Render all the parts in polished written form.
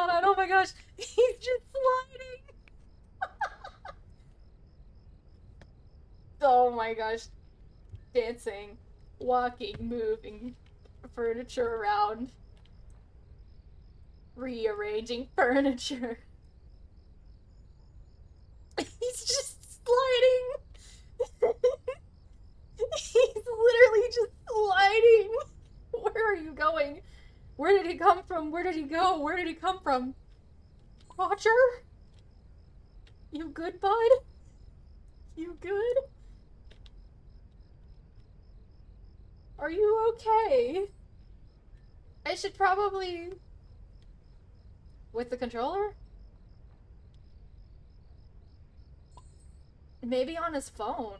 on. Oh my gosh. He's just sliding. Oh my gosh. Dancing, walking, moving furniture around, rearranging furniture. He's just sliding. He's literally just sliding. Where are you going? Where did he come from? Where did he go? Where did he come from? Roger? You good, bud? You good? Are you okay? I should probably... With the controller? Maybe on his phone.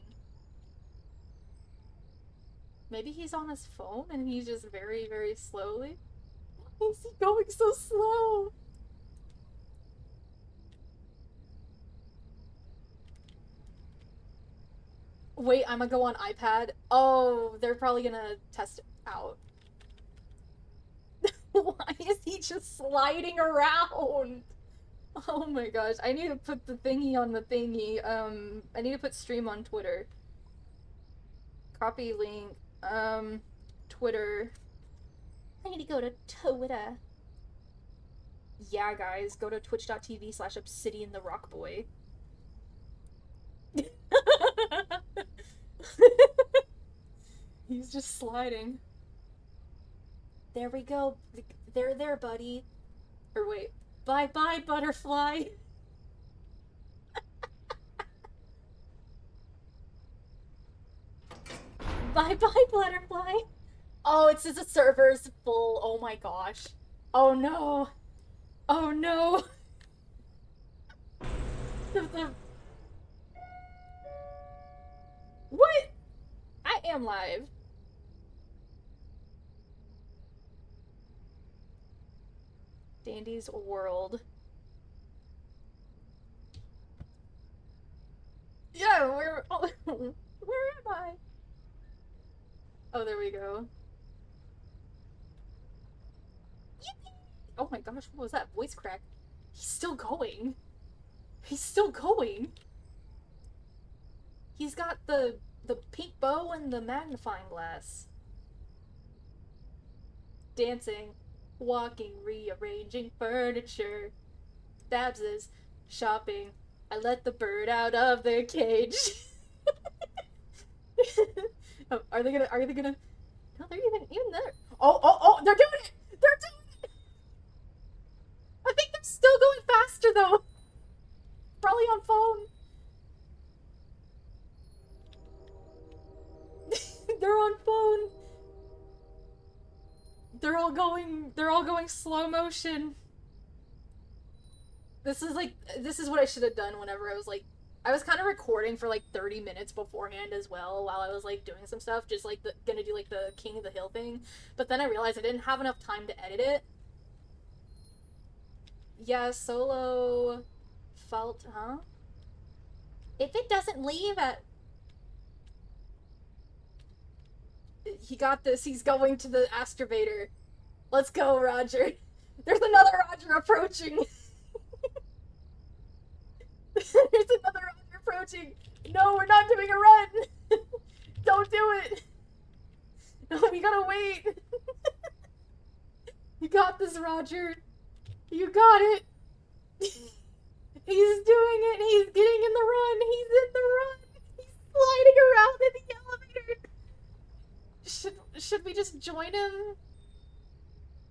Maybe he's on his phone and he's just very, very slowly. Why is he going so slow? Wait, I'm gonna go on iPad. Oh, they're probably gonna test it out. Why is he just sliding around? Oh my gosh, I need to put the thingy on the thingy. I need to put stream on Twitter. Copy link. Twitter. I need to go to Twitter. Yeah, guys, go to twitch.tv/Obsidian the Rock Boy. He's just sliding. There we go. There, buddy. Or wait. Bye-bye, butterfly. Bye-bye, butterfly. Oh, it says the server's full. Oh my gosh. Oh no. Oh no. the... What? I am live. Dandy's world. Yeah, where am I? Oh, there we go. Yippee! Oh my gosh, what was that voice crack? He's still going. He's still going. He's got the pink bow and the magnifying glass. Dancing, walking, rearranging furniture. Babs is shopping. I let the bird out of the cage. Oh, are they gonna? No, they're even there. Oh! They're doing it! They're doing it! I think they're still going faster though. Probably on phone. They're on phone. They're all going slow motion. This is what I should have done whenever I was kind of recording for like 30 minutes beforehand as well while I was like doing some stuff, just like gonna do like the King of the Hill thing. But then I realized I didn't have enough time to edit it. Yeah, solo felt, huh? If it doesn't leave at... He got this. He's going to the astrovator. Let's go, Roger. There's another Roger approaching. There's another Roger approaching. No, we're not doing a run. Don't do it. No, we gotta wait. You got this, Roger. You got it. He's doing it. He's getting in the run. He's in the run. He's sliding around in the elevator. Should we just join him?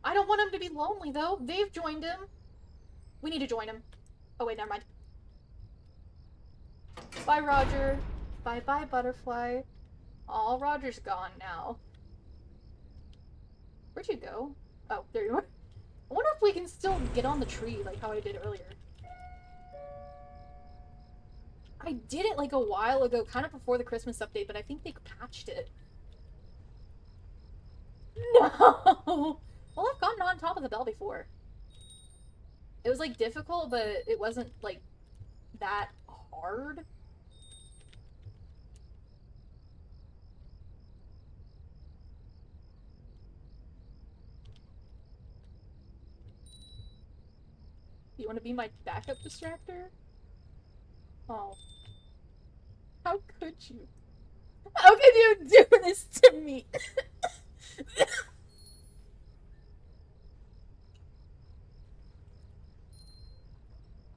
I don't want him to be lonely, though. They've joined him. We need to join him. Oh, wait, never mind. Bye, Roger. Bye-bye, butterfly. Aw, Roger's gone now. Where'd you go? Oh, there you are. I wonder if we can still get on the tree like how I did earlier. I did it like a while ago, kind of before the Christmas update, but I think they patched it. No! Well, I've gotten on top of the bell before. It was like difficult, but it wasn't like that hard. You want to be my backup distractor? Oh. How could you? How could you do this to me?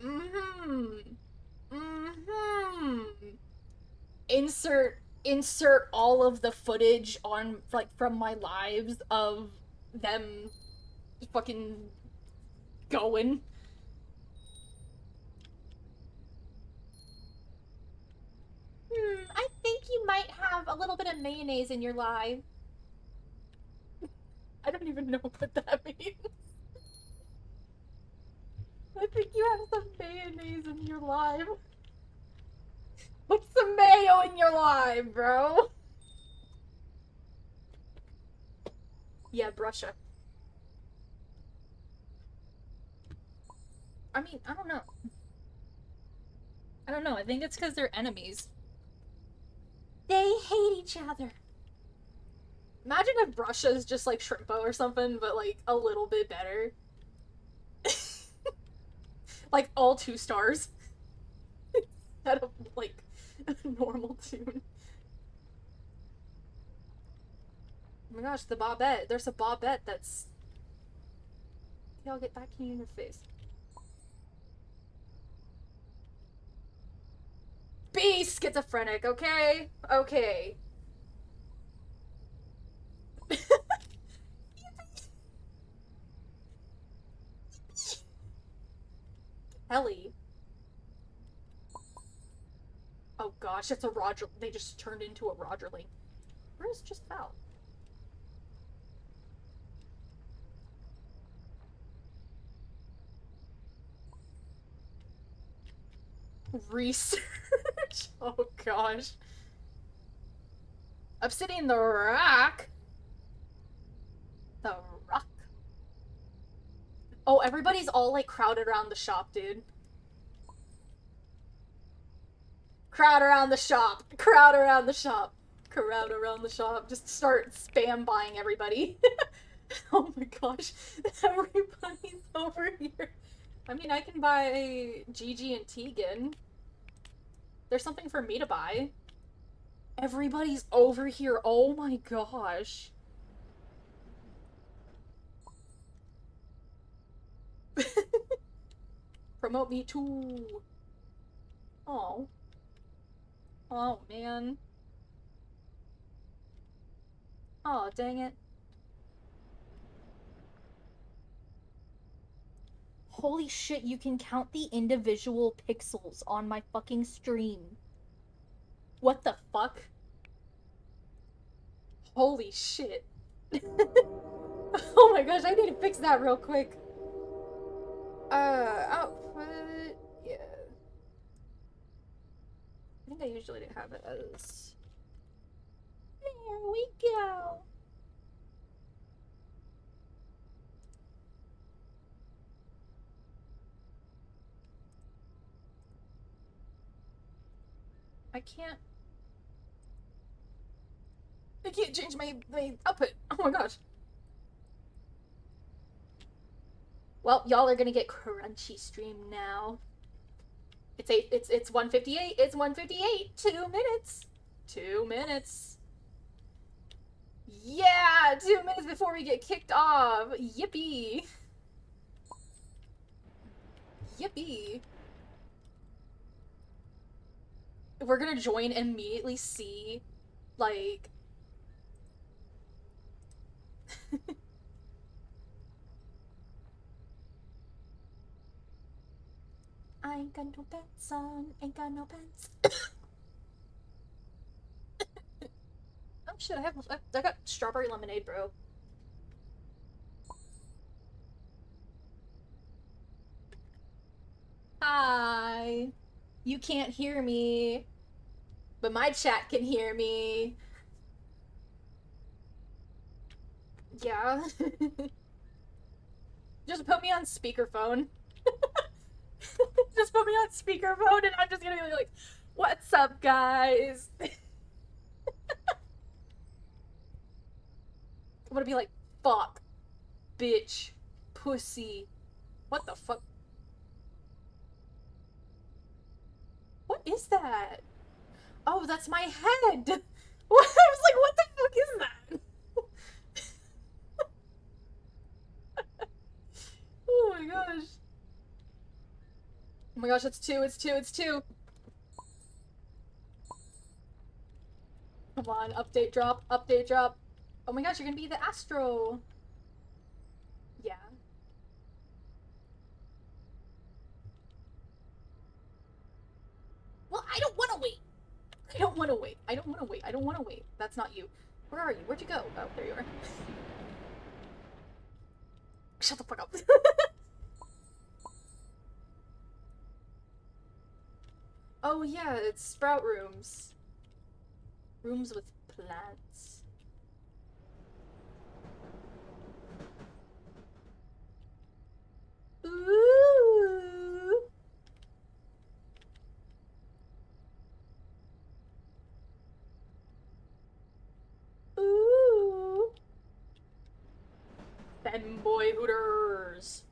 Mm-hmm. Mm-hmm. Insert all of the footage on like from my lives of them fucking going. I think you might have a little bit of mayonnaise in your life. I don't even know what that means. I think you have some mayonnaise in your life. What's some mayo in your life, bro? Yeah, Brusha. I mean, I don't know. I don't know. I think it's because they're enemies. They hate each other. Imagine if Brusha is just like Shrimpo or something, but like a little bit better. Like all 2 stars. Instead of like a normal tune. Oh my gosh, the Bobette. There's a Bobette that's. Okay, I'll get back in your face. Be schizophrenic, okay? Okay. Ellie. Oh gosh, it's a Roger. They just turned into a Rogerling. Where's just Val? Research. Oh gosh. Obsidian the Rock. The Rock. Oh, everybody's all like crowded around the shop, dude. Crowd around the shop. Crowd around the shop. Crowd around the shop. Just start spam buying everybody. Oh my gosh. Everybody's over here. I mean, I can buy Gigi and Tegan. There's something for me to buy. Everybody's over here. Oh my gosh. Promote me too. Oh. Oh, man. Oh, dang it. Holy shit, you can count the individual pixels on my fucking stream. What the fuck? Holy shit. Oh my gosh, I need to fix that real quick. Output. Yeah. I think I usually have it as. There we go. I can't. I can't change my output. Oh my gosh. Well, y'all are gonna get crunchy stream now. It's 1:58. It's 1:58. 2 minutes. 2 minutes. Yeah, 2 minutes before we get kicked off. Yippee. Yippee. We're gonna join and immediately see, like. I ain't got no pants on, ain't got no pants. Oh shit, I got strawberry lemonade, bro. Hi. You can't hear me, but my chat can hear me. Yeah. Just put me on speakerphone. Just put me on speakerphone and I'm just gonna be like, what's up, guys? I'm gonna be like, fuck, bitch, pussy. What the fuck? What is that? Oh, that's my head! I was like, what the fuck is that? Oh my gosh. Oh my gosh, it's two, it's two, it's two! Come on, update drop, update drop. Oh my gosh, you're gonna be the Astro! Yeah. Well, I don't wanna wait! I don't wanna wait. I don't wanna wait. I don't wanna wait. That's not you. Where are you? Where'd you go? Oh, there you are. Shut the fuck up. Oh yeah, it's sprout rooms. Rooms with plants. Ooh. Ooh. Femboy hooters.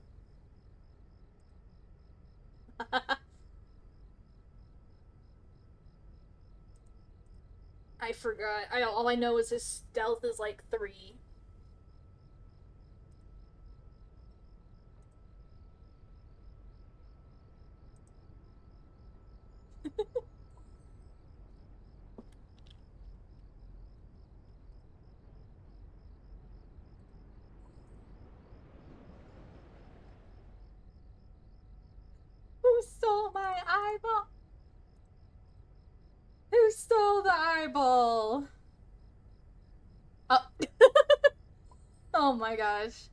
I forgot. All I know is his stealth is like 3. Who stole my eyeball? Who stole the eyeball? Oh. Oh my gosh.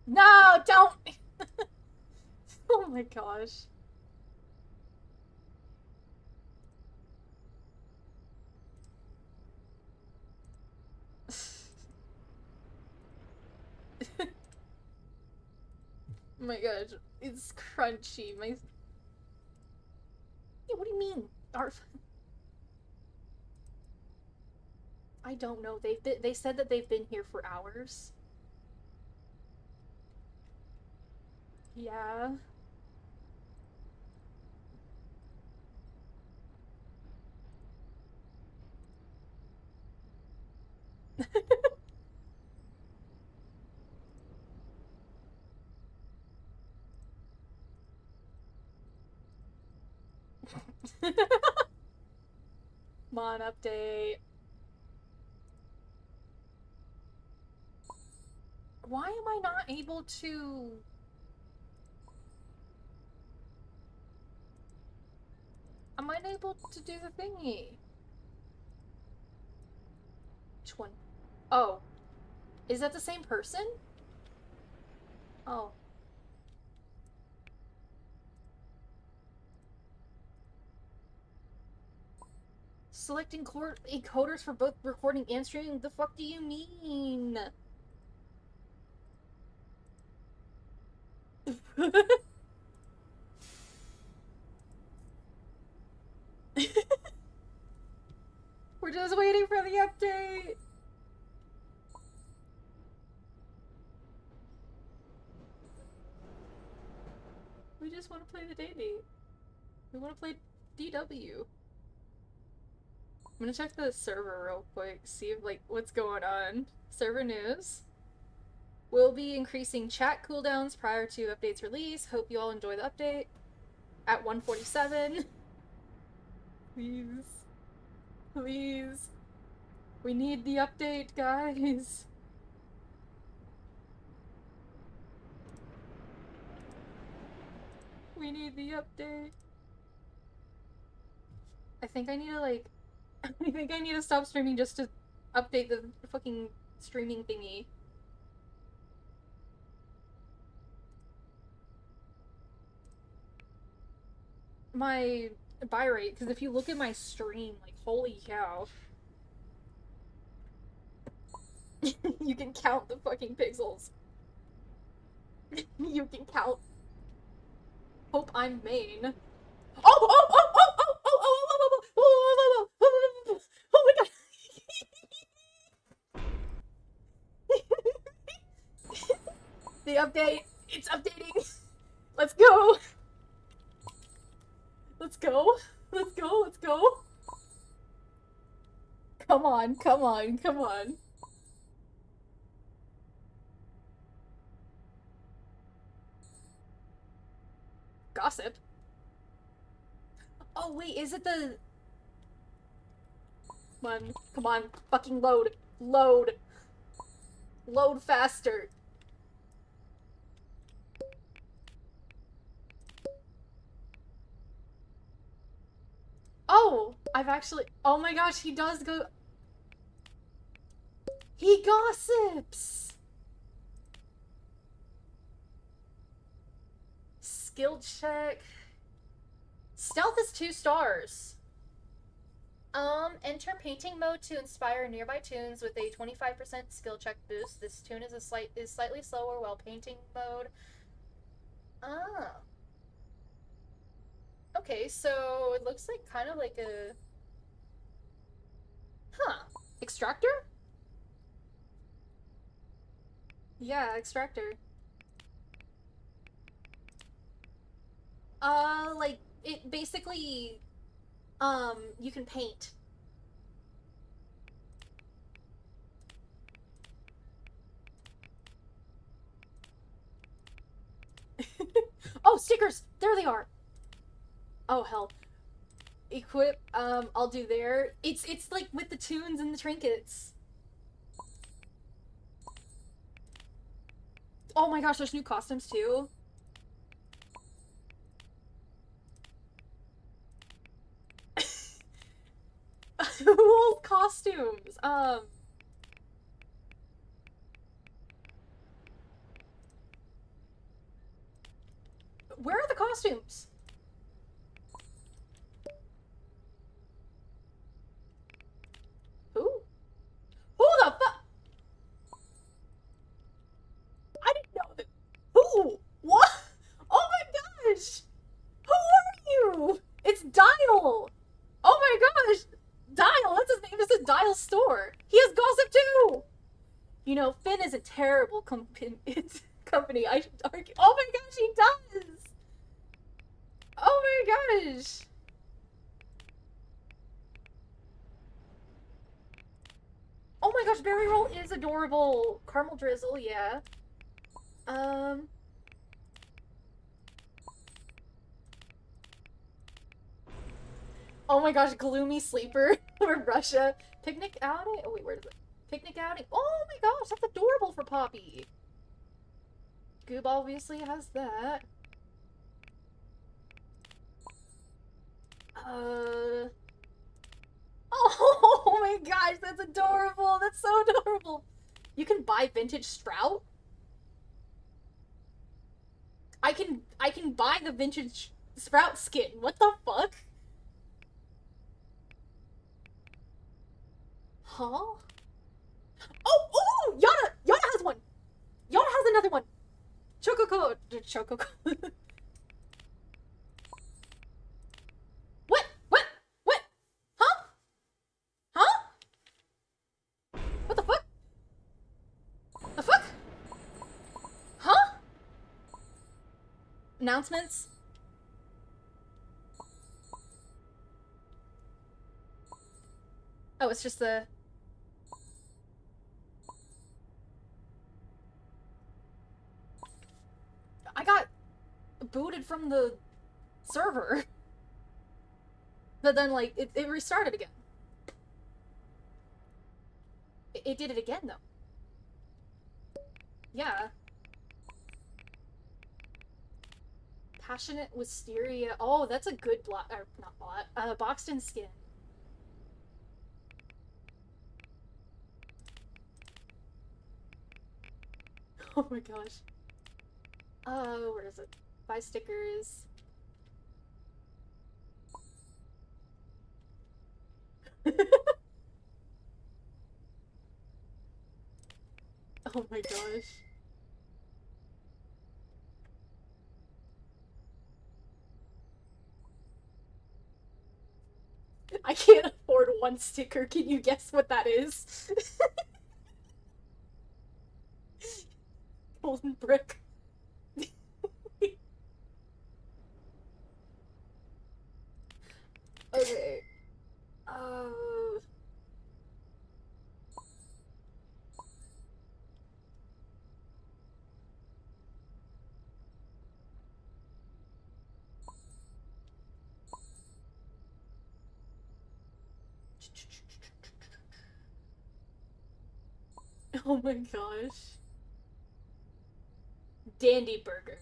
No, don't! Oh my gosh. Oh my gosh. It's crunchy. My... Yeah, what do you mean? Arf. I don't know. They said that they've been here for hours. Yeah. Mon update. Why am I not able to... I'm unable to do the thingy. Which one? Oh. Is that the same person? Oh. Selecting encoders for both recording and streaming? The fuck do you mean? We're just waiting for the update! We just want to play the daily. We want to play DW. I'm gonna check the server real quick, see if, like, what's going on. Server news. We'll be increasing chat cooldowns prior to update's release. Hope you all enjoy the update. At 1:47. Please. Please. We need the update, guys. We need the update. I think I need to, like... I think I need to stop streaming just to update the fucking streaming thingy. My buy rate, because if you look at my stream, like, holy cow. You can count the fucking pixels. You can count. Hope I'm main. Oh, oh, oh, oh, oh, oh, oh, oh, oh, oh, oh, oh, oh my god. The update. It's updating. Let's go. Let's go. Let's go. Let's go. Come on. Come on. Come on. Gossip. Oh, wait. Is it the... Come on. Come on. Fucking load. Load. Load faster. Oh! I've actually... Oh my gosh, he does go... He gossips! Skill check... Stealth is 2 stars. Enter painting mode to inspire nearby tunes with a 25% skill check boost. This tune is slightly slower while painting mode. Ah. Okay, so it looks like kind of like a... Huh. Extractor? Yeah, extractor. Like, it basically, you can paint. Oh, stickers! There they are! Oh, hell. Equip, I'll do there. It's like with the tunes and the trinkets. Oh my gosh, there's new costumes too. Old costumes. Where are the costumes? Who? Who the fuck? I didn't know that. Who? What? Oh my gosh! Who are you? It's Dial! Oh my gosh! Dial, that's his name. It's a Dial store. He has gossip too! You know, Finn is a terrible company, I should argue. Oh my gosh, he does! Oh my gosh! Oh my gosh, Berry Roll is adorable. Caramel Drizzle, yeah. Um... Oh my gosh, Gloomy Sleeper or Brusha. Picnic outing? Oh wait, where is it? Picnic outing. Oh my gosh, that's adorable for Poppy. Goob obviously has that. Oh my gosh, that's adorable. That's so adorable. You can buy vintage Sprout? I can buy the vintage Sprout skin. What the fuck? Huh? Oh, Yana! Yana has one! Yana has another one! Chococo. Chococo. What? What? What? Huh? Huh? What the fuck? The fuck? Huh? Announcements? Oh, it's just the... I got booted from the server. But then, like, it restarted again. It did it again, though. Yeah. Passionate Wisteria. Oh, that's a good or not Boxton skin. Oh my gosh. Oh, where is it? Buy stickers. Oh my gosh. I can't afford one sticker. Can you guess what that is? Golden brick. Oh my gosh. Dandy burger.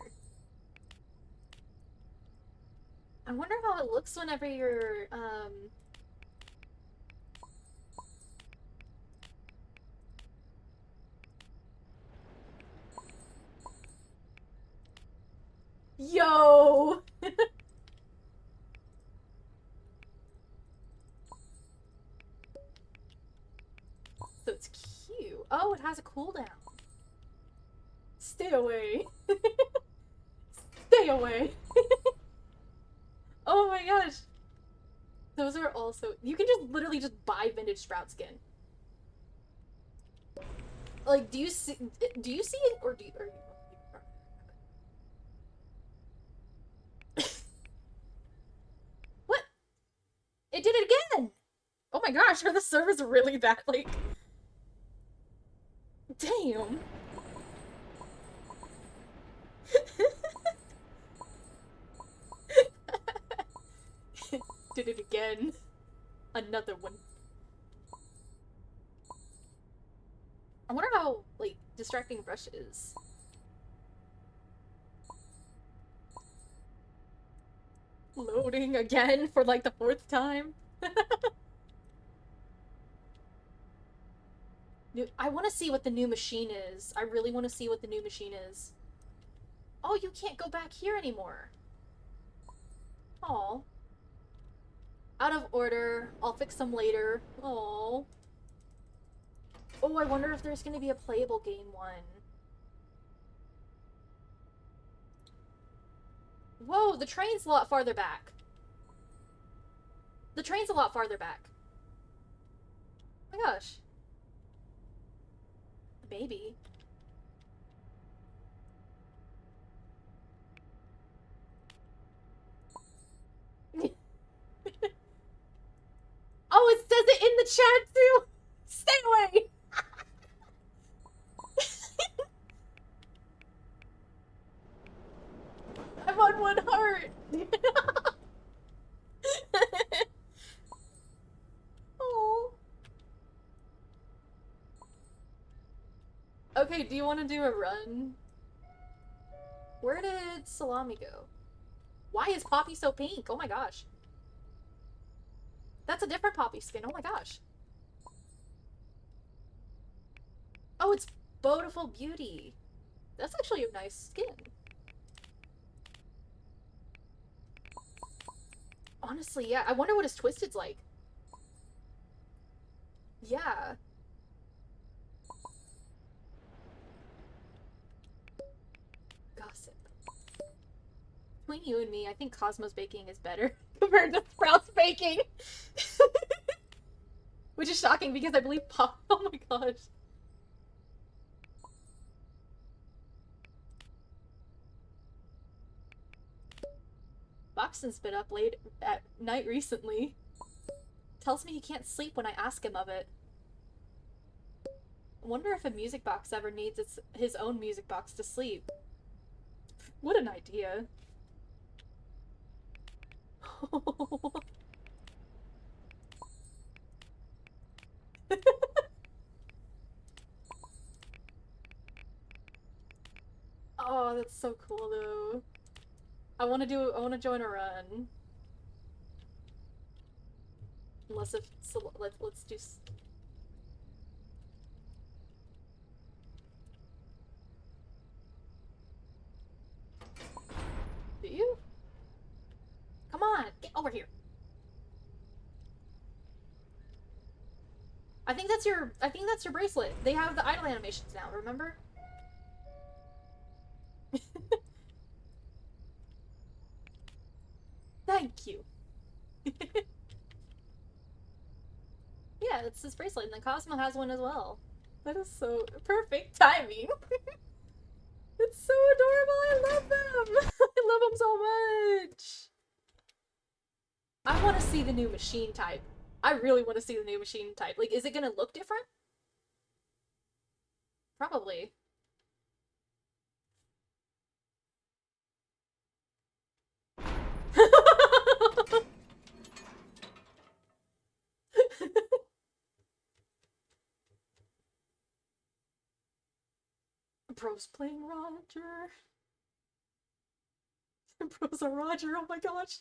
I wonder how it looks whenever you're, Yo! So it's cute. Oh, it has a cooldown. Stay away. Stay away. Oh my gosh. Those are also... You can just literally just buy vintage Sprout skin. Like, do you see it, or do you... What? It did it again! Oh my gosh, are the servers really that, like... Damn. Did it again. Another one. I wonder how, like, distracting Brush is. Loading again for, like, the 4th time. I want to see what the new machine is. I really want to see what the new machine is. Oh, you can't go back here anymore. Oh. Out of order. I'll fix them later. Oh. Oh, I wonder if there's going to be a playable game one. Whoa, the train's a lot farther back. The train's a lot farther back. Oh my gosh. Maybe. Oh, it says it in the chat too! Stay away! I'm on 1 heart! Oh. Okay, do you want to do a run? Where did Salami go? Why is Poppy so pink? Oh my gosh. That's a different Poppy skin. Oh my gosh. Oh, it's Beautiful Beauty. That's actually a nice skin. Honestly, yeah. I wonder what his Twisted's like. Yeah. Gossip. Between you and me, I think Cosmo's baking is better compared to Sprout's baking. Which is shocking because I believe Pop. Oh my gosh. Boxton's been up late at night recently. Tells me he can't sleep when I ask him of it. I wonder if a music box ever needs his own music box to sleep. What an idea. Oh, that's so cool though. I want to join a run. Unless if so, let's do. Do you? Come on, get over here. I think that's your bracelet. They have the idle animations now, remember? Thank you. Yeah, it's this bracelet, and then Cosmo has one as well. That is so perfect timing. It's so adorable. I love them. I love them so much. I want to see the new machine type. I really want to see the new machine type. Like, is it gonna look different? Probably. Bro's playing Roger. Bro's a Roger, oh my gosh.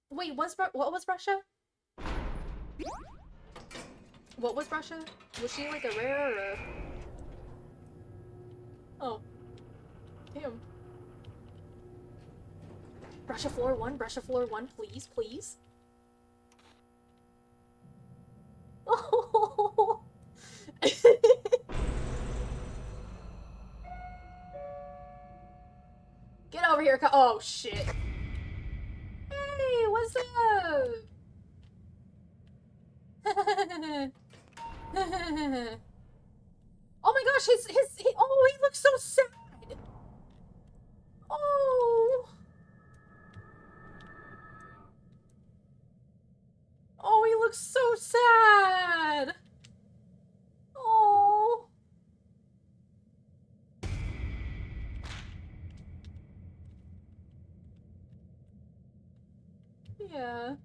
Wait, what was Brusha? What was Brusha? Was she like a rare or a... Oh. Damn. Brusha floor 1, please, please. Oh. Get over here, oh shit. Hey, what's up? Oh my gosh, oh, he looks so sad. Oh. Oh, he looks so sad. Oh. Yeah.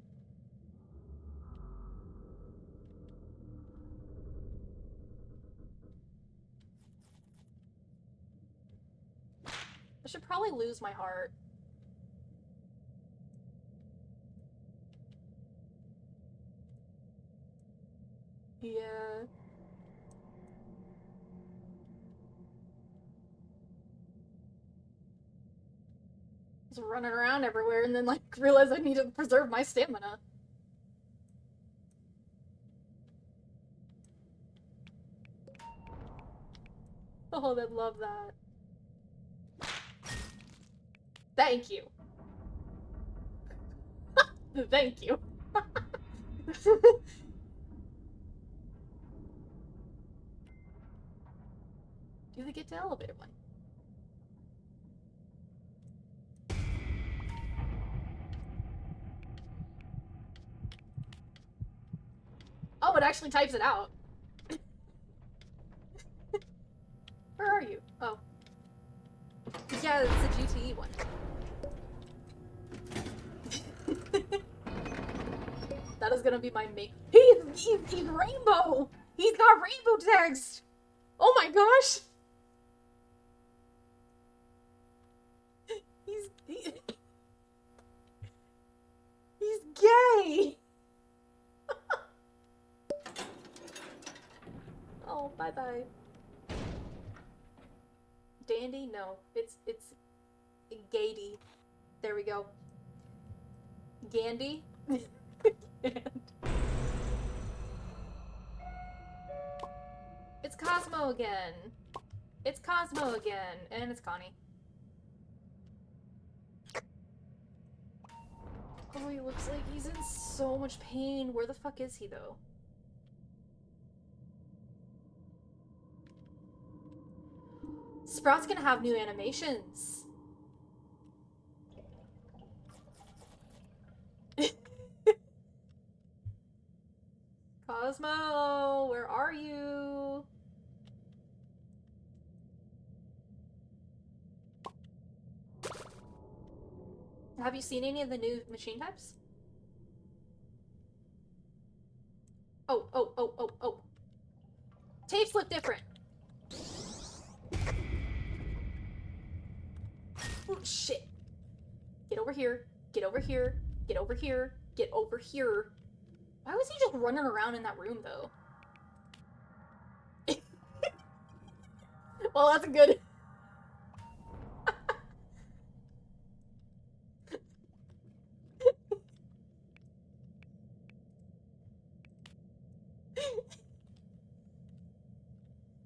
I should probably lose my heart. Yeah. Just running around everywhere and then, like, realize I need to preserve my stamina. Oh, they'd love that. Thank you. Thank you. Do they get to elevator one? Oh, it actually types it out. Where are you? Oh. Yeah, it's a GTE one. That is gonna be my main. He's rainbow! He's got rainbow text! Oh my gosh! He's gay! Oh, bye-bye. Dandy? No. It's Gady. There we go. Gandy? It's Cosmo again. It's Cosmo again. And it's Connie. Oh, he looks like he's in so much pain. Where the fuck is he, though? Sprout's gonna have new animations. Cosmo, where are you? Have you seen any of the new machine types? Oh, oh, oh, oh, oh. Tapes look different. Oh, shit. Get over here. Get over here. Get over here. Get over here. Why was he just running around in that room, though? Well, that's good.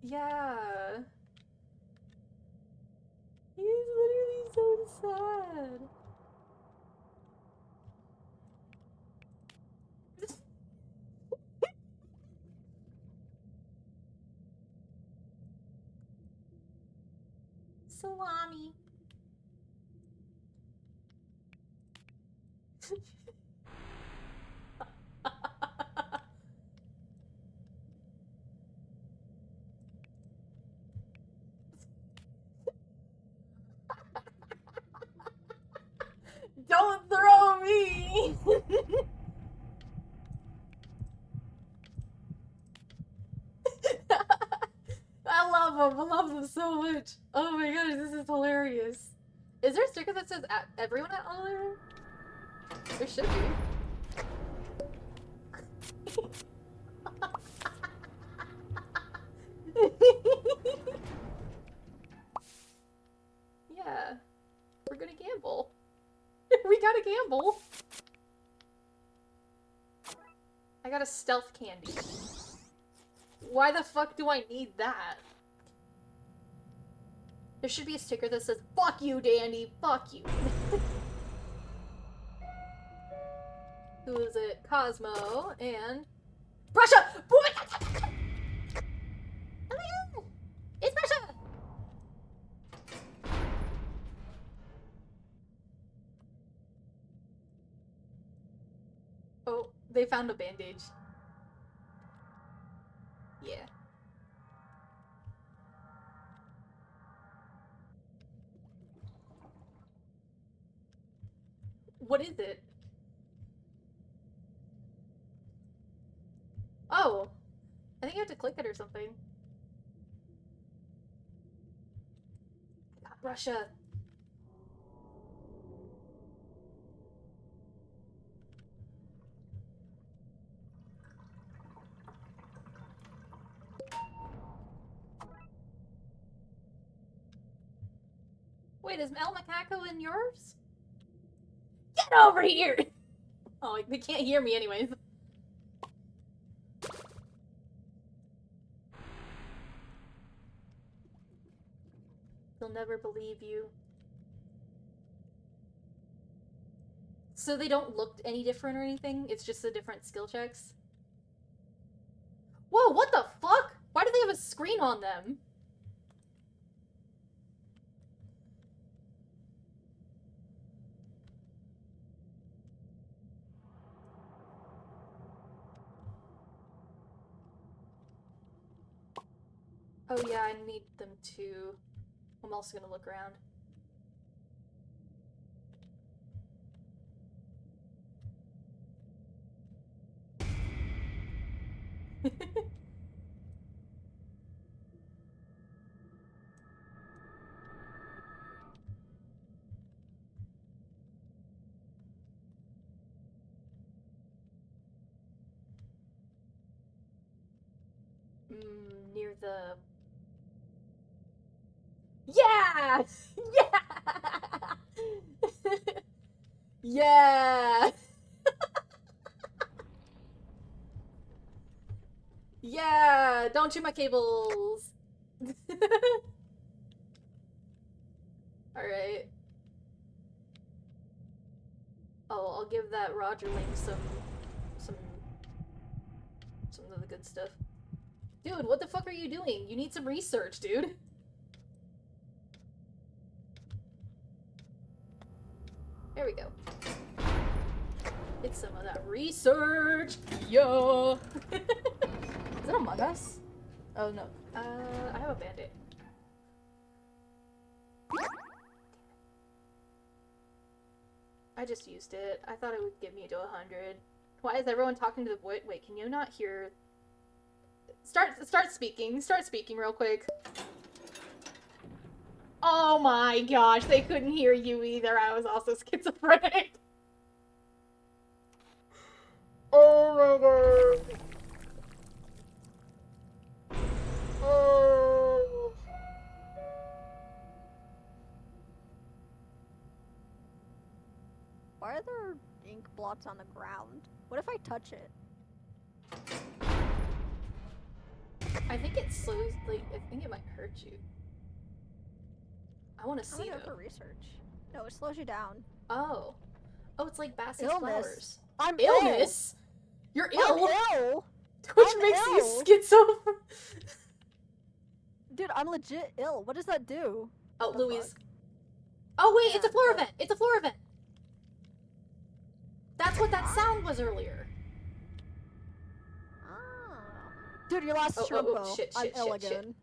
Yeah. He's literally so sad. Salami. Don't throw me! I love them. I love them so much. Oh my gosh, this is hilarious. Is there a sticker that says everyone at elevator? There should be. Yeah. We're gonna gamble. We gotta gamble. I got a stealth candy. Why the fuck do I need that? There should be a sticker that says, "Fuck you, Dandy, fuck you." Who is it? Cosmo and Brusha! Oh my god! Oh my god! It's Brusha! Oh, they found a bandage. Yeah. What is it? Oh. I think you have to click it or something. God, Brusha. Wait, is El Macaco in yours? Get over here! Oh, they can't hear me anyways. They'll never believe you. So they don't look any different or anything? It's just the different skill checks? Whoa, what the fuck? Why do they have a screen on them? Oh yeah, I need them too. I'm also gonna look around. Near the... Yeah! Yeah! Yeah! Yeah! Don't chew my cables! Alright. Oh, I'll give that Rogerling some of the good stuff. Dude, what the fuck are you doing? You need some research, dude. There we go. It's some of that research! Yo! Is it Among Us? Oh no. I have a bandit. I just used it. I thought it would get me to 100. Why is everyone talking to the voice? Wait, can you not hear? Start speaking. Start speaking real quick. Oh my gosh, they couldn't hear you either. I was also schizophrenic. Oh my god. Oh. Why are there ink blots on the ground? What if I touch it? I think it slows, like, I think it might hurt you. I want to see I'm gonna though. go for research. No, it slows you down. Oh. Oh, it's like Bassie's Illness. flowers. I'm Illness? You're ill? I'm ill! Which I'm makes ill. you schizo. Dude, I'm legit ill. What does that do? Oh, What the Louise. fuck? Oh wait, it's a Yeah, floor but- event. It's a floor event. That's what that sound was earlier. Ah. Dude, you lost Oh, Shrimpo. shit, I'm shit, ill shit, shit. again.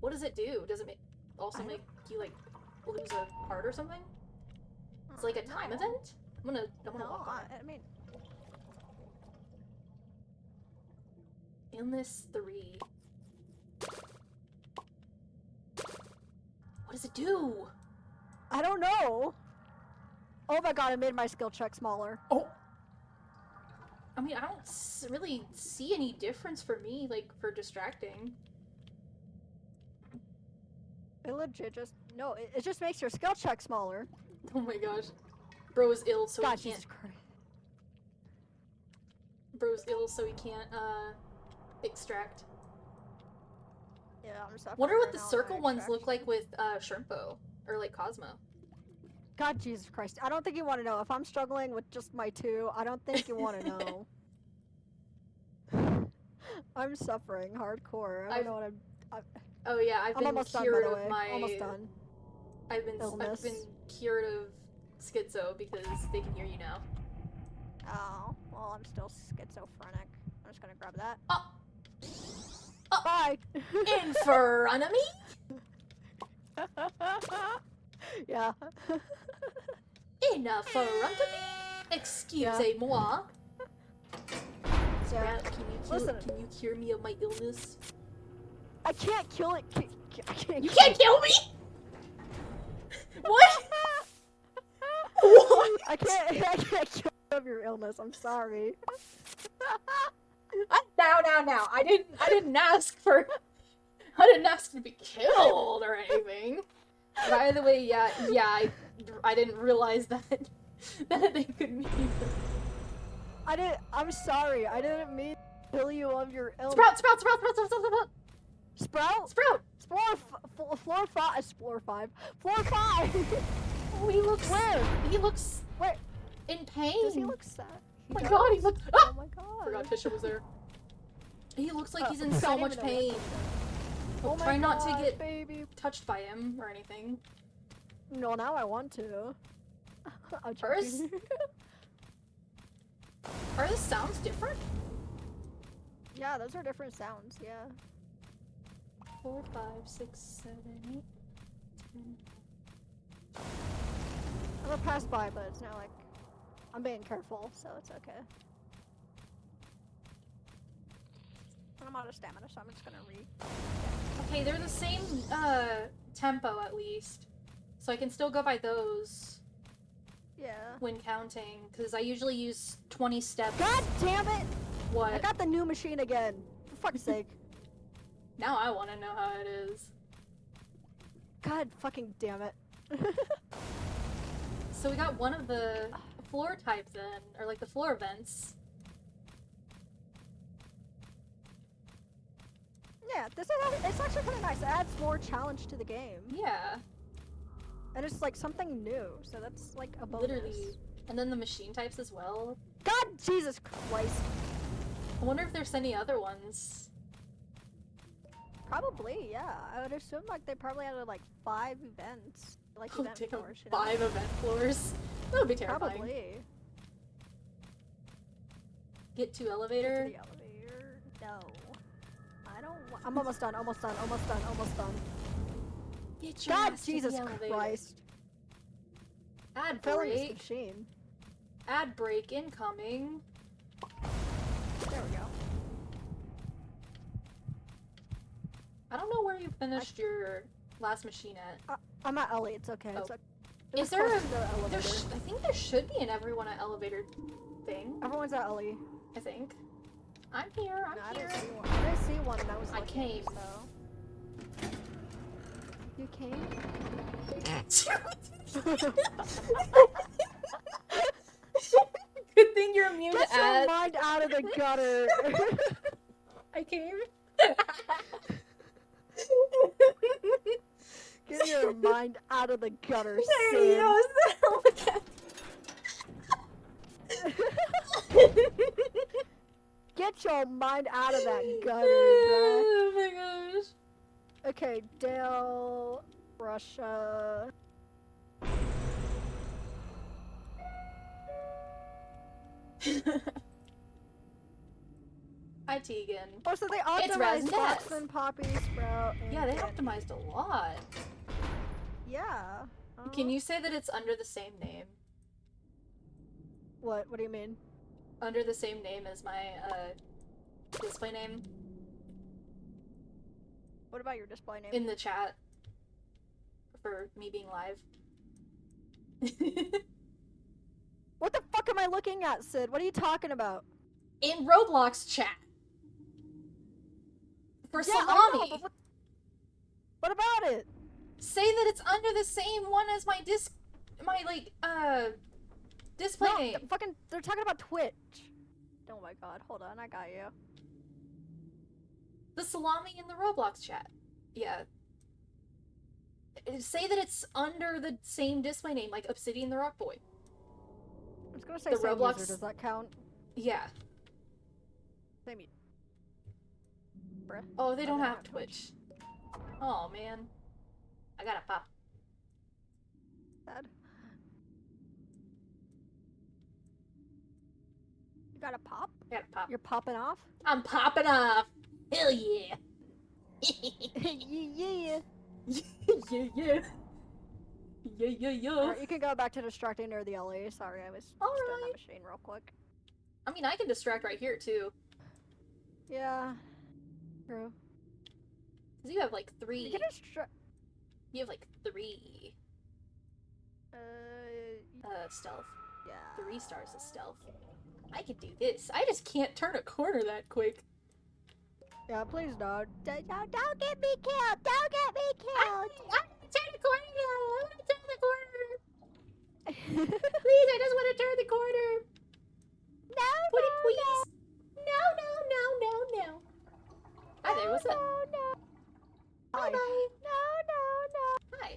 What does it do? Does it also make you like lose a heart or something? It's like a time No. event. I'm gonna No, walk on. I mean, Illness 3. What does it do? I don't know. Oh my god, I made my skill check smaller. Oh. I mean, I don't really see any difference for me, like, for distracting. It legit just... No, it just makes your skill check smaller. Oh my gosh. Bro's ill, so God, he can't... Jesus Christ. Bro's ill, so he can't, extract. Yeah, I'm suffering Wonder what right the now with circle my ones look like extraction. with, Shrimpo. Or, like, Cosmo. God, Jesus Christ. I don't think you want to know. If I'm struggling with just my 2, I don't think you want to know. I'm suffering hardcore. I don't know what I'm... Oh yeah, I've I'm been almost done, by cured the of way. my... Almost done. I've been Illness. cured of schizo because they can hear you now. Oh, well, I'm still schizophrenic. I'm just gonna grab that. Oh! Bye! In front of me? Yeah. In front of me? Excusez-moi. Yeah. Listen. Can you cure me of my illness? I can't kill it. You can't kill me? What? What? I can't kill you of your illness. I'm sorry. Now. I didn't ask to be killed or anything. By the way, yeah, I didn't realize that they could mean. I'm sorry. I didn't mean to kill you of your illness. Sprout! Sprout? Sprout! Floor 5. Floor 5! Oh, he looks... Where? He looks... Where? In pain. Does he look sad? Oh my god, he looks... Ah! Oh my god. Forgot Tisha was there. He looks like he's in I so didn't much even know pain. Oh my Try not to God, get baby. touched by him or anything. No, now I want to. I'm First- joking. Are the sounds different? Yeah, those are different sounds, yeah. 4, 5, 6, 7, 8, 10. I'm gonna pass by, but it's not like I'm being careful, so it's okay. I'm out of stamina, so I'm just gonna Okay, they're the same tempo at least. So I can still go by those Yeah. when counting, because I usually use 20 steps. God damn it! What? I got the new machine again. For fuck's sake. Now I want to know how it is. God fucking damn it. So we got one of the floor types then, or like the floor events. Yeah, it's actually kind of nice. It adds more challenge to the game. Yeah, And it's like something new, so that's like a bonus. literally. And then the machine types as well. God Jesus Christ. I wonder if there's any other ones. Probably, yeah. I would assume like they probably had like 5 events. Like Oh, event damn, floors, you know? 5 event floors. That would be terrifying. Probably. Get to Get elevator. to the elevator. No. I don't I'm almost done. Get your God ass to Jesus the elevator. Christ. I'm Ad failing this break. machine. Ad break incoming. There we go. I don't know where you finished your last machine at. I'm at Ellie, it's okay. Oh. It's okay. Is there close to the elevator? I think there should be an everyone at elevator thing. Everyone's at Ellie. I think. I'm here. No, I I'm didn't here. see one. I didn't see one and I was I looking, came. So. You came? Good thing you're immune Get to your ads. mind out of the gutter. I came. Get your mind out of the gutter, There Sid. he goes. Oh my god. Get your mind out of that gutter, bruh. Oh my gosh. Okay, Dale, Brusha. Hi, Tegan. Oh, so they It's optimized Raznez. Fox and Poppy, Sprout, and Yeah, they Candy. optimized a lot. Yeah. Can you say that it's under the same name? What? What do you mean? Under the same name as my display name What about your display name? in the chat for me being live. What the fuck am I looking at, Sid? What are you talking about? In Roblox chat. For Yeah, salami. I know, but what about it? Say that it's under the same one as my display No, name. they're talking about Twitch. Oh my god, hold on, I got you. The salami in the Roblox chat. Yeah. Say that it's under the same display name, like Obsidian the Rock Boy. I was gonna say The same Roblox- user, does that count? Yeah. Same Bruh. Oh, they don't have Twitch. Oh, man. I gotta pop. Sad. You got a pop? I gotta pop. You're popping off? I'm popping off! Hell yeah! Yeah. yeah, yeah. Yeah. Alright, you can go back to distracting near the LA. Sorry, I was just doing that machine real quick. I mean, I can distract right here, too. Yeah. True. Because you have, like, 3. You can distract. You have, like, 3. Stealth. Yeah. 3 stars of stealth. I can do this. I just can't turn a corner that quick. Yeah, please don't. Don't get me killed! Don't get me killed! I'm gonna turn the corner now! I'm gonna turn the corner! Please, I just want to turn the corner! No, Would it please? No. Hi there, what's up? No. Hi. No. Hi.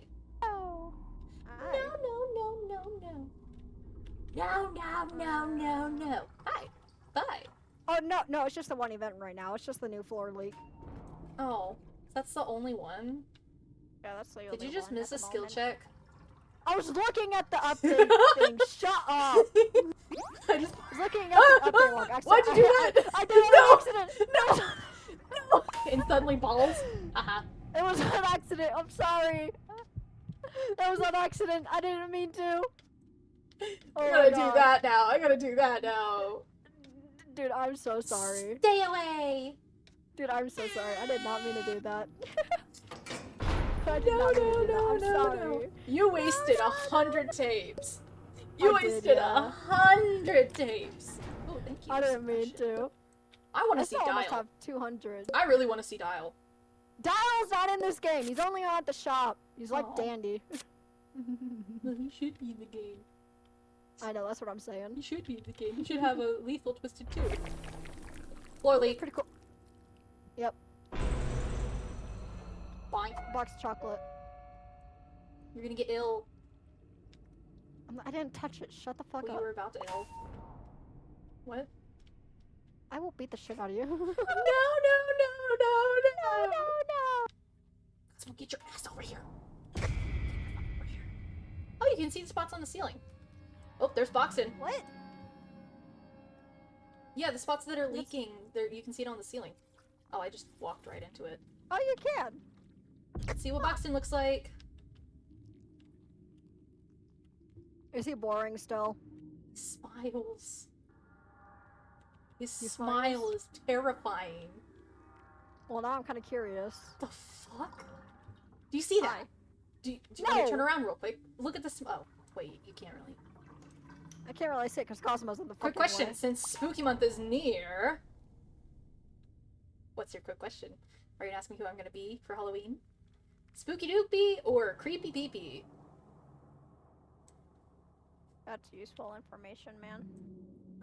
No. No. Hi. Bye. Oh, no, it's just the one event right now. It's just the new floor leak. Oh, that's the only one? Yeah, that's the only Did you just one miss at a the skill moment. check? I was looking at the update thing. Shut up. I just... I was looking at the update log. Why'd you do that? I did it on accident. No! And suddenly balls? Haha. It was an accident. I'm sorry. That was an accident. I didn't mean to. Oh I my gotta God. do that now. Dude, I'm so sorry. Stay away! Dude, I'm so sorry. I did not mean to do that. I did not mean to do that. I'm sorry. You wasted 100 tapes. You I did, wasted yeah. 100 tapes. Oh, thank you. I didn't mean to. I want I to see still almost Dial. have 200. I really want to see Dial. Dial's not in this game. He's only on at the shop. He's like Aw. Dandy. He should be in the game. I know, that's what I'm saying. He should be in the game. He should have a lethal twisted too. Floor leak. Pretty cool. Yep. Boink. Box of chocolate. You're gonna get ill. I didn't touch it. Shut the fuck Well, up. you were about to ill. What? I will beat the shit out of you. No. Someone get your ass over here. Over here. Oh, you can see the spots on the ceiling. Oh, there's boxing. What? Yeah, the spots that are leaking, there you can see it on the ceiling. Oh, I just walked right into it. Oh, you can. Let's see what boxing looks like. Is he boring still? He smiles. His He smile smiles? is terrifying. Well, now I'm kind of curious. The fuck? Do you see that? Hi. Do you want me to No. turn around real quick? Look at this. Oh, wait, you can't really. I can't really see it because Cosmo's in the fucking Quick question, way. since Spooky Month is near... What's your quick question? Are you gonna ask me who I'm gonna be for Halloween? Spooky Doopy or Creepy Peepy? That's useful information, man.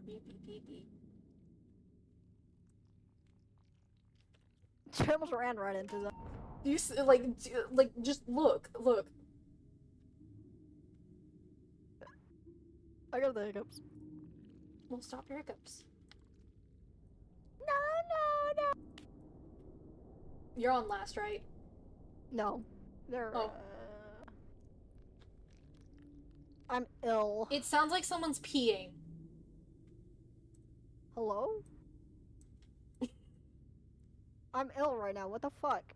Creepy Peepy. She almost ran right into that. You just look. I got the hiccups. Well, stop your hiccups. No. You're on last, right? No. They're, Oh. I'm ill. It sounds like someone's peeing. Hello? I'm ill right now. What the fuck?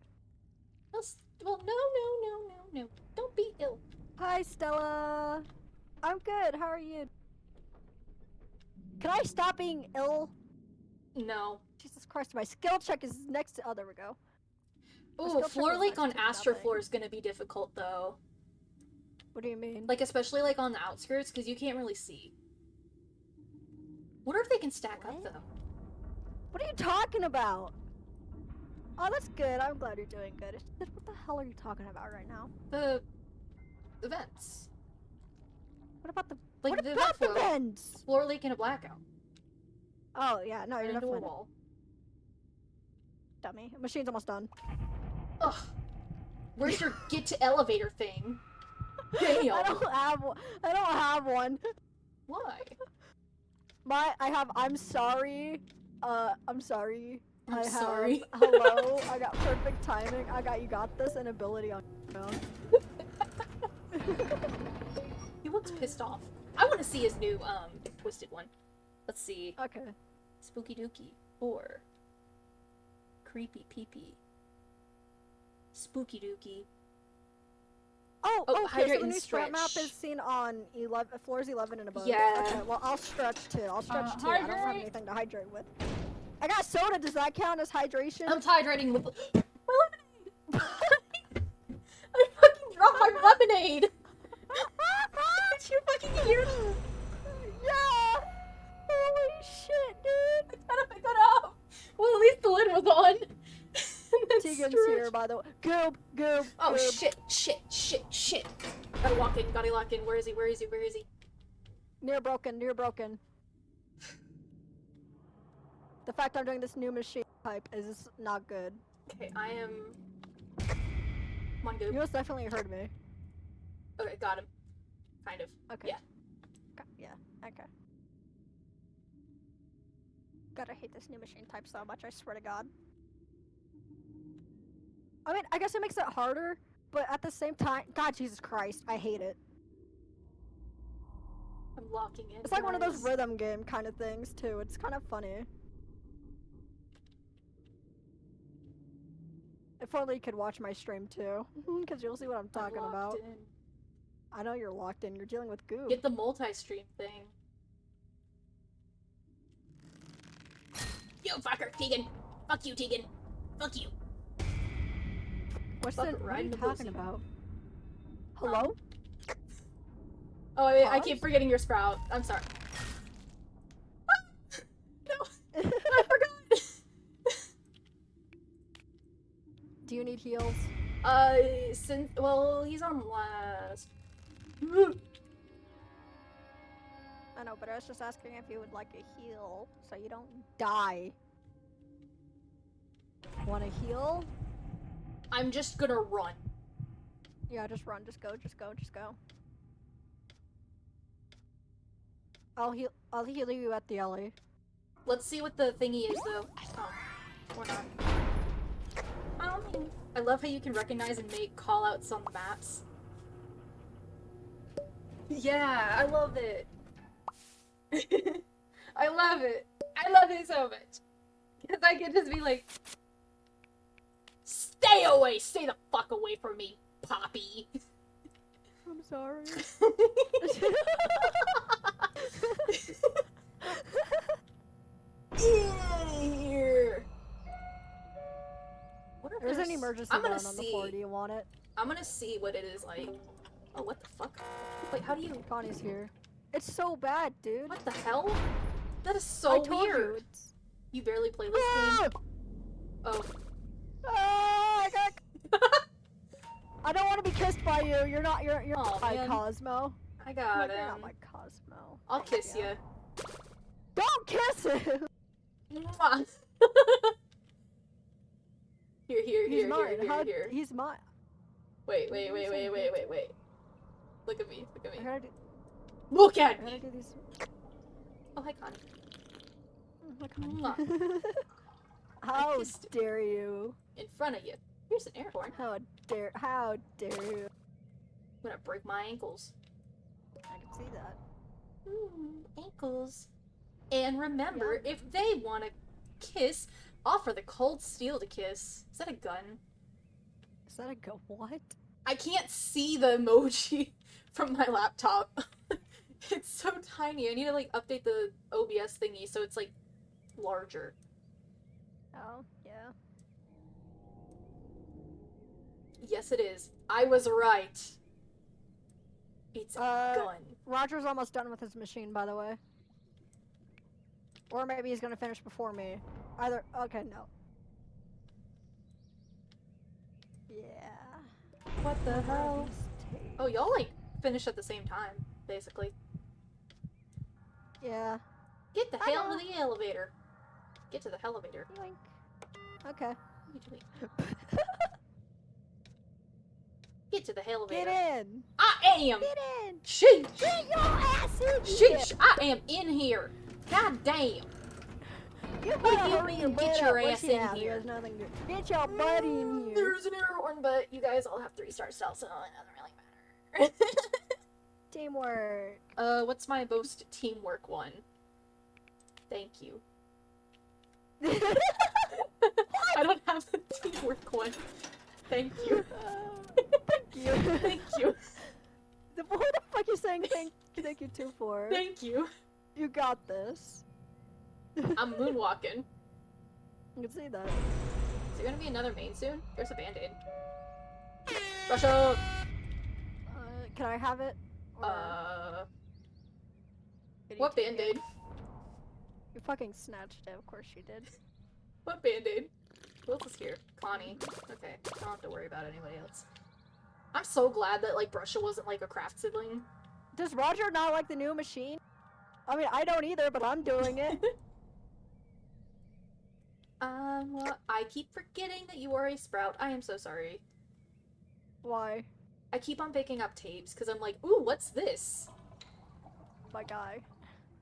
Well, no. Don't be ill. Hi, Stella. I'm good. How are you? Can I stop being ill? No. Jesus Christ, my skill check is next to... Oh, there we go. My Ooh, skill check floor was leak next on to Astro nothing. Floor is gonna be difficult, though. What do you mean? Like, especially, like, on the outskirts, because you can't really see. Wonder if they can stack up, What? though. What are you talking about? Oh, that's good. I'm glad you're doing good. It's just, what the hell are you talking about right now? The vents. What about the Like, what the about vent the flow. vents? Floor leak and a blackout. Oh yeah, no, And you're into a definitely wall. dummy. Machine's almost done. Ugh. Where's your get to elevator thing? Damn. I don't have one. I don't have one. Why? I have. I'm sorry. I'm sorry. I'm I sorry. have. Hello. I got perfect timing. I got you. Got this and ability on. He looks pissed off. I want to see his new twisted one. Let's see. Okay. Spooky Dookie or Creepy Peepee. Spooky Dookie. Oh, Oh, okay. hydrate So the and new strat map stretch. is seen on floors 11 and above. Yeah. Okay. Well, I'll stretch too. I don't have Hydrate. anything to hydrate with. I got soda. Does that count as hydration? I'm hydrating with my lemonade. I fucking dropped my lemonade. Did you fucking hear that? Yeah. Holy shit, dude. I gotta pick that up. Well, at least the lid was on. And then Tegan's stretch. here, by the way. Goob. Oh Goob. shit. Gotta walk in, gotta lock in. Where is he? Near broken. The fact I'm doing this new machine type is not good. Okay, I am. Come on, You Goob. most definitely heard me. Okay, got him. Kind of. Okay. Yeah. Okay. God, I hate this new machine type so much, I swear to God. I mean, I guess it makes it harder, but at the same time, God, Jesus Christ, I hate it. I'm locking in. It's like one of those guys. rhythm game kind of things, too. It's kind of funny. If only you could watch my stream, too. Because you'll see what I'm talking locked about. in. I know you're locked in. You're dealing with goo. Get the multi-stream thing. You fucker, Tegan. Fuck you, Tegan. Fuck you. What fuck are you riding the talking pussy. about? Hello? Oh, I Pause? keep forgetting your sprout. I'm sorry. No, I forgot. Do you need heals? Well, he's on last. I know, but I was just asking if you would like a heal so you don't die. Want a heal? I'm just gonna run. Yeah, just run. Just go. I'll heal you at the alley. Let's see what the thingy is, though. Oh, or not. I love how you can recognize and make call-outs on the maps. Yeah, I love it. I love it. I love it so much. Because I can just be like, stay away! Stay the fuck away from me, Poppy! I'm sorry. Get out of here! What if There's an emergency I'm gonna button on the floor. Do you want it? I'm gonna see what it is like. Oh, what the fuck? Wait, how do you... Connie's here. It's so bad, dude. What the hell? That is I so told weird. you. It's... You barely play this game? Oh. Ah, I got... I don't want to be kissed by you. You're not. You're Aw, my man. Cosmo. I got You're him. not my Cosmo. I'll Thank kiss you. you. Don't kiss him. Mwah. He's mine. Here. He's mine. Wait. Look at me. I gotta do. Look at I gotta me! do these. Oh, hi, Connie. Look Mwah. How kissed dare you? In front of you. Here's an air horn. How dare you? I'm gonna break my ankles. I can see that. Ankles. And remember, if they want to kiss, offer the cold steel to kiss. Is that a gun? Is that a go? What? I can't see the emoji from my laptop. It's so tiny. I need to, like, update the OBS thingy so it's, like, larger. Oh, yeah. Yes, it is. I was right. It's a gun. Roger's almost done with his machine, by the way. Or maybe he's gonna finish before me. Either. Okay, no. Yeah. What the Where are hell? these tapes? Oh, y'all like finish at the same time, basically. Yeah. Get the I hell know. to the elevator. Get to the elevator. Yoink. Okay. What are you doing? Get to the elevator. Get in. I am. Get in. Sheesh. Get your ass in here. Sheesh. I am in here. God damn. You What do better you hurry mean, your get butt your up. Where's ass he in at? He here? has nothing to. Get your buddy in here. There's an error horn, but you guys all have 3-star stealth, so it doesn't really matter. Teamwork. What's my most teamwork one? Thank you. I don't have the teamwork one. Thank you. Thank you. Thank you. What the fuck you saying thank you to for? Thank you. You got this. I'm moonwalking. You can see that. Is there gonna be another main soon? There's a band-aid. Brusha! Can I have it? Or did you What take it? band-aid? You fucking snatched it, of course you did. What band-aid? Who else is here? Connie. Okay, I don't have to worry about anybody else. I'm so glad that, like, Brusha wasn't, like, a craft sibling. Does Roger not like the new machine? I mean, I don't either, but I'm doing it. I keep forgetting that you are a sprout. I am so sorry. Why? I keep on picking up tapes, because I'm like, ooh, what's this? My guy.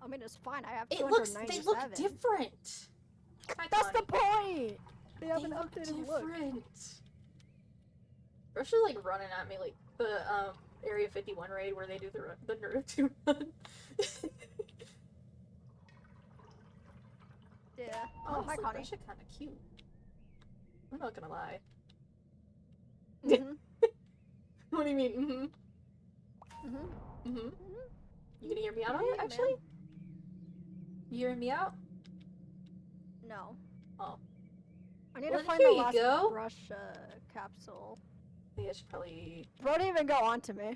I mean, it's fine. I have They 297. look different. Hi, That's Connie. the point! They have an look updated look. different. Brusha's like running at me like the Area 51 raid where they do the Naruto 2 run. Yeah. Oh, Honestly, hi, Connie. Brusha kind of cute. I'm not gonna lie. Mhm. What do you mean? Mhm. Mm-hmm. Mhm. You gonna hear me out on Yeah, it, actually? You hearing me out? No. Oh. I need Well, to find here the you last go. brush capsule. I think I should probably... Don't even go on to me.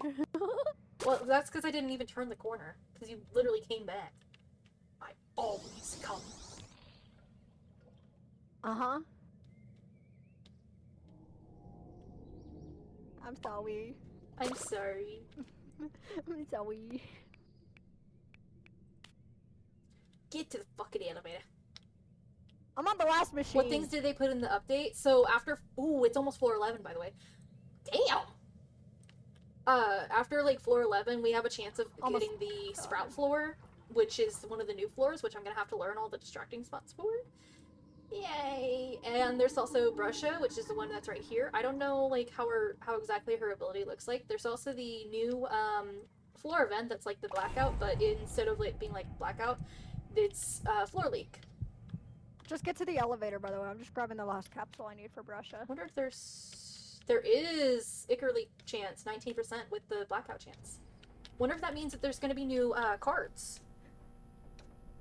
Well, that's because I didn't even turn the corner. Because you literally came back. I always come. Uh-huh. I'm sorry. I'm sorry. I'm sorry. Get to the fucking elevator. I'm on the last machine. What things did they put in the update? So after... Ooh, it's almost floor 11, by the way. Damn! After, like, floor 11, we have a chance of Almost getting the sprout floor, which is one of the new floors, which I'm gonna have to learn all the distracting spots for. Yay! And there's also Brusha, which is the one that's right here. I don't know, like, how exactly her ability looks like. There's also the new, floor event that's, like, the blackout, but instead of, like, being, like, blackout, it's, floor leak. Just get to the elevator, by the way. I'm just grabbing the last capsule I need for Brusha. I wonder if there is Icar leak chance, 19% with the blackout chance. Wonder if that means that there's gonna be new, cards.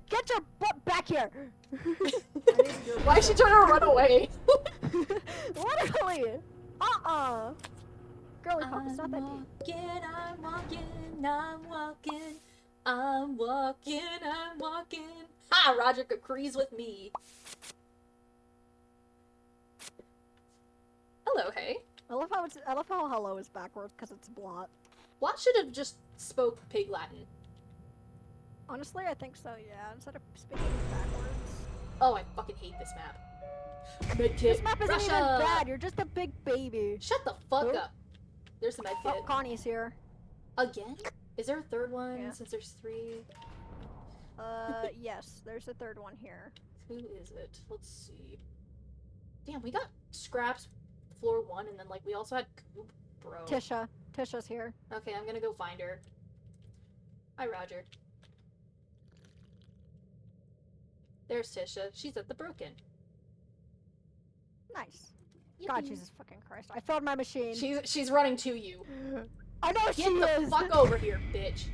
Get your butt back here! Why is she trying to run away? Literally! Girly pop, it's not that deep. I'm walking, I'm walking, I'm walking, I'm walking. Ha! Roger agrees with me. Hello, hey. I love how hello is backwards because it's blot. Watt should have just spoke pig Latin. Honestly, I think so, yeah. Instead of speaking backwards. Oh, I fucking hate this map. Medkit. This map isn't Brusha! even bad, you're just a big baby. Shut the fuck Who? up. There's a medkit. Oh, Connie's here. Again? Is there a third one Yeah. since there's 3? Yes, there's a third one here. Who is it? Let's see. Damn, we got scraps floor 1 and then like we also had Coop, bro. Tisha. Tisha's here. Okay, I'm gonna go find her. Hi, Roger. There's Tisha. She's at the broken. Nice. God, Yippee. Jesus fucking Christ. I filled my machine. She's running to you. I know Get she the is! fuck over here, bitch.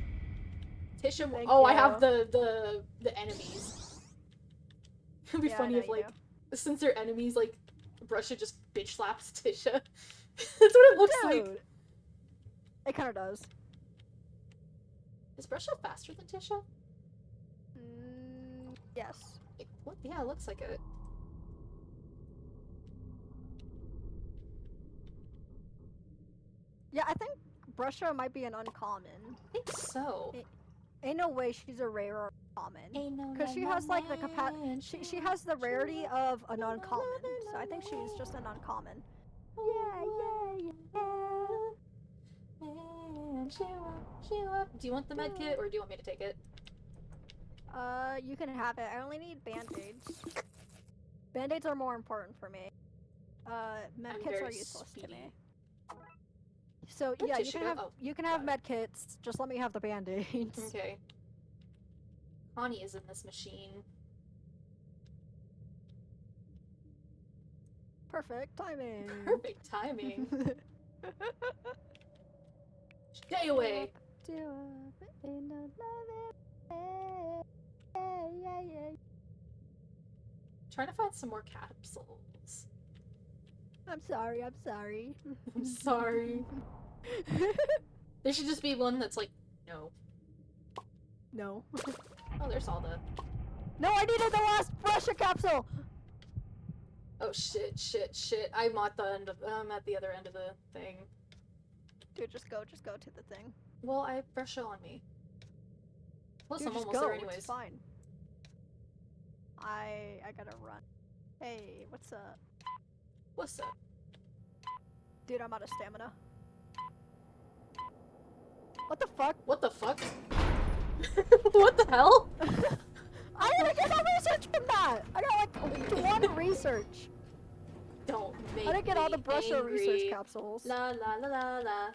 Tisha. Thank Oh, I you. have the enemies. It'd be Yeah, I funny know if you like do. since they're enemies, like Brusha just bitch slaps Tisha. That's what it looks like. Dude. It kinda does. Is Brusha faster than Tisha? Yes. What? Yeah, it looks like it. Yeah, I think Brusha might be an uncommon. I think so. Ain't no way she's a rare or common. Ain't no Because she has like the she has the rarity of an uncommon. So I think she's just an uncommon. Do you want the med kit or do you want me to take it? You can have it. I only need band-aids. Band-aids are more important for me. Medkits are useless to me. So yeah, you can have medkits. Just let me have the band-aids. Okay. Connie is in this machine. Perfect timing. Perfect timing. Stay away. Trying to find some more capsules. I'm sorry. I'm sorry. I'm sorry. There should just be one that's like, no. No. Oh, there's all the... No, I needed the last Brusha capsule! Oh shit, shit, shit. I'm at the other end of the thing. Dude, just go to the thing. Well, I have Brusha on me. Plus, Dude, I'm just almost go. there anyways. It's fine. I gotta run. Hey, what's up? What's up? Dude, I'm out of stamina. What the fuck? What the fuck? What the hell? I gotta get all research from that! I got like one research. Don't make I didn't get all the Brusha angry. research capsules. La la la la la.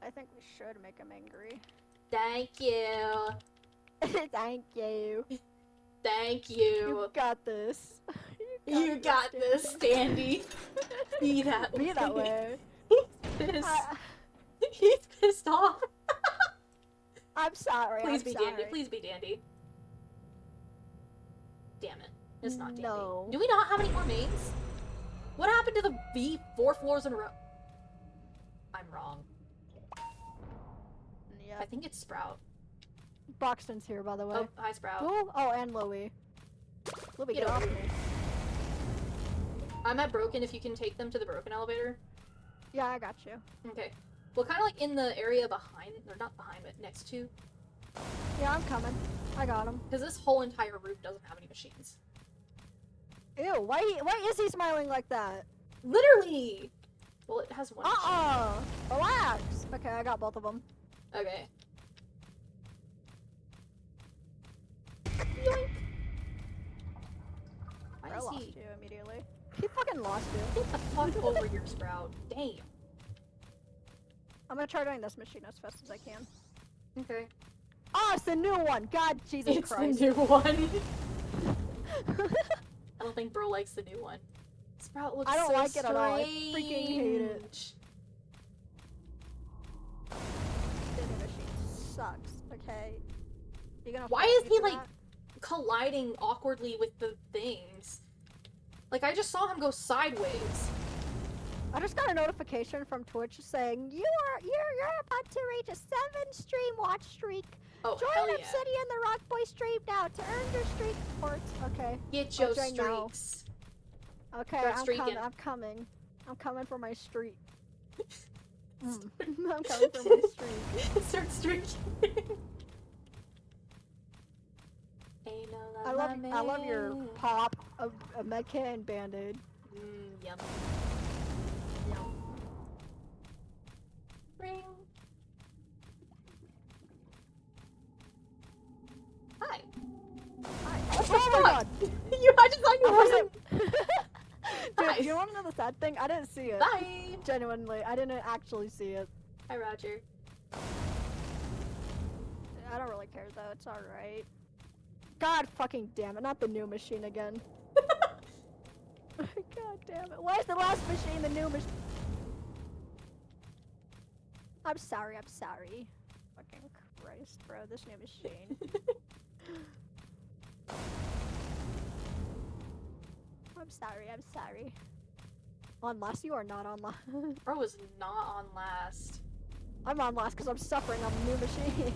I think we should make him angry. Thank you. Thank you. Thank you. You got this. You got this, Standy. Be that way. Be that way. He's pissed. He's pissed off. I'm sorry. Please I'm be sorry. Dandy. Please be Dandy. Damn it. It's not Dandy. No. Do we not have any more mains? What happened to the V 4 floors in a row? I'm wrong. Yeah. I think it's Sprout. Boxton's here, by the way. Oh, hi Sprout. Ooh, oh, and Louie. Louie, get off me. I'm at Broken if you can take them to the Broken elevator. Yeah, I got you. Okay. Well, kind of like in the area behind, or not behind, but next to. Yeah, I'm coming. I got him. Because this whole entire roof doesn't have any machines. Ew, why is he smiling like that? Literally! Well, it has one Relax! Okay, I got both of them. machine. Okay. Yoink! Why I is lost he... you immediately. He fucking lost you. Get the fuck over here, Sprout. Damn. I'm gonna try doing this machine as fast as I can. Okay. Oh, it's the new one! God, Jesus It's Christ. the new one. I don't think bro likes the new one. Sprout looks I don't so like it at all. I freaking hate it. strange. The new machine sucks, okay? You gonna Why fight is me he, for like, that? colliding awkwardly with the things? Like, I just saw him go sideways. I just got a notification from Twitch saying you're about to reach a 7-stream watch streak. Oh, Join hell yeah. Obsidian the Rock Boy stream now to earn your streak reports. Okay. Get your join now. streaks. Okay, Start I'm streaking. coming. I'm coming for my streak. I'm coming for my streak. Start streaking. Ain't no love I love your pop of a medkit and band-aid. Yum. Yum. Ring. Hi. Hi. What the Oh my fuck? god! I just saw you running. Dude, Hi. you wanna know the sad thing? I didn't see it. Bye. Genuinely, I didn't actually see it. Hi, Roger. I don't really care though, it's alright. God fucking damn it, not the new machine again. God damn it. Why is the last machine the new machine? I'm sorry. Fucking Christ, bro, this new machine. I'm sorry. On last, you are not on last. Bro was not on last. I'm on last because I'm suffering on the new machine.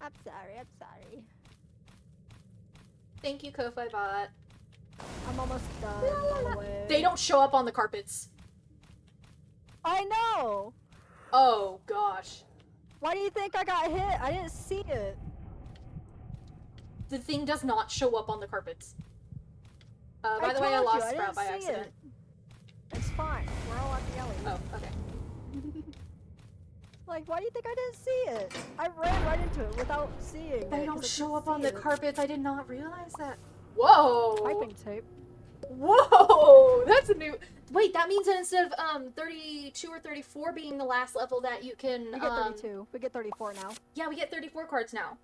I'm sorry. Thank you, Ko-Fi Bot. I'm almost done, by the way. They don't show up on the carpets. I know! Oh, gosh. Why do you think I got hit? I didn't see it. The thing does not show up on the carpets. By the way, I told you, lost I Sprout didn't by see accident. it. It's fine. We're all at the alley. Oh, okay. Like, why do you think I didn't see it? I ran right into it without seeing it. They 'cause don't I show couldn't up on see the it. carpets. I did not realize that. Whoa! Piping tape. Whoa! That's a new. Wait, that means that instead of 32 or 34 being the last level that you can We get 32. We get 34 now. Yeah, we get 34 cards now.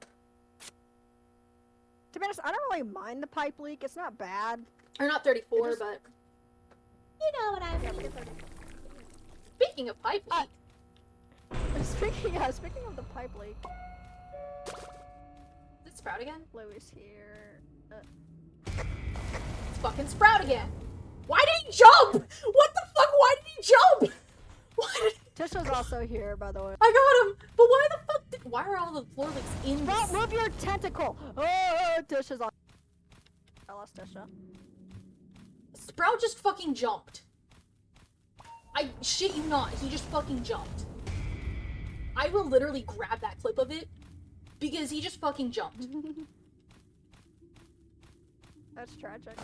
To be honest, I don't really mind the pipe leak. It's not bad. Or not 34, just- but you know what I Yeah, we mean. get 30. Speaking of pipe leak, Speaking of the pipe leak, is it Sprout again? Louis here. It's fucking Sprout again. Why did he jump? What the fuck? Why did he jump? Why did Tisha's also here, by the way. I got him? But why the fuck did... Why are all the floor leaks in Sprout, this? move your tentacle! Oh, Tisha's on. I lost Tisha. Sprout just fucking jumped. I shit you not, he just fucking jumped. I will literally grab that clip of it because he just fucking jumped. That's tragic.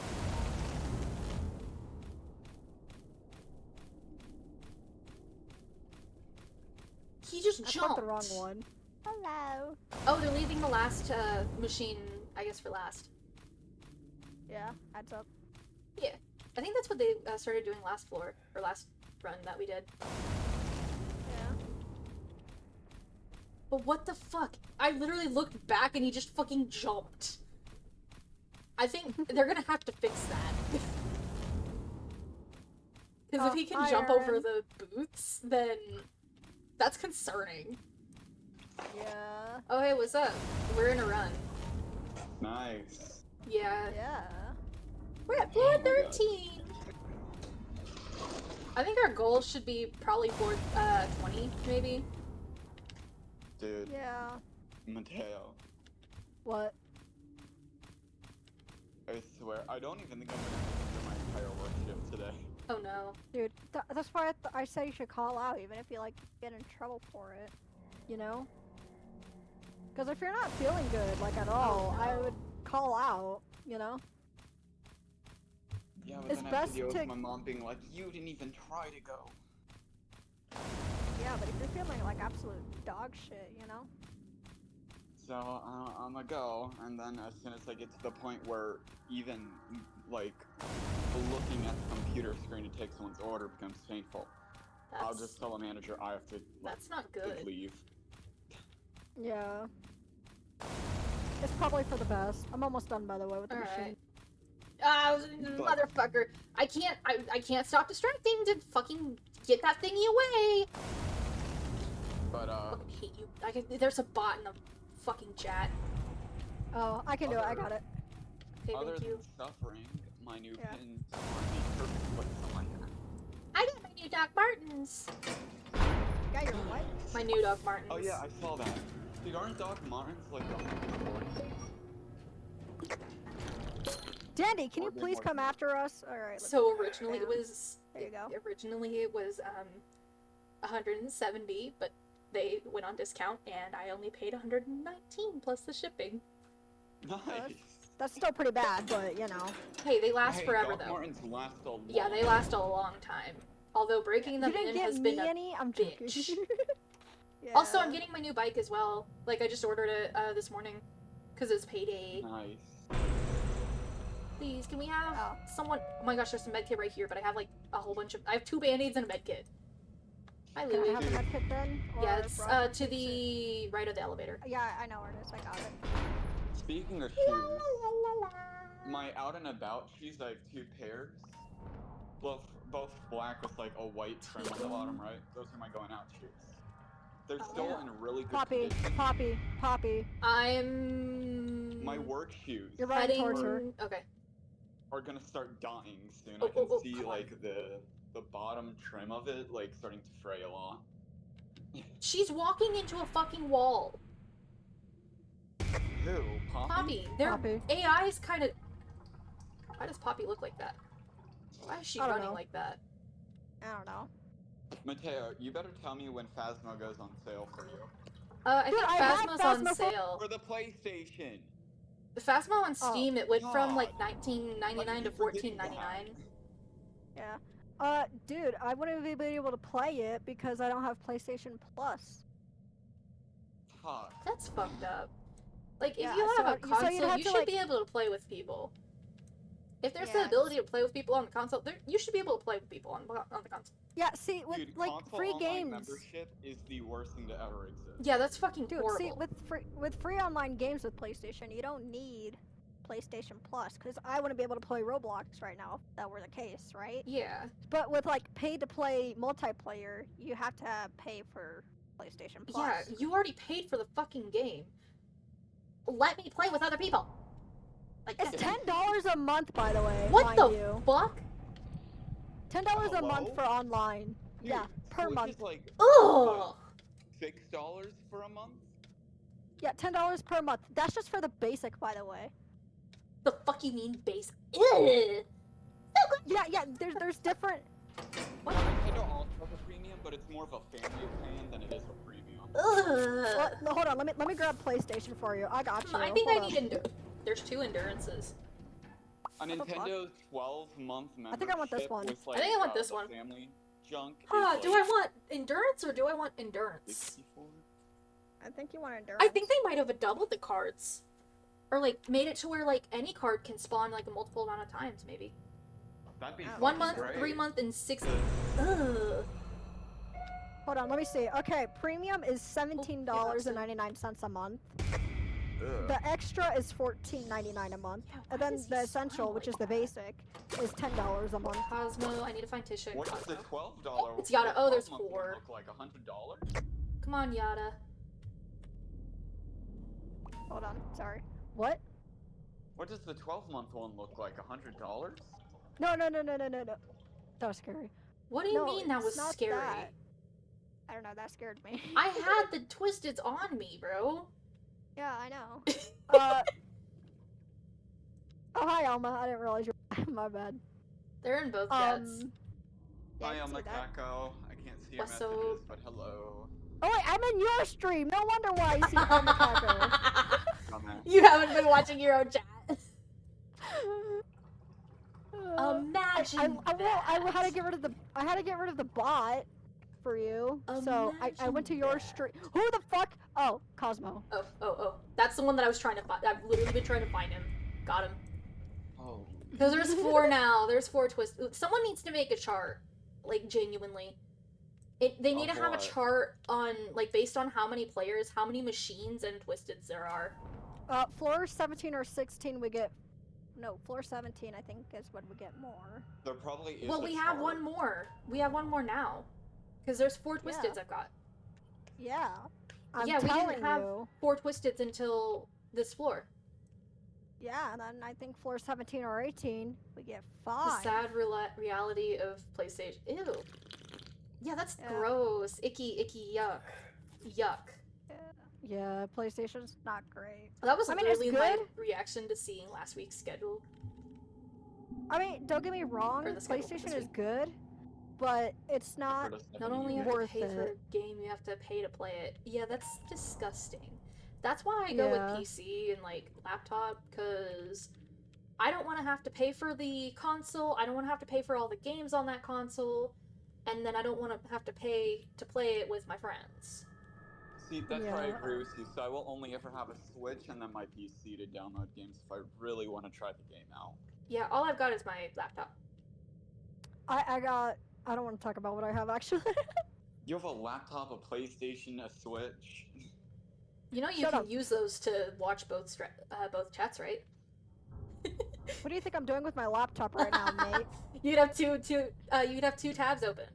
He just I jumped. clicked the wrong one. Hello. Oh, they're leaving the last machine, I guess, for last. Yeah, adds up. Yeah, I think that's what they started doing last floor, or last run that we did. Yeah. But what the fuck? I literally looked back and he just fucking jumped. I think they're gonna have to fix that. Because if he can jump over Iron. the boots, then that's concerning. Yeah. Oh hey, what's up? We're in a run. Nice. Yeah. Yeah. We're at floor Oh my God. 13! I think our goal should be probably floor 20, maybe. Dude, Yeah. Mateo, What? I swear, I don't even think I'm gonna make it through my entire work shift today. Oh no. Dude, that's why I say you should call out, even if you, like, get in trouble for it. You know? Because if you're not feeling good, like, at all, no. I would call out, you know? Yeah, but It's then I have best to deal to- with my mom being like, you didn't even try to go. Yeah, but if you're feeling like absolute dog shit, you know? So, I'm gonna go, and then as soon as I get to the point where even, like, looking at the computer screen to take someone's order becomes painful, I'll That's, just tell the manager I have to, like, that's not to good. leave. Yeah. It's probably for the best. I'm almost done, by the way, with the Alright. machine. Motherfucker. I can't stop distracting to fucking get that thingy away. But, I hate you. There's a bot in the fucking chat. Oh, I can do it. I got it. Okay, other thank than you. suffering, my new Yeah. pins are the perfect place on my hand. I got my new Doc Martens. Got your what? My new Doc Martens. Oh yeah, I saw that. Dude, aren't Doc Martens like the 140? Dandy, can you Or they please more come than- after us? Alright. So originally it down. was There you go. Originally it was 170, but they went on discount and I only paid 119 plus the shipping. Nice. That's still pretty bad, but you know. Hey, they last Hey, forever Doc though. Martens last a long Yeah, they last a long time. Although breaking them You didn't in get has me been a any? I'm joking. bitch. Yeah. Also, I'm getting my new bike as well. Like, I just ordered it this morning. Because it's payday. Nice. Please, can we have Oh. someone... Oh my gosh, there's some medkit right here, but I have, like, a whole bunch of... I have 2 band-aids and a medkit. Hi, Can I Louie. have the medkit then? Yeah, Or it's Brusha to takes it? the right of the elevator. Yeah, I know where it is. I got it. Speaking of shoes, my out and about shoes, I have 2 pairs. Both black with like a white trim on the bottom, right? Those are my going out shoes. They're still Yeah. in really good Poppy, condition. Poppy. I'm... My work shoes You're running towards her. Okay. are gonna start dying soon. Oh, I can oh, see come on. like the bottom bottom trim of it like starting to fray a lot. She's walking into a fucking wall. Who? Poppy? Poppy. Their Poppy. AI is kind of... Why does Poppy look like that? Why is she I don't running know. like that? I don't know. Mateo, you better tell me when Phasmo goes on sale for you. I Dude, think I have Phasmo's on Phasmo for- sale. For the PlayStation. The Phasmo on Steam, it went from like God. $19.99 to Why did you $14.99. forget Yeah. Dude, I wouldn't have been able to play it because I don't have PlayStation Plus. Fuck. That's fucked up. Like, if Yeah, you so have a you- so you'd console, have you to, should like- be able to play with people. If there's the Yeah, ability to play with people on the console, you should be able to play with people on the console. Yeah, see, with Dude, like console free online games. membership is the worst thing to ever exist. Yeah, that's fucking Dude, horrible. see, with free online games with PlayStation, you don't need PlayStation Plus because I wouldn't be able to play Roblox right now if that were the case, right? Yeah. But with like pay to play multiplayer, you have to pay for PlayStation Plus. Yeah, you already paid for the fucking game. Let me play with other people. Like, It's $10 a month, by the way. what mind the you. fuck? $10 a month Hello? for online. Dude, Yeah, per Switch month. is like Ugh. $6 for a month? Yeah, $10 per month. That's just for the basic, by the way. The fuck you mean base? Ugh. Yeah. There's different. Nintendo also has a premium, but it's more of a family plan than it is a premium. Ugh. No, hold on. Let me grab PlayStation for you. I got you. I think I Hold need up. There's 2 endurances. A the fuck? Nintendo 12-month membership I think I want this one. with, like, I think I want the this one. family junk Huh, is do like I want endurance or do I want endurance? 64? I think you want endurance. I think they might have doubled the cards. Or like made it to where like any card can spawn like a multiple amount of times maybe. That'd be 1 fucking month, great. 3 month, and 6 Ugh. Hold on, let me see. Okay, premium is $17.99 a month. Ugh. The extra is $14.99 a month. Yeah, And why then does he the essential, sound which like is the that? basic, is $10 a month. Cosmo, I need to find Tisha and What does the Cosmo. $12? It's Yada. Oh, there's 12-month one 4. Look like $100? Come on, Yada. Hold on, sorry. What? What does the 12-month one look like? $100? No. That was scary. What do you No, mean that it's was not scary? that. I don't know, that scared me. I had the Twisteds on me, bro. Yeah, I know. Oh, hi, Alma. I didn't realize you were my bad. They're in both chats. Yeah, I Hi, can I'm see that. Macaco. I can't see your What's messages, up? but hello. Oh wait, I'm in your stream. No wonder why I see Alma Caco. Dumbass. You haven't been watching your own chat. Imagine I had to get rid of the bot for you. So I went to Imagine your that. stream. Who the fuck? Oh, Cosmo. Oh. That's the one that I was trying to find. I've literally been trying to find him. Got him. Oh. Because there's 4 now. There's 4 twists. Someone needs to make a chart. Like, genuinely. They need to have a what? chart on, like, based on how many players, how many machines and twisteds there are. Floor 17 or 16 we get. No, floor 17 I think is when we get more. There probably is Well, a we have chart. 1 more. We have 1 more now. Because there's 4 Yeah. twisteds I've got. Yeah. I'm Yeah, we telling didn't have you. 4 twisteds until this floor. Yeah, and then I think floor 17 or 18 we get The 5. sad reality of PlayStation. Ew. Yeah, that's Yeah. gross. Icky, yuck. Yuck. Yeah, PlayStation's not great. That was I mean, it's literally my good. reaction to seeing last week's schedule. I mean, don't get me wrong, Or the schedule for PlayStation this is week. good, but it's not. Not only you have Worth to pay for a it. game, you have to pay to play it. Yeah, that's disgusting. That's why I go Yeah. with PC and like laptop, because I don't want to have to pay for the console. I don't want to have to pay for all the games on that console, and then I don't want to have to pay to play it with my friends. See, that's where I Yeah. agree with you. So I will only ever have a Switch and then my PC to download games if I really want to try the game out. Yeah, all I've got is my laptop. I don't want to talk about what I have actually. You have a laptop, a PlayStation, a Switch. You know you Shut can up. use those to watch both both chats, right? What do you think I'm doing with my laptop right now, mate? You'd have you'd have 2 tabs open.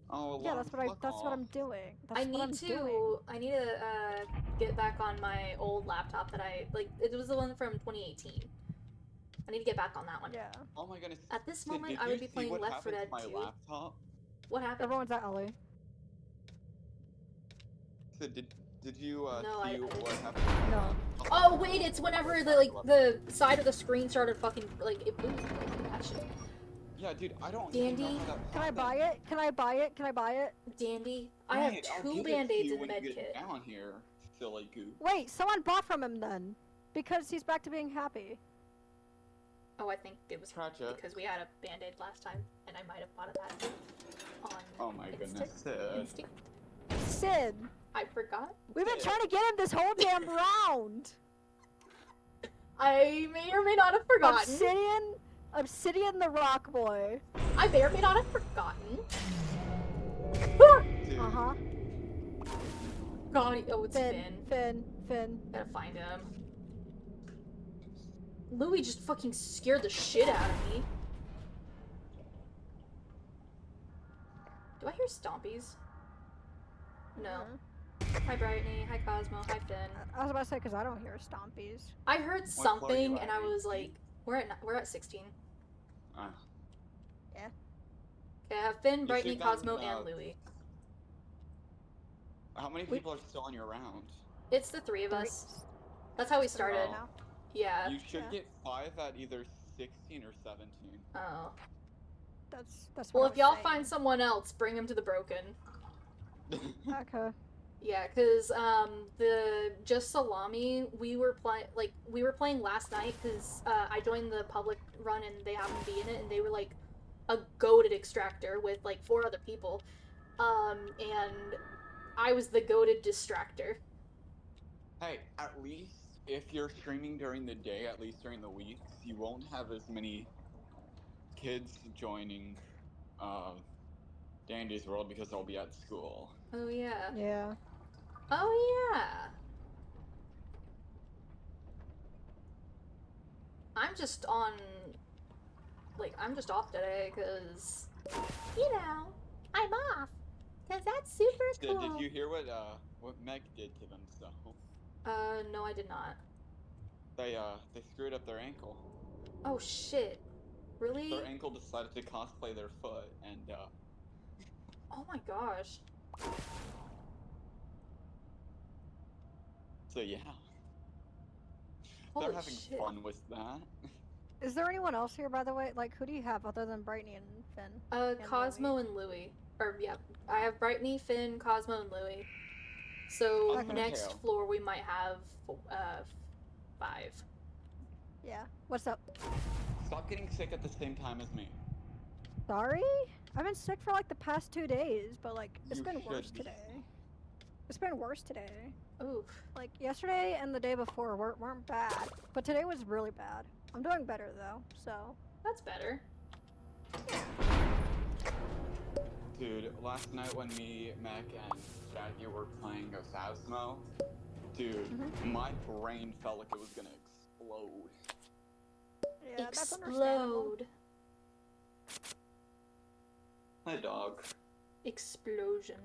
Oh, Yeah, well, that's what fuck off. I'm doing. That's I what I'm need doing. to get back on my old laptop that I like. It was the one from 2018. I need to get back on that one. Yeah. Oh my goodness. At this Sid, moment, did I you would be see playing what Left 4 happened Dead to my 2. laptop? What happened? Everyone's at Ellie. Sid, did you No, I see didn't. what happened to my No. laptop? Oh wait, it's whenever the side of the screen started fucking like it moved like that shit. Yeah, dude, I don't Dandy? even know how that Can I happened. buy it? Can I buy it? Can I buy it? Dandy, I have Right, I'll 2 give it to band-aids you in the when you med get kit. down here, silly goose. Wait, someone bought from him then. Because he's back to being happy. Oh, I think it was Tragic. because we had a band-aid last time, and I might have bought that on Oh my goodness, Sid. Instinct. Sid! I forgot. We've been Sid. trying to get him this whole damn round! I may or may not have forgotten. Obsidian the Rock Boy. I may or may not have forgotten. Dude. Uh-huh. God, oh, it's Finn. Finn. Gotta find him. Louis just fucking scared the shit out of me. Do I hear stompies? No. Hi Brittany, hi Cosmo, hi Finn. I was about to say, because I don't hear stompies. I heard What floor are something you and at, I was 18? like, we're at 16. Ah. Yeah. Okay, I have Finn, You Brittany, should've done, Cosmo, and Louis. How many people are still on your round? It's the 3 of us. That's how we started. Now. Yeah. You should Yeah. get 5 at either 16 or 17. Oh. That's what Well, I if was y'all saying. find someone else, bring him to the broken. Okay. Yeah, cause the Just Salami we were playing last night because I joined the public run and they happened to be in it and they were like a goated extractor with like 4 other people, and I was the goated distractor. Hey, at least if you're streaming during the day, at least during the weeks, you won't have as many kids joining Dandy's World because they'll be at school. Oh yeah. Yeah. Oh yeah. I'm just off today because, you know, I'm off. Because that's super cool. Did you hear what Meg did to themselves? No, I did not. They screwed up their ankle. Oh shit. Really? Their ankle decided to cosplay their foot, and Oh my gosh. so yeah. Holy They're having shit. fun with that. Is there anyone else here, by the way? Like, who do you have other than Brittany and Finn? And Cosmo and Louis. Or, yeah, I have Brittany, Finn, Cosmo, and Louis. So, Okay. next floor we might have, 5. Yeah. What's up? Stop getting sick at the same time as me. Sorry? I've been sick for like the past 2 days, but like, it's You been worse should be. today. It's been worse today. Oof. Like, yesterday and the day before weren't bad, but today was really bad. I'm doing better though, so. That's better. Dude, last night when me, Mac, and Shaggy were playing Phasmo, dude, my brain felt like it was gonna explode. Yeah, that's understandable. Explode. My dog. Explosion.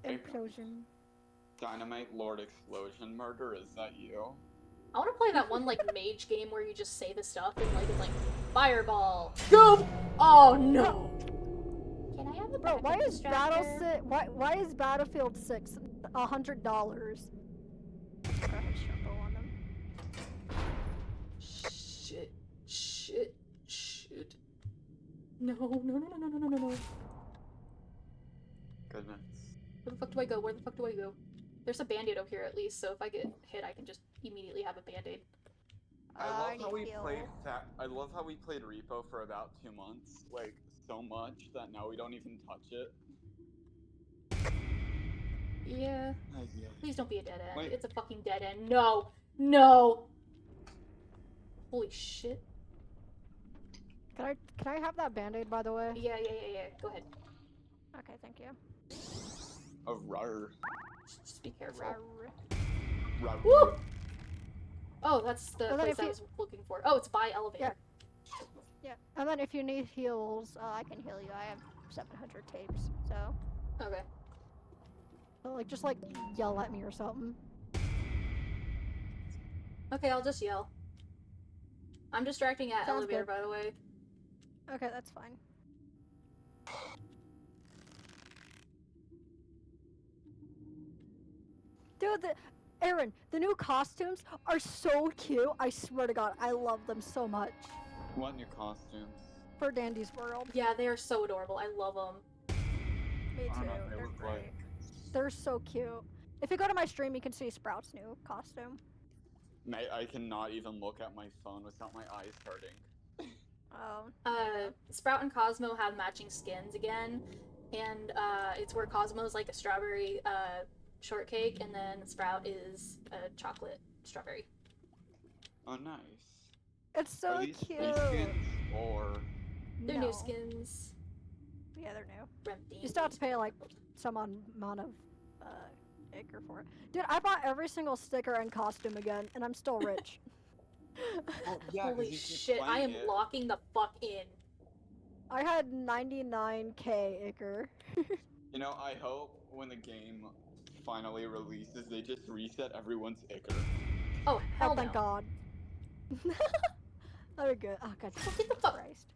Implosion. Dynamite Lord Explosion Murder, is that you? I want to play that one, like, mage game where you just say the stuff and, like, it's like, fireball. Go! Oh, no! Can I have the Bro, why backup is distractor? why is Battlefield 6 $100? On them. Shit. No. Goodness. Where the fuck do I go? There's a band-aid over here at least, so if I get hit, I can just immediately have a band-aid. I love need how we heal. played Repo for about 2 months, like, so much that now we don't even touch it. Yeah. Yeah. Please don't be a dead end. Wait. It's a fucking dead end. No! Holy shit. Can I have that band-aid, by the way? Yeah. Go ahead. Okay, thank you. A rar. Just be careful. Rar. Woo! Oh, that's the And then place if I was looking for. Oh, it's by elevator. Yeah, and then if you need heals, I can heal you. I have 700 tapes, so. Okay. So, like, just like yell at me or something. Okay, I'll just yell. I'm distracting at Sounds elevator, good. by the way. Okay, that's fine. Dude, Aaron, the new costumes are so cute. I swear to God, I love them so much. What new costumes? For Dandy's World. Yeah, they are so adorable. I love them. Me I don't too. know what they They're look great. like. They're so cute. If you go to my stream, you can see Sprout's new costume. Mate, I cannot even look at my phone without my eyes hurting. Oh. Yeah. Sprout and Cosmo have matching skins again, and it's where Cosmo's like a strawberry shortcake, and then Sprout is a chocolate strawberry. Oh, nice. It's so Are these cute. face skins or? They're No. new skins. Yeah, they're new. Rempty. You still have to pay like some amount of acre for it. Dude, I bought every single sticker and costume again, and I'm still rich. Oh, yeah, 'cause Holy you keep shit! I playing am it. locking the fuck in. I had 99k acre. You know, I hope when the game finally releases, they just reset everyone's ichor. Oh hell Oh, thank no! God. That'd be good. Oh, God. Oh, get the fuck. Christ.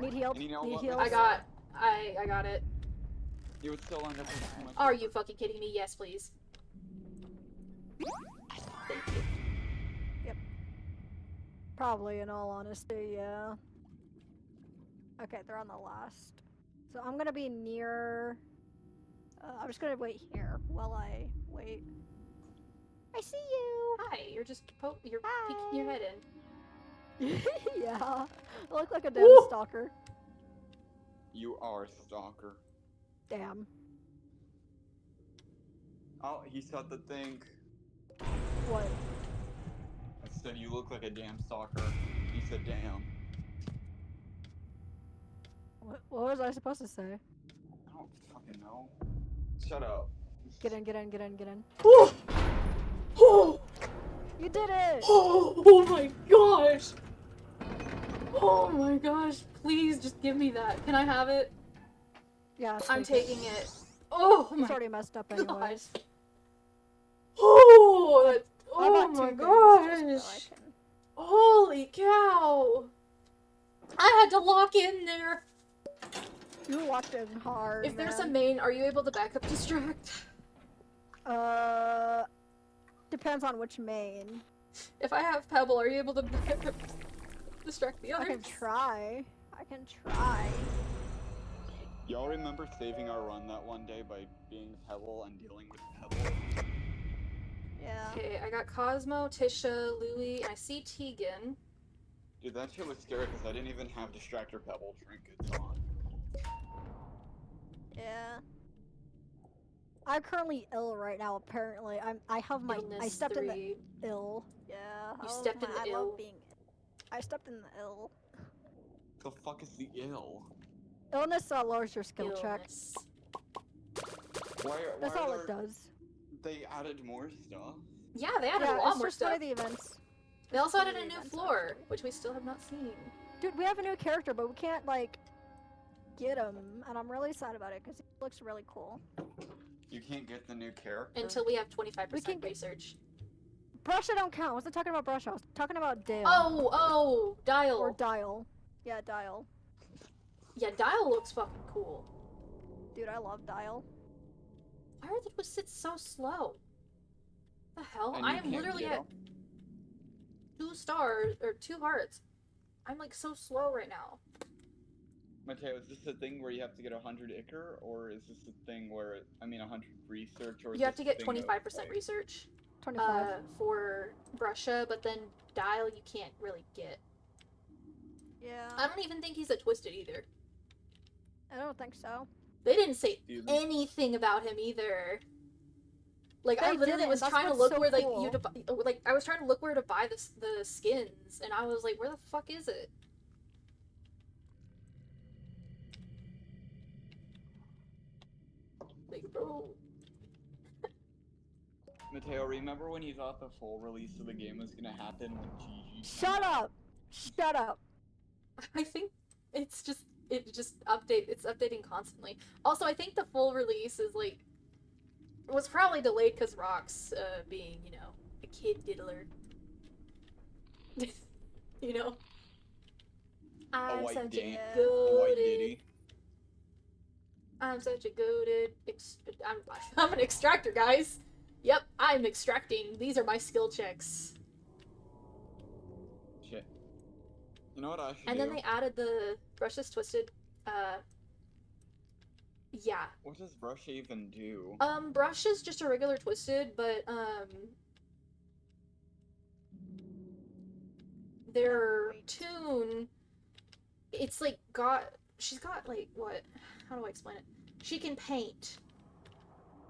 Need healed. And you know Need what, healed. I got it. You would still end up with too much Are ichor. you fucking kidding me? Yes, please. Thank you. Probably, in all honesty, yeah. Okay, they're on the last. So I'm gonna be near. I'm just gonna wait here while I wait. I see you. Hi, you're just you're peeking your head in. Yeah, I look like a damn Ooh. stalker. You are a stalker. Damn. Oh, he said the thing. What? I said you look like a damn stalker. He said damn. What was I supposed to say? I don't fucking know. Shut up. Get in, get in, get in, get in. Oh! Oh! You did it! Oh my gosh! Oh my gosh! Please just give me that. Can I have it? Yeah, I'm take taking it. Oh It's my already messed up anyways. gosh! Oh, that's, I oh bought my two things just so gosh! I can... Holy cow! I had to lock in there. You locked in hard, If there's a man. main, are you able to backup distract? Depends on which main. If I have Pebble, are you able to backup distract the I others? can try. I can try. Y'all remember saving our run that one day by being Pebble and dealing with Pebble? Yeah. Okay, I got Cosmo, Tisha, Louie, and I see Tegan. Dude, that shit was scary because I didn't even have Distractor Pebble trinkets on. Yeah. I'm currently ill right now. Apparently, I have my. Illness I stepped 3. in the ill. Yeah. You stepped in the I ill? love being. I stepped in the ill. The fuck is the ill? Illness lowers your skill check. Illness. That's all it does. They added more stuff. Yeah, they added Yeah, a lot it's more just one stuff. of the events. They also one added of a the new events, floor, actually. which we still have not seen. Dude, we have a new character, but we can't like get him, and I'm really sad about it because he looks really cool. You can't get the new character? Until we have 25% We can get- research. Brusha don't count. I wasn't talking about Brusha. I was talking about Dale. Oh, Dial. Or Dial. Yeah, Dial. Yeah, Dial looks fucking cool. Dude, I love Dial. Why are the twists so slow? The hell? And I you am can't literally get at 'em? 2 stars, or 2 hearts. I'm like so slow right now. Mateo, is this a thing where you have to get 100 ichor, or is this a thing where, 100 research, or is You have this to a get thing of, 25% like- research 25. for Brusha, but then Dial you can't really get. Yeah. I don't even think he's a twisted either. I don't think so. They didn't say Do you- anything about him either. Like I They literally didn't, was that's trying to what's look so where cool. I was trying to look where to buy the skins, and I was like, where the fuck is it? Like, bro. Mateo, remember when you thought the full release of the game was gonna happen when GG? Shut up! Shut up! I think it's just it's updating constantly. Also, I think the full release is like was probably delayed because Rock's being, a kid diddler. You know? A I'm white such Dan- a A white goated. ditty. I'm such a goated. I'm an extractor, guys. Yep, I'm extracting. These are my skill checks. Shit. You know what I should And do? then they added the brushes twisted. Yeah. What does Brusha even do? Brush is just a regular twisted, but their Wait. tune, it's like she's got like what? How do I explain it? She can paint.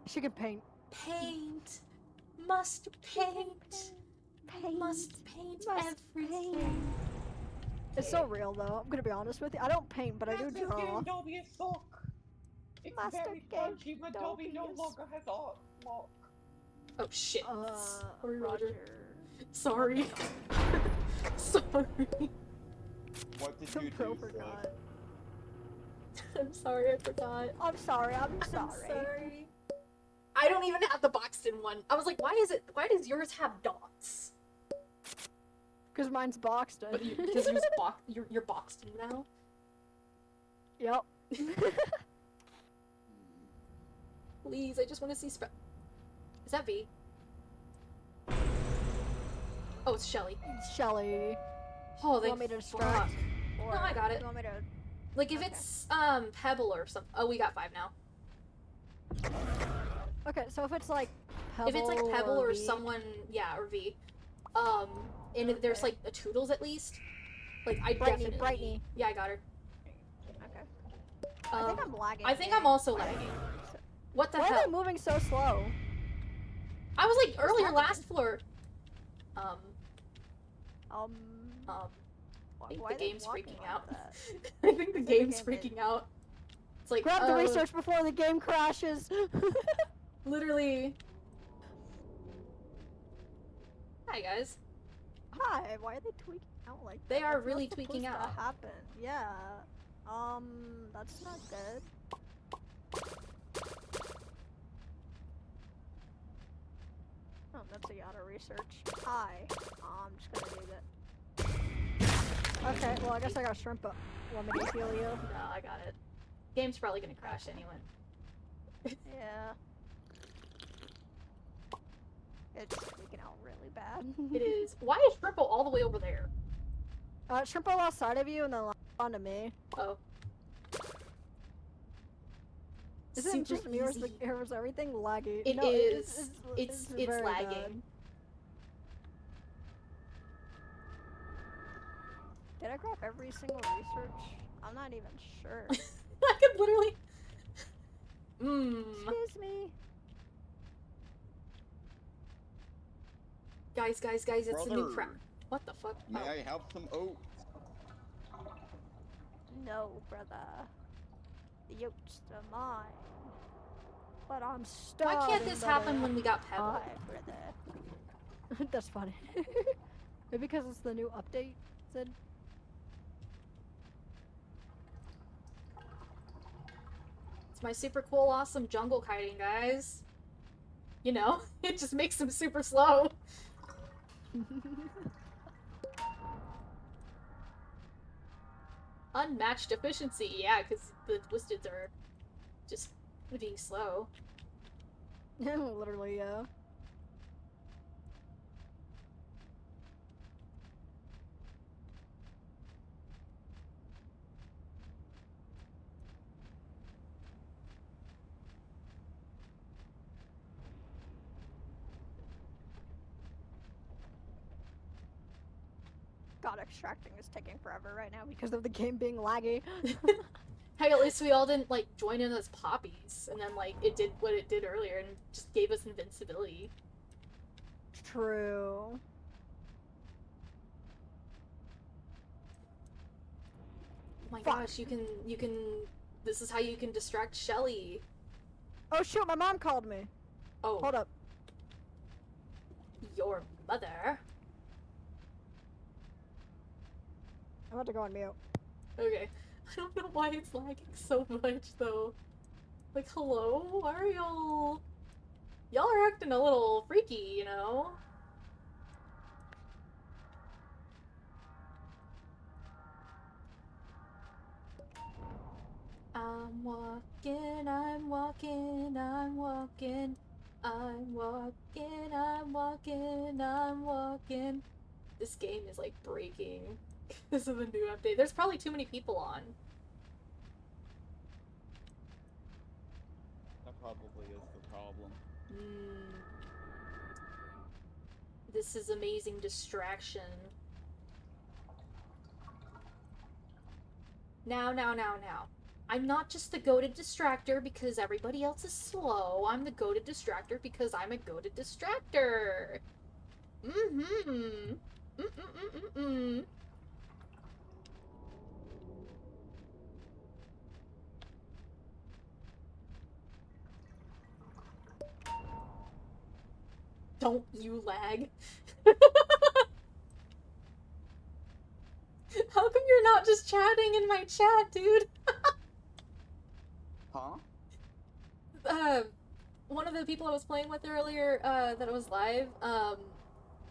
She can paint. Paint. Must paint. Must paint everything. It's so real though. I'm gonna be honest with you. I don't paint, but I do draw. Dobby suck. It's Master very Game crunchy, but Dobby no Dobby is- longer has art block. Oh shit. Sorry, Roger. Roger. Sorry. Sorry. What did Some you pro do, Sid? forgot. I'm sorry, I forgot. I'm sorry. I'm I'm sorry. sorry. I don't even have the Boxton one. I was like, why does yours have dots? Because mine's boxed in. But because you're Boxton now? Yep. Please, I just want to see Is that V? Oh, it's Shelly. Shelly. Oh, You they want me to fuck. distract? Or No, I got it. You want me to? Like, if Okay. it's, Pebble or something. Oh, we got 5 now. Okay, so if it's like Pebble If it's like Pebble or V, someone, yeah, or V. And if there's Okay. like a Toodles at least. Like, I Brightney, definitely. Brightney. Yeah, I got her. Okay. I think I'm lagging. I think here. I'm also lagging. What the Why hell? are they moving so slow? I was like earlier, happening? last floor. Um. I think why the are they game's walking freaking like out. that? I think the the game's game is- freaking out. It's like, Grab the research before the game crashes. Literally. Hi guys. Hi. Why are they tweaking out like that? They are That's not really supposed tweaking to out. happen. Yeah. That's not good. Oh, that's a Yada research. Hi. I'm just gonna do that. Okay, well, I guess I got shrimp up. Want me to heal you? No, I got it. Game's probably gonna crash anyway. Yeah. It's tweaking out really bad. It is. Why is Triple all the way over there? Shrimp fell outside of you and then onto me. Oh. Isn't it just Super me or is, easy. or is everything laggy? It No, is. It's very lagging. bad. Did I grab every single research? I'm not even sure. I could literally. Excuse me. Guys, it's the new Brother, crap. What the fuck? May Oh. I have some oats? No, brother. The oats are mine. But I'm starving. Why can't this happen when we got Pebble? Hi, brother. That's funny. Maybe because it's the new update, Sid? It's my super cool, awesome jungle kiting, guys. You know, it just makes them super slow. Unmatched efficiency, yeah, because the Twisteds are just being slow. Literally, yeah. God, extracting is taking forever right now because of the game being laggy. Hey, at least we all didn't, like, join in as poppies, and then, like, it did what it did earlier and just gave us invincibility. True. Oh my Fuck. gosh, you can, this is how you can distract Shelly. Oh shoot, my mom called me. Oh, Hold up. your mother. I'm about to go on mute. Okay. I don't know why it's lagging so much, though. Like, hello? Why are y'all... Y'all are acting a little freaky, you know? walking, I'm walking, I'm walking. I'm walking, I'm walking, I'm walking. This game is like breaking. This is a new update. There's probably too many people on. That probably is the problem. This is amazing distraction. Now. I'm not just the goated distractor because everybody else is slow. I'm the goated distractor because I'm a goated distractor. Don't you lag. How come you're not just chatting in my chat, dude? Huh? One of the people I was playing with earlier, that was live,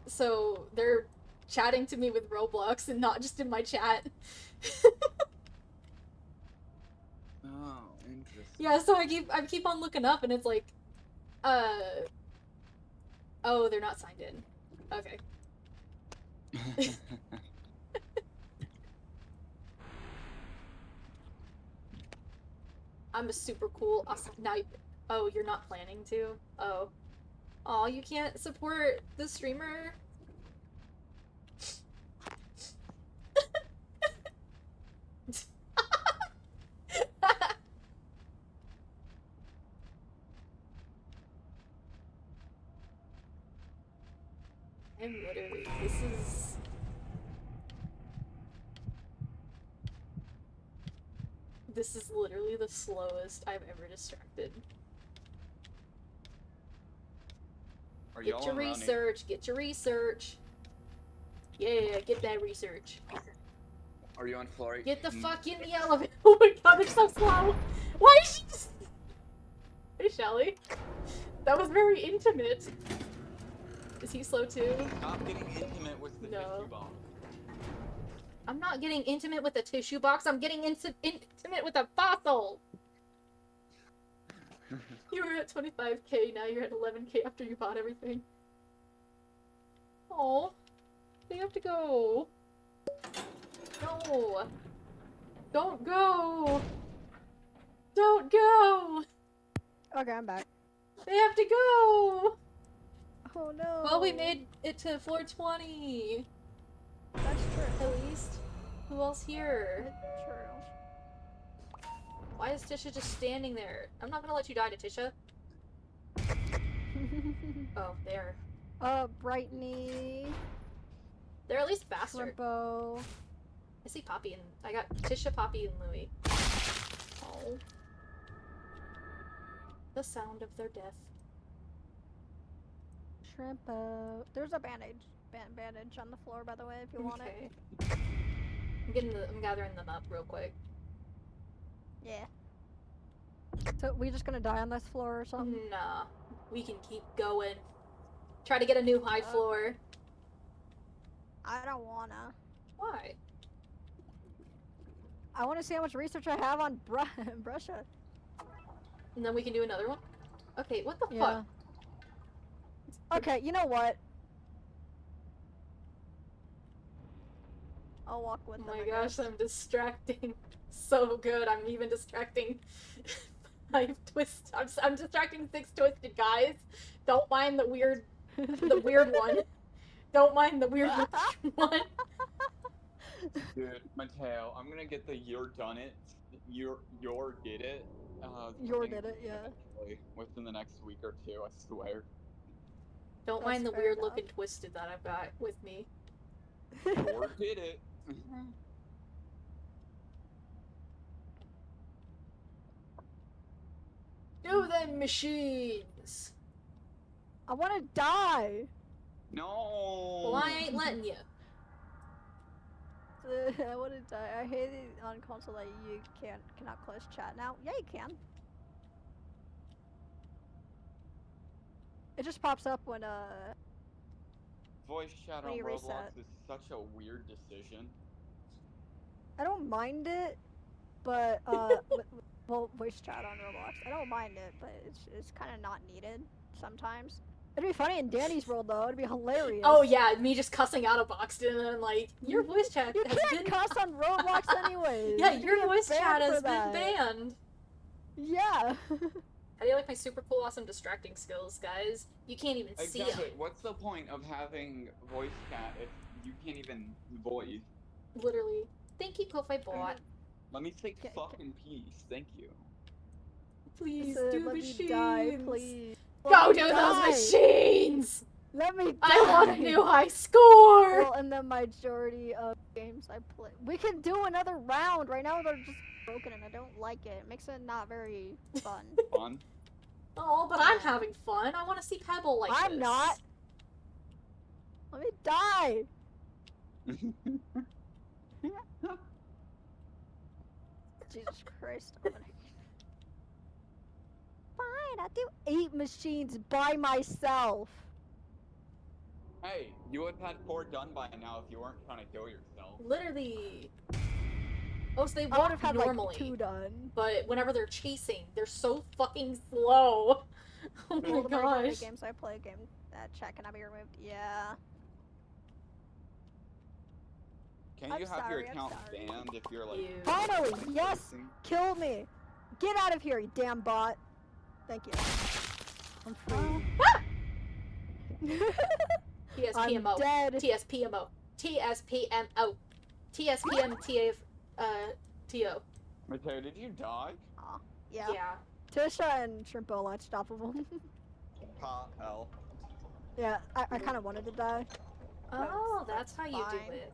so they're chatting to me with Roblox and not just in my chat. Oh, interesting. Yeah, so I keep on looking up and it's like, oh, they're not signed in. Okay. I'm a super cool, awesome, now, oh, you're not planning to? Oh. Aw, you can't support the streamer? I'm literally, this is literally the slowest I've ever distracted. Are Get y'all your running? research, get your research. Yeah, get that research. Are you on floor 8? Get the fuck in the elevator. Oh my god, they're so slow. Why is she just... Hey, Shelly. That was very intimate. Is he slow too? Stop getting intimate with the tissue box. I'm not getting intimate with a tissue box. I'm getting intimate with a fossil. You were at 25k, now you're at 11k after you bought everything. Oh, they have to go. No. Don't go. Don't go. Okay, I'm back. They have to go. Oh no. Well, we made it to floor 20. That's true. At least. Who else here? That's true. Why is Tisha just standing there? I'm not gonna let you die, Tisha. Oh, there. Brightney. They're at least faster. Shrimpo. I see Poppy and I got Tisha, Poppy, and Louie. Oh. The sound of their death. Shrimpo. There's a bandage. Bandage on the floor, by the way, if you want it. I'm gathering them up real quick. Yeah. So we just gonna die on this floor or something? Nah. We can keep going. Try to get a new high floor. I don't wanna. Why? I wanna see how much research I have on Brusha. And then we can do another one? Okay, what the Yeah. fuck? Okay, you know what? I'll walk with them. Oh my gosh, I'm distracting so good. I'm even distracting 5 twist. I'm distracting 6 twisted guys. Don't mind the weird one. Don't mind the weird one. Dude, Mateo, I'm gonna get the you're done it. Your did it. Your did it, yeah. Within the next week or two, I swear. Don't mind the weird looking twisted that I've got with me. Your did it. Do them machines! I wanna die! No! Well, I ain't letting you. I wanna die. I hate it on console that you cannot close chat now. Yeah, you can. It just pops up when Voice chat when on you Roblox reset. is such a weird decision. I don't mind it, but well, well, voice chat on Roblox. I don't mind it, but it's kind of not needed sometimes. It'd be funny in Danny's world though. It'd be hilarious. Oh yeah, me just cussing out of Boxton and like, your voice chat You has can't been... cuss on Roblox anyways. Yeah, You your get voice banned chat for has been that. banned. Yeah. How do you like my super cool, awesome distracting skills, guys? You can't even see Exactly. it. What's the point of having voice chat if you can't even voice? Literally. Thank you, Ko-Fi Bot. Let me take Okay, fucking peace. Thank you. Please Listen, do let machines. me die, please. Go Let me do die. those machines! Let me die. I want a new high score! Well, in the majority of games I play, we can do another round. Right now they're just broken, and I don't like it. It makes it not very fun. Fun. Oh, but I'm having fun. I want to see Pebble like I'm this. not. Let me die. Jesus Christ. I'm gonna... Fine, I'll do 8 machines by myself. Hey, you would have had 4 done by now if you weren't trying to kill yourself. Literally. Oh, so they I would walk have had normally, like 2 done. but whenever they're chasing, they're so fucking slow. Oh my Well, the majority gosh. of games I play, game chat cannot be removed. Yeah. Can I'm you have your sorry, I'm account sorry. banned if you're like... Ew. Finally, like, yes. posting? Kill me. Get out of here, you damn bot. Thank you. I'm free. I'm TSPMO. dead. TSPMO. TSPMO. TSPMTO. TO. Mateo, did you die? Aw, yeah. Yeah. Tisha and Shrimpo are unstoppable. Ha, L. Yeah, I kind of wanted to die. Oh, that's how you fine. do it.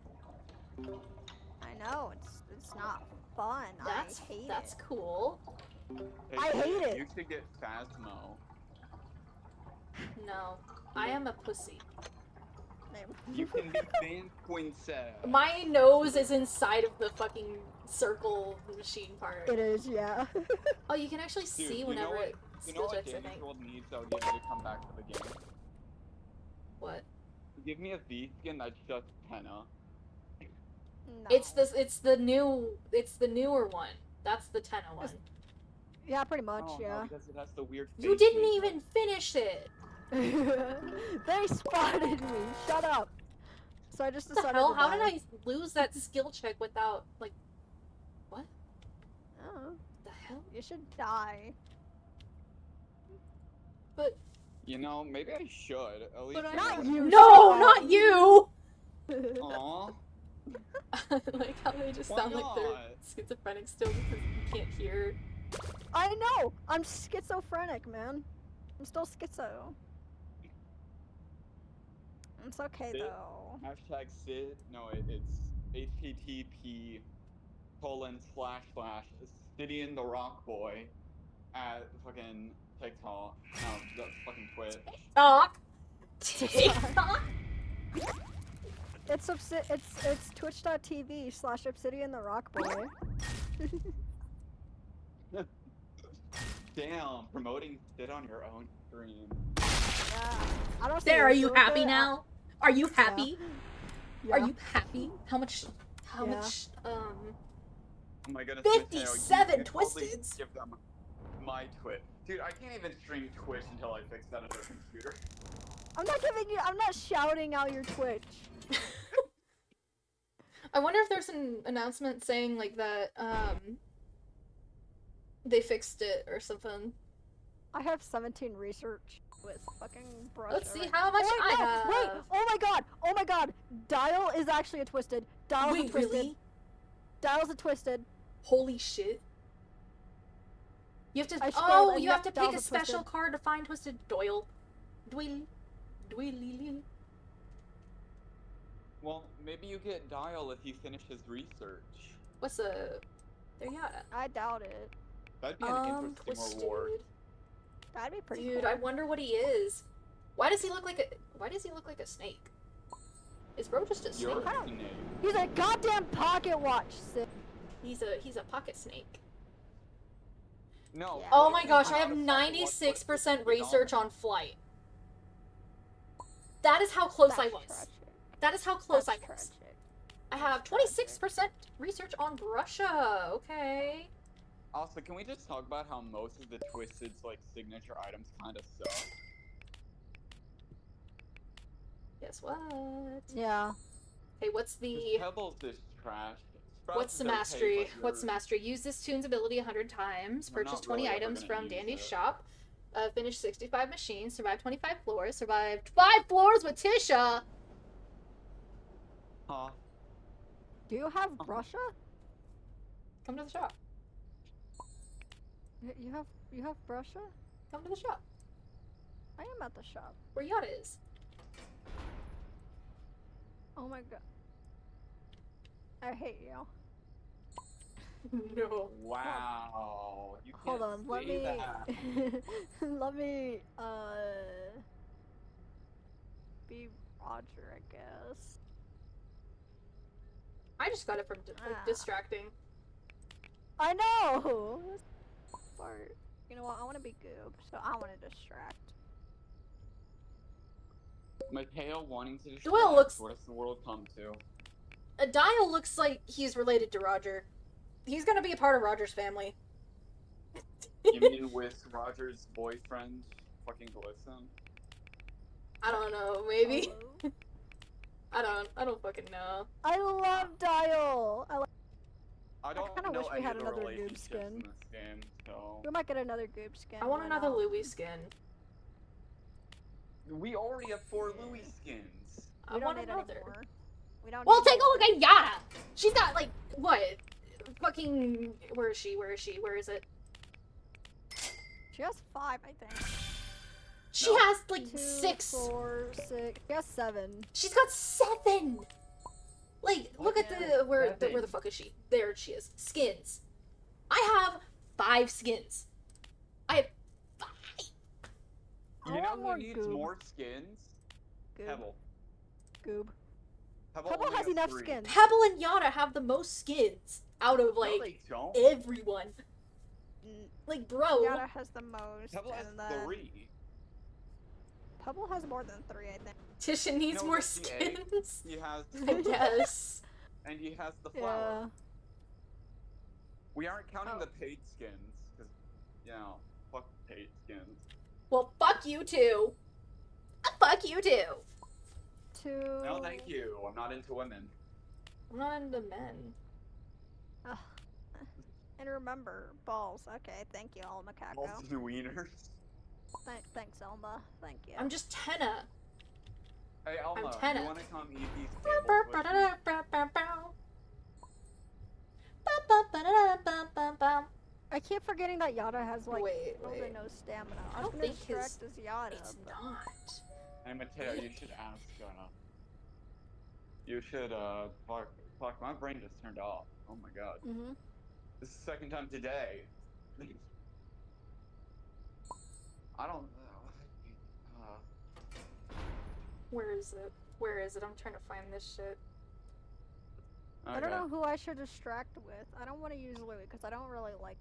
I know, it's not fun. That's I hate that's it. cool. Hey, I hate it. You should get Phasmo. No, I am a pussy. You can be fan princess. My nose is inside of the fucking circle machine part. It is, yeah. Oh, you can actually Dude, see you whenever know what, it you skill know what checks, I Danny's think. World needs that would get me to come back to the game? What? Give me a V skin that's just Penna. No. It's the newer one. That's the Tenna one. Yeah, pretty much, Oh, yeah. no, because it has the weird You face didn't makeup. even finish it. They spotted me. Shut up. So I just What the decided hell? to How die. did I lose that skill check without, like, what? Oh, The hell? you should die. But You know, maybe I should. At least But I Not know you. no, shut not up. you. Aw. Like how they just Why sound like they're not? schizophrenic still because you can't hear. I know. I'm schizophrenic, man. I'm still schizo. It's okay Sid? though. Hashtag Sid. No, it's http:// City in the Rock Boy at fucking TikTok. No, that's fucking Twitch. TikTok. TikTok. It's twitch.tv/Obsidian the Rock Boy. Damn, promoting Sid on your own stream. Yeah. I don't see There, are an issue you with happy it. now? Are you happy? Yeah. Are you happy? How much? How Yeah. much? Oh my goodness, 57 Mateo, you totally twisteds. give them my Twitch. Dude, I can't even stream Twitch until I fix that other computer. I'm not shouting out your Twitch. I wonder if there's an announcement saying like that. They fixed it or something. I have 17 research with fucking Brusha. Let's see right how now. much Oh, wait, I no, have. Wait! Oh my god! Dial is actually a twisted. Dial's a Wait, twisted. really? Dial's a twisted. Holy shit! You have to. I scrolled Oh, and you have to that pick was a a special twisted. card to find Twisted Doyle. Doyle. Well, maybe you get Dial if you finish his research. What's a? There you are. I doubt it. That'd be an interesting Twisted. reward. That'd be pretty Dude, cool. I wonder what he is. Why does he look like a snake? Is bro just a snake? You're Huh. a snake. He's a goddamn pocket watch. Sid. He's a pocket snake. No. Yeah. Oh what my if gosh, he's I not have a fucking 96% watch, research on flight. That is how close I That's was. tragic. That is how close That's I was. tragic. I have 26% research on Brusha. Okay. Also, can we just talk about how most of the Twisted's like signature items kind of suck? Guess what? Yeah. Hey, what's the... Pebbles is trash. Sprouts What's the is okay, mastery? but What's the you're- mastery? Use this tune's ability 100 times. We're Purchase not 20 really ever items gonna from use Dandy's it. shop. Finish 65 machines. Survive 25 floors. Survive 5 floors with Tisha! Huh? Do you have Brusha? Come to the shop. You have Brusha? Come to the shop. I am at the shop. Where Yada is. Oh my god. I hate you. No. Wow. You Hold can't on, let say me that. let me be Roger, I guess. I just got it from distracting. I know. Part. You know what? I want to be Goob, so I want to distract. Mateo wanting to distract. Doyle looks- What does the world come to? Dial looks like he's related to Roger. He's gonna be a part of Roger's family. You mean with Roger's boyfriend, fucking Glisten? I don't know, maybe. Hello? I don't fucking know. I love Dial. I don't kinda know wish we any had of the another noob relationships skin. in this game, so... We might get another Goob skin. I want why another not? Louis skin. We already have 4 Louis skins. I We don't want need another. any more. We don't Well, need take a more. look at Yada! She's got, like, what? Fucking... Where is she? Where is she? Where is it? She has 5, I think. She No. has, like, 2, 6. 4, 6. She has 7. She's got 7! Like, look at the... Where the 7. fuck is she? There she is. Skins. I have 5 skins. I have 5. I You know want who more needs Goob. more skins? Goob. Pebble. Goob. Pebble Pebble only has enough 3. skins. Pebble and Yada have the most skins out of, No, like, they don't. everyone. Like, bro. Yada has the most, Pebble has and then 3. Pebble has more than 3, I think. Tisha needs No, more that's the egg. skins. He has... I guess. And he has the flower. Yeah. We aren't counting Oh. the paid skins, because, you know, fuck paid skins. Well, fuck you too. Fuck you too. 2. No, thank you. I'm not into women. I'm not into men. Ugh. And remember, balls. Okay, thank you, Alma Kako. Also wieners. Thanks, Elma. Thank you. I'm just Tenna. Hey, Alma, Tenna. you want to come eat these tables with me? I keep forgetting that Yada has like Wait. really no stamina. I I don't was gonna think distract as Yada. It's but- not. Hey, Mateo, you should ask, you should, fuck, my brain just turned off. Oh my god. Mhm. This is the second time today. I don't know. Where is it? Where is it? I'm trying to find this shit. I don't know who I should distract with. I don't want to use Louis because I don't really like.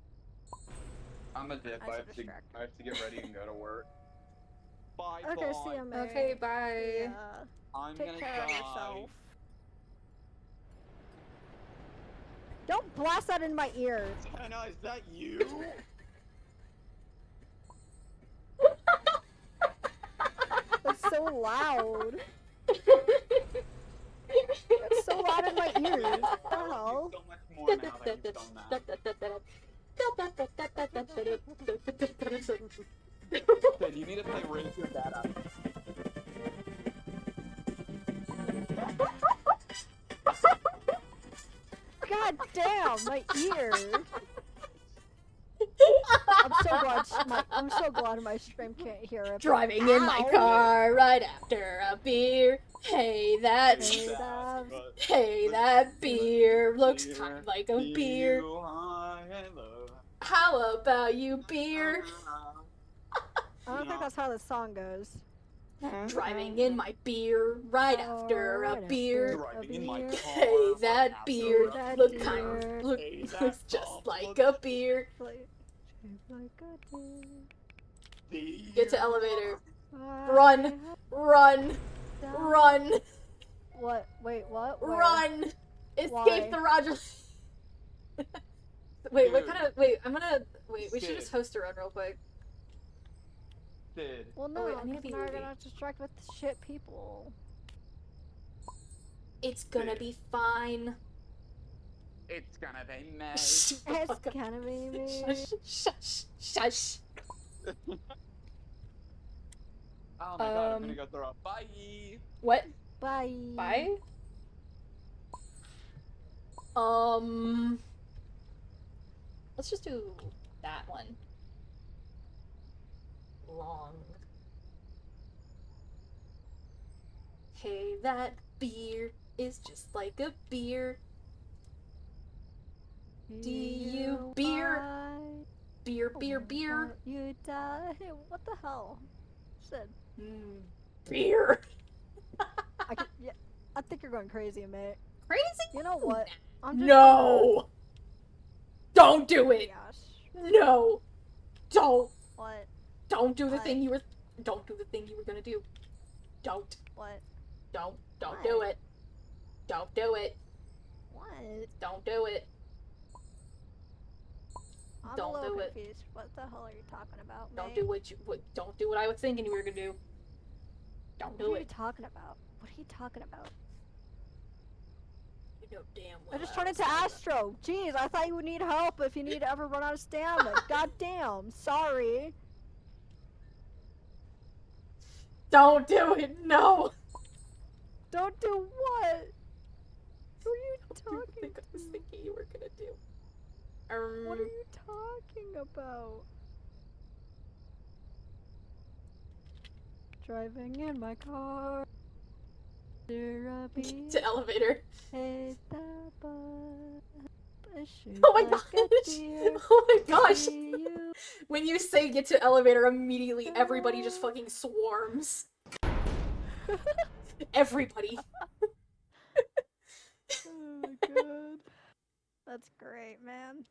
I'm a dip. I I should have, to, distract. I have to get ready and go to work. Bye, Okay, bye. see ya, mate. Okay, bye. Yeah. I'm Take gonna care die. of yourself. Don't blast that in my ear. Anna, is that you? It's so loud. It's so loud in my ears. What the hell? So much more now that you've done that. Okay, you need to play Raise Your Data. God damn, my ear. I'm so glad my stream can't hear it. Driving in my Ow. car right after a beer. Hey, that. Hey, Sad, that- but Hey, that beer looks kind of like a beer. you I love. How about you, beer? I don't think that's how the song goes. Driving in my beer right after right a after beer. Driving in my beer. car. Hey, right that after beer a look beer. kind of Hey, that looks just cup like looks a beer. Like a beer. Get to elevator. deer. Run. Run. Run. What? Wait, what? Where? Run. Escape Why? the Roger. Wait, what Dude. kind of... Wait, I'm gonna... Wait, we should Sid. just host a run real quick. Sid. Well, Oh, no, wait, I need to 'cause be now we're Ruby. gonna distract with shit people. It's gonna Sid. be fine. It's gonna be me. Shut the It's fuck up. gonna be me. Shush, shush, shush. Oh my god, I'm gonna go throw up. Bye! What? Bye. Bye? Let's just do that one. Long. Hey, that beer is just like a beer. Do you beer? I Beer, beer, beer. want You die. What the hell? Shit. Beer. Yeah, I think you're going crazy, mate. Crazy? You know what? I'm just No! Don't do gonna... it! Gosh. No! Don't! What? Don't do the What? thing you were... Don't do the thing you were gonna do. Don't. What? Don't What? do it. Don't do it. What? Don't do it. I'm Don't a little do it. confused. What the hell are you talking about, Don't mate? do don't do what I was thinking you were gonna do. Don't What do are you it. talking about? What are you talking about? You know damn well. I just I turned was into talking Astro. Jeez, I thought you would need help if you need to ever run out of stamina. God damn. Sorry. Don't do it! No! Don't do what? What are you Don't do the talking thing I was to? thinking you were gonna do. What are you talking about? Driving in my car. To elevator. Hit the button. Oh my gosh! Oh my gosh! When you say get to elevator, immediately everybody just fucking swarms. Everybody. Oh my god. That's great, man.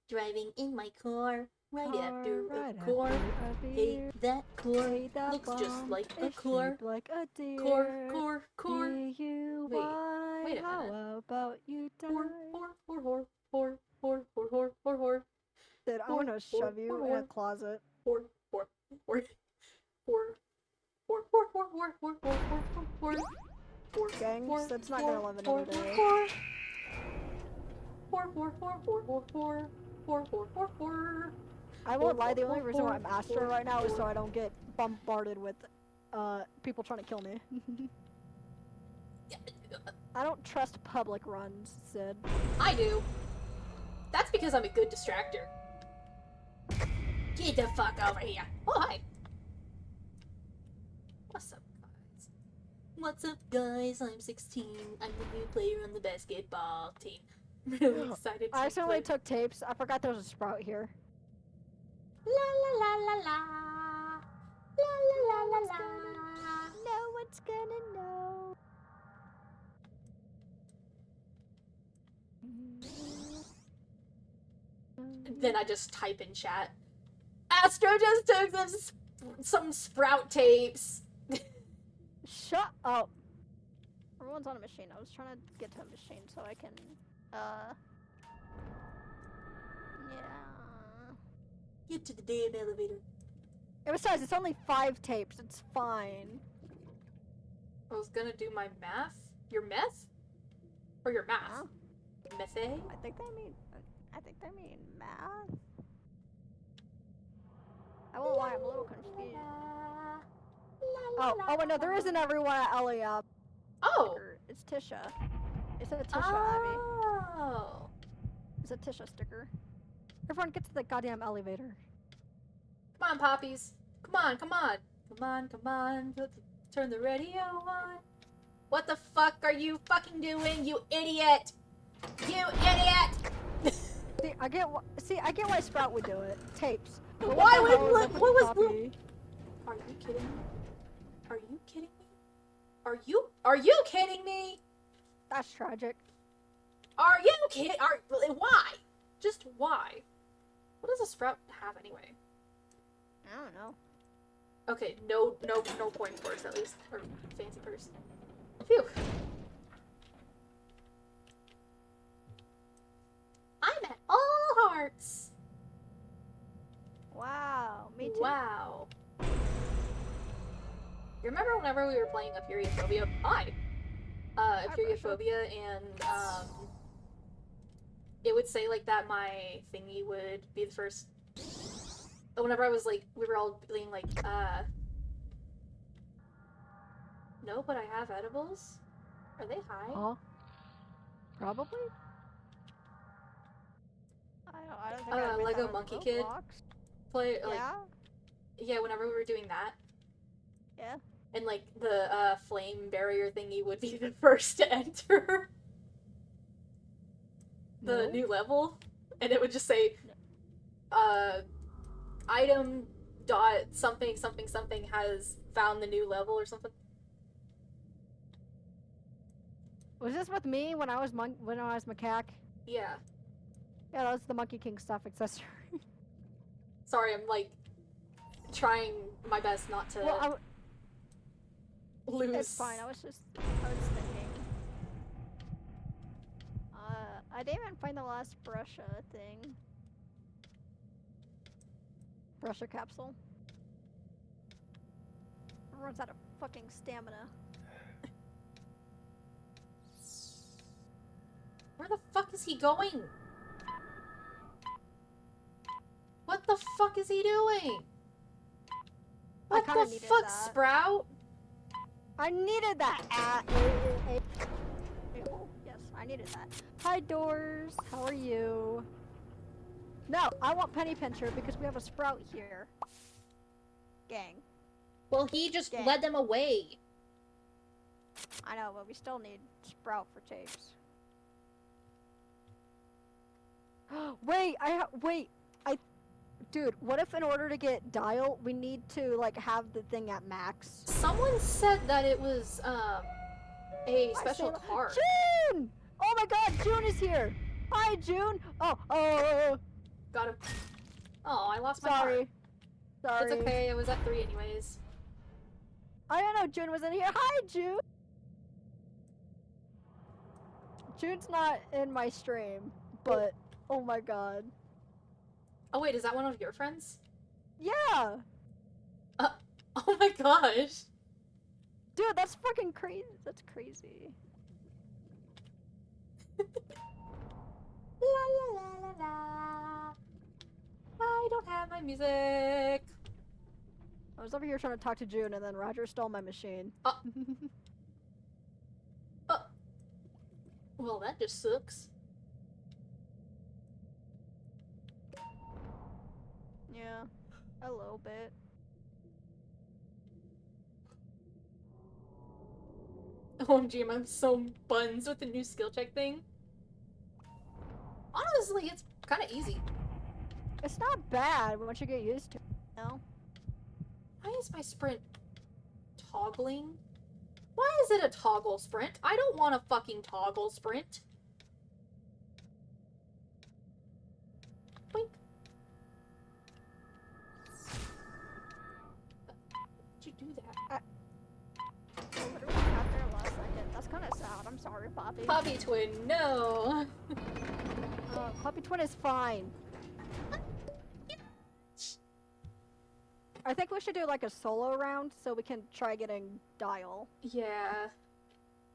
Driving in my car, right after Right a car. after a Hey, beer. that car Hey, that looks just bomb like a is car. shaped like a deer. Core. Do you Wait, why? wait a How minute. about you die? Whore. Dude, I'm gonna shove you in a closet. Whore. Gangs, that's not gonna live another day. I won't lie, the only reason why I'm Astro right now is so I don't get bombarded with people trying to kill me. I don't trust public runs, Sid. I do. That's because I'm a good distractor. Get the fuck over here. Oh, hi. What's up, guys? What's up, guys? I'm 16. I'm the new player on the basketball team. Really excited to I accidentally play. took tapes. I forgot there was a sprout here. La la la la la. La la la la la. No one's gonna know. Then I just type in chat. Astro just took some sprout tapes. Shut up. Everyone's on a machine. I was trying to get to a machine so I can, yeah. Get to the damn elevator. And besides, it's only 5 tapes. It's fine. I was gonna do my math. Your meth? Or your math? Huh? Methe? I think they mean math. I won't lie, I'm a little confused. Oh wait, no, there isn't everyone at Elliot. Oh! It's Tisha. It's a Tisha, Abby. Oh! It's a Tisha sticker. Everyone get to the goddamn elevator. Come on, poppies. Come on. Turn the radio on. What the fuck are you fucking doing, you idiot? You idiot! I get why Sprout would do it. Tapes. But Why the would hell is what a was copy? Are you kidding me? Are you kidding me? Are you kidding me? That's tragic. Are you kidding? Why? Just why? What does a sprout have anyway? I don't know. Okay, no coin purse at least, or fancy purse. Phew. I'm at all Wow. You remember whenever we were playing Apiriophobia? Hi! Apiriophobia, and, it would say, like, that my thingy would be the first... Whenever I was, like, we were all being, like, no, but I have edibles? Are they high? Huh? Probably? I don't think I admit Lego that on Monkey Kid Roblox. Play, like, Yeah? yeah, whenever we were doing that. Yeah. And, like, the, flame barrier thingy would be the first to enter the No? new level. And it would just say, item dot something something something has found the new level or something. Was this with me when I was macaque? Yeah. Yeah, that was the Monkey King stuff accessory. Sorry, I'm, like, trying my best not to Well, lose. it's fine. I was thinking. I didn't even find the last Brusha thing. Brusha capsule. Everyone's out of fucking stamina. Where the fuck is he going? What the fuck is he doing? What kinda the needed fuck, that. Sprout? I needed that. Yes, I needed that. Hi, Doors. How are you? No, I want Penny Pincher because we have a Sprout here. Gang. Well, he just Gang. led them away. I know, but we still need Sprout for tapes. Wait, dude, what if in order to get Dial, we need to, like, have the thing at max? Someone said that it was, a special say- card. June! Oh my god, June is here! Hi, June! Oh, Got him. Oh, I lost my sorry. card. Sorry. It's okay, I was at 3 anyways. I don't know June was in here. Hi, June! June's not in my stream, but, oh my god. Oh wait, is that one of your friends? Yeah! Oh my gosh! Dude, that's fucking crazy. That's crazy. La la la la la. I don't have my music. I was over here trying to talk to June, and then Roger stole my machine. Well, that just sucks. Yeah, a little bit. OMG, I'm so buns with the new skill check thing. Honestly, it's kind of easy. It's not bad once you get used to it, you know? Why is my sprint toggling? Why is it a toggle sprint? I don't want a fucking toggle sprint. Boink. How'd you do that? I literally got there last second. That's kind of sad. I'm sorry, Poppy. Poppy twin, no. Poppy Twin is fine. I think we should do like a solo round so we can try getting Dial. Yeah,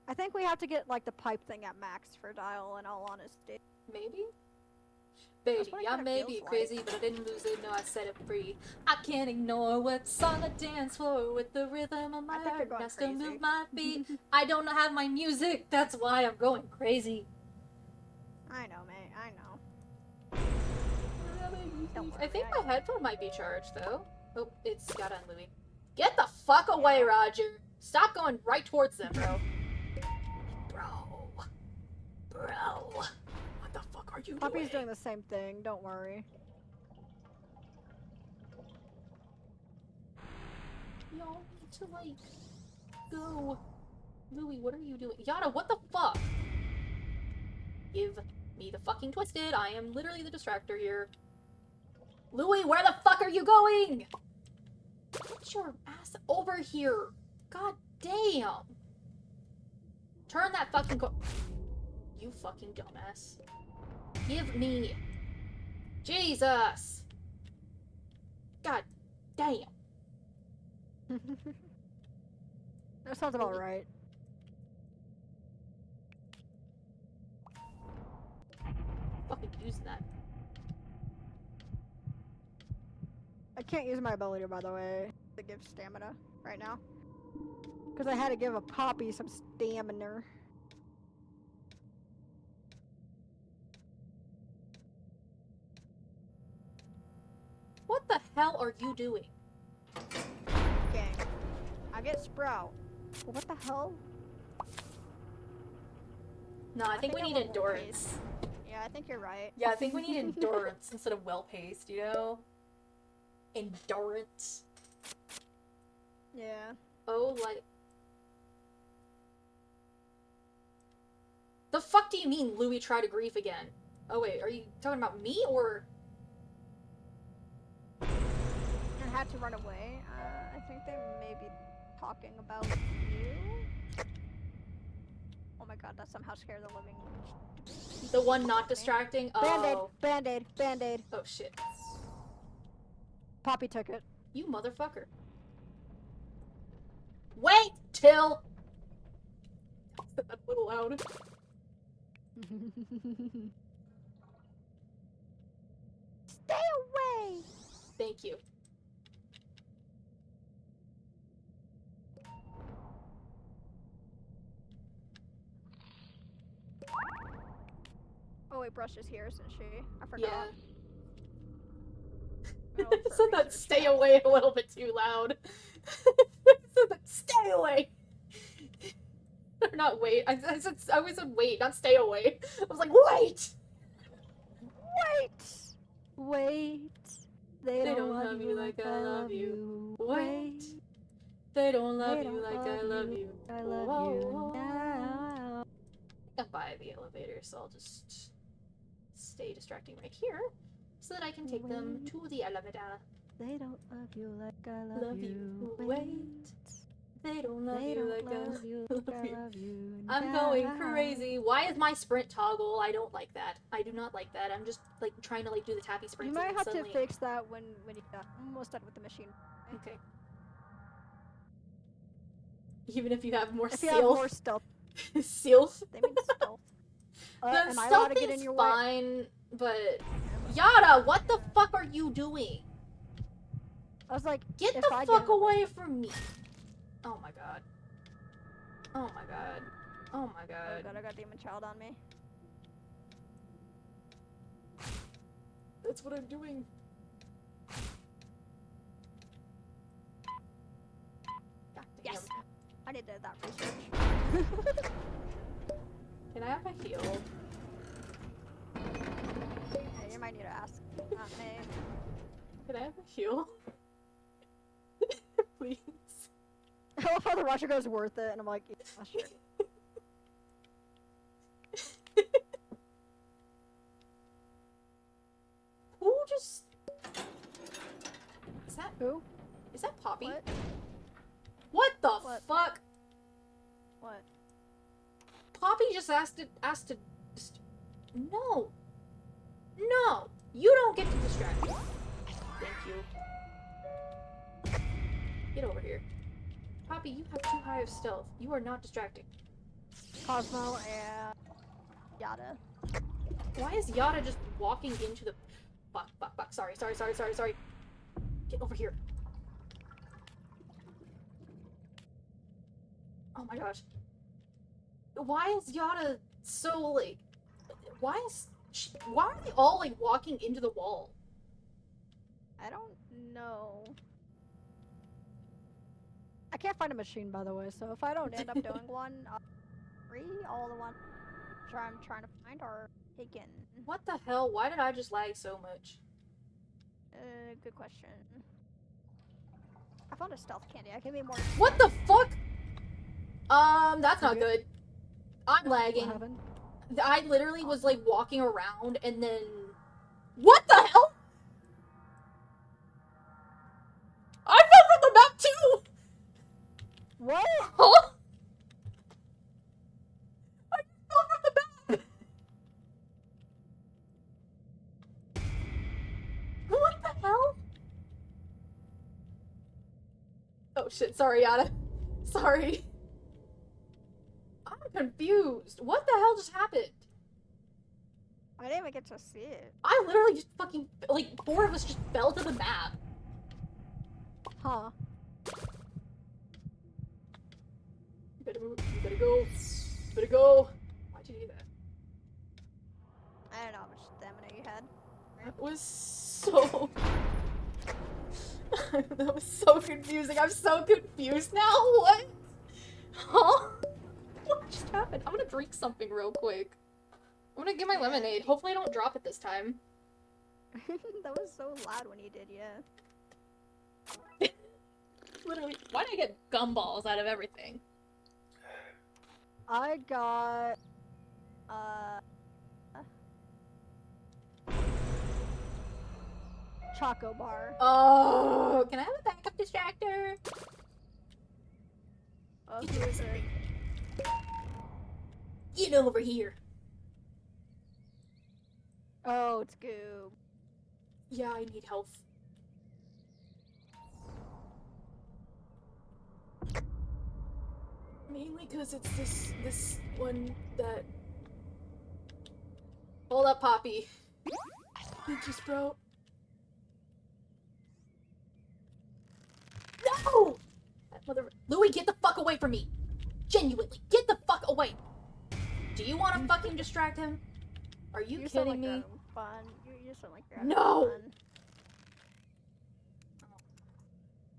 I think we have to get like the pipe thing at max for Dial, in all honesty. maybe? Baby, what it I kinda may feels be like. crazy, but I didn't lose it, no, I set it free. I can't ignore what's on the dance floor with the rhythm of my I think you're heart. going Has to crazy. move my feet. I don't have my music, that's why I'm going crazy. I know, mate. I know. Don't I think worry, my headphone might be charged, though. Oh, it's got on Louis. Get the fuck away, Roger! Stop going right towards them, bro. Bro. What the fuck are you Poppy's doing? doing the same thing. Don't worry. Y'all need to, like, go. Louis, what are you doing? Yada, what the fuck? Give me the fucking twisted. I am literally the distractor here. Louis, where the fuck are you going? Get your ass over here. God damn. Turn that fucking You fucking dumbass. Give me. Jesus. God That sounds about right. Fucking using that. I can't use my ability, by the way, to give stamina right now. Because I had to give a Poppy some stamina. What the hell are you doing? Gang. I get Sprout. But what the hell? No, I think we need I want more endurance. Yeah, I think you're right. Yeah, I think we need endurance instead of well-paced, you know? Endurance. Yeah. Oh, like... The fuck do you mean Louis tried to grief again? Oh wait, are you talking about me or... And had to run away. I think they may be talking about you. Oh my god, that somehow scared the living... The one not out of me. distracting? Band-aid! Oh. Band-aid! Band-aid! Oh shit. Poppy took it. You motherfucker. Wait till... That's a little loud. Stay away! Thank you. Oh wait, Brush is here, isn't she? I forgot. Yeah. Oh, for Said that research stay now. away a little bit too loud. Said that stay away. Or not wait. I always said wait, not stay away. I was like, wait! Wait! Wait. They don't love you like I love you. Wait. They don't love They you don't like I love love you. you. I love Whoa, you whoa. now. I'm by the elevator, so I'll just stay distracting right here so that I can take them to the elevator. They don't love you like I love you. Wait. They don't love They you don't like love you I like love I you. love you. I'm now. going crazy. Why is my sprint toggle? I don't like that. I do not like that. I'm just like trying to like do the tappy sprints. You might and have suddenly... to fix that when you got almost done with the machine. Okay. Even if you have more If you have more stealth. stealth, Stealth. they mean stealth. The am I allowed to get stealthing's in your way? fine, but Yada, what the fuck are you doing? I was like, Get if the I fuck get in the way- away from me. Oh my god. Oh my god. Oh my Oh god. god, I got Demon Child on me. That's what I'm doing. God damn. Yes! I did that research. Can I have a heal? Hey, you might need to ask. Not me. Can I have a heal? Please. I love how the Roger goes worth it, and I'm like, yeah, sure. Who just... Is that... Who? Is that Poppy? What? What the What? fuck? What? Poppy just asked to just... No. No. You don't get to distract me. Thank you. Get over here. Poppy, you have too high of stealth. You are not distracting. Cosmo and Yada. Why is Yada just walking into the... Fuck. Sorry. Get over here. Oh my gosh. Why is Yada so, like... Why are they all, like, walking into the wall? I don't know. I can't find a machine, by the way, so if I don't end up doing one, all the ones I'm trying to find are taken. What the hell? Why did I just lag so much? Good question. I found a stealth candy. I can be more. What the fuck? That's not You good. I'm lagging. What happened? I literally was like walking around and then... What the hell? I fell from the map too! What? Huh? I fell from the map! What the hell? Oh shit, sorry, Yada. Sorry. I'm confused. What the hell just happened? I didn't even get to see it. I literally just fucking, like, 4 of us just fell to the map. Huh. You better move. You better go. You better go. Why'd you do that? I don't know how much stamina you had. That was so... that was so confusing. I'm so confused now. What? Huh? What just happened? I'm gonna drink something real quick. I'm gonna get my lemonade. Hopefully I don't drop it this time. That was so loud when you did, yeah. Literally. Why did I get gumballs out of everything? I got Choco Bar. Oh, can I have a backup distractor? Oh, who is it? Get over here. Oh, it's Goob. Yeah, I need health. Mainly because it's this one that... Hold up, Poppy. Thank you, Sprout. No! That mother... Louis, get the fuck away from me! Genuinely, get the fuck away! Do you want to fucking distract him? Are you sound kidding like me? you're having fun. You sound like you're having No!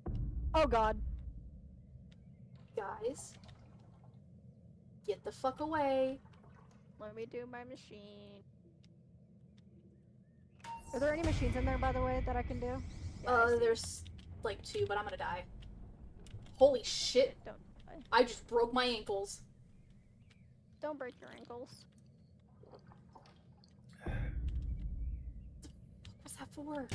fun. Oh god. Guys, get the fuck away. Let me do my machine. Are there any machines in there, by the way, that I can do? Yeah, I see. There's like 2, but I'm gonna die. Holy shit. Don't die. I just broke my ankles. Don't break your ankles. What's that for?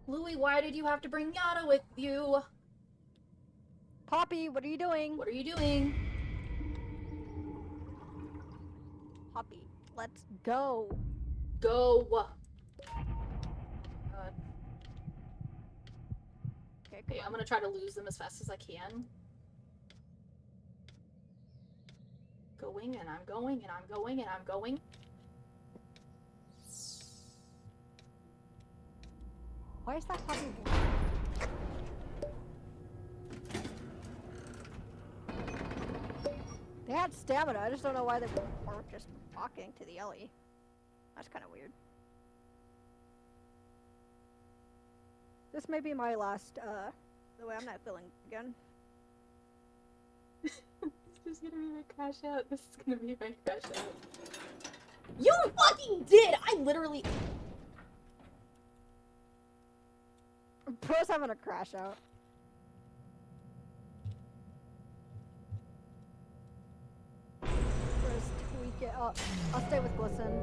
Louis, why did you have to bring Yada with you? Poppy, what are you doing? What are you doing? Poppy, let's go. Go. God. Okay, Okay, I'm gonna try to lose them as fast as I can. Going, and I'm going, and I'm going, and I'm going. Why is that Poppy? They had stamina, I just don't know why they were just walking to the Ellie. That's kind of weird. This may be my last, the way I'm not feeling again. This is gonna be my crash out. This is gonna be my crash out. You fucking did! I literally... Bro's having a crash out. Bro's tweak it up. I'll stay with Glisten.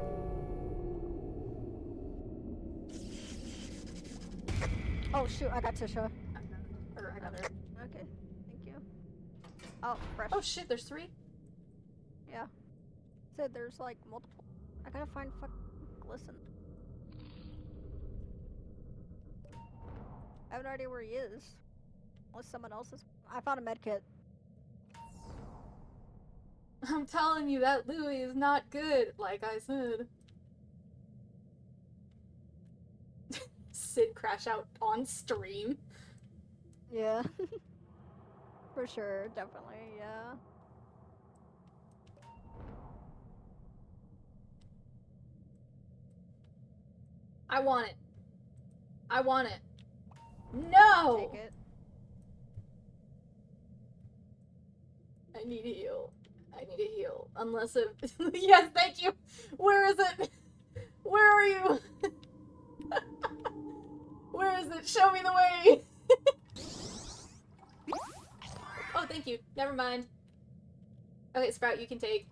Oh shoot, I got Tisha. Or I got her. Okay, thank you. Oh, fresh. Oh shit, there's 3? Yeah. Said there's like multiple. I gotta find fuck Glisten. I have no idea where he is. Unless someone else is. I found a med kit. I'm telling you, that Louis is not good, like I said. Sid crash out on stream. Yeah. For sure, definitely, yeah. I want it. I want it. No! Take it. I need a heal. I need a heal. Unless it... Yes, thank you! Where is it? Where are you? Where is it? Show me the way! Oh, thank you. Never mind. Okay, Sprout, you can take.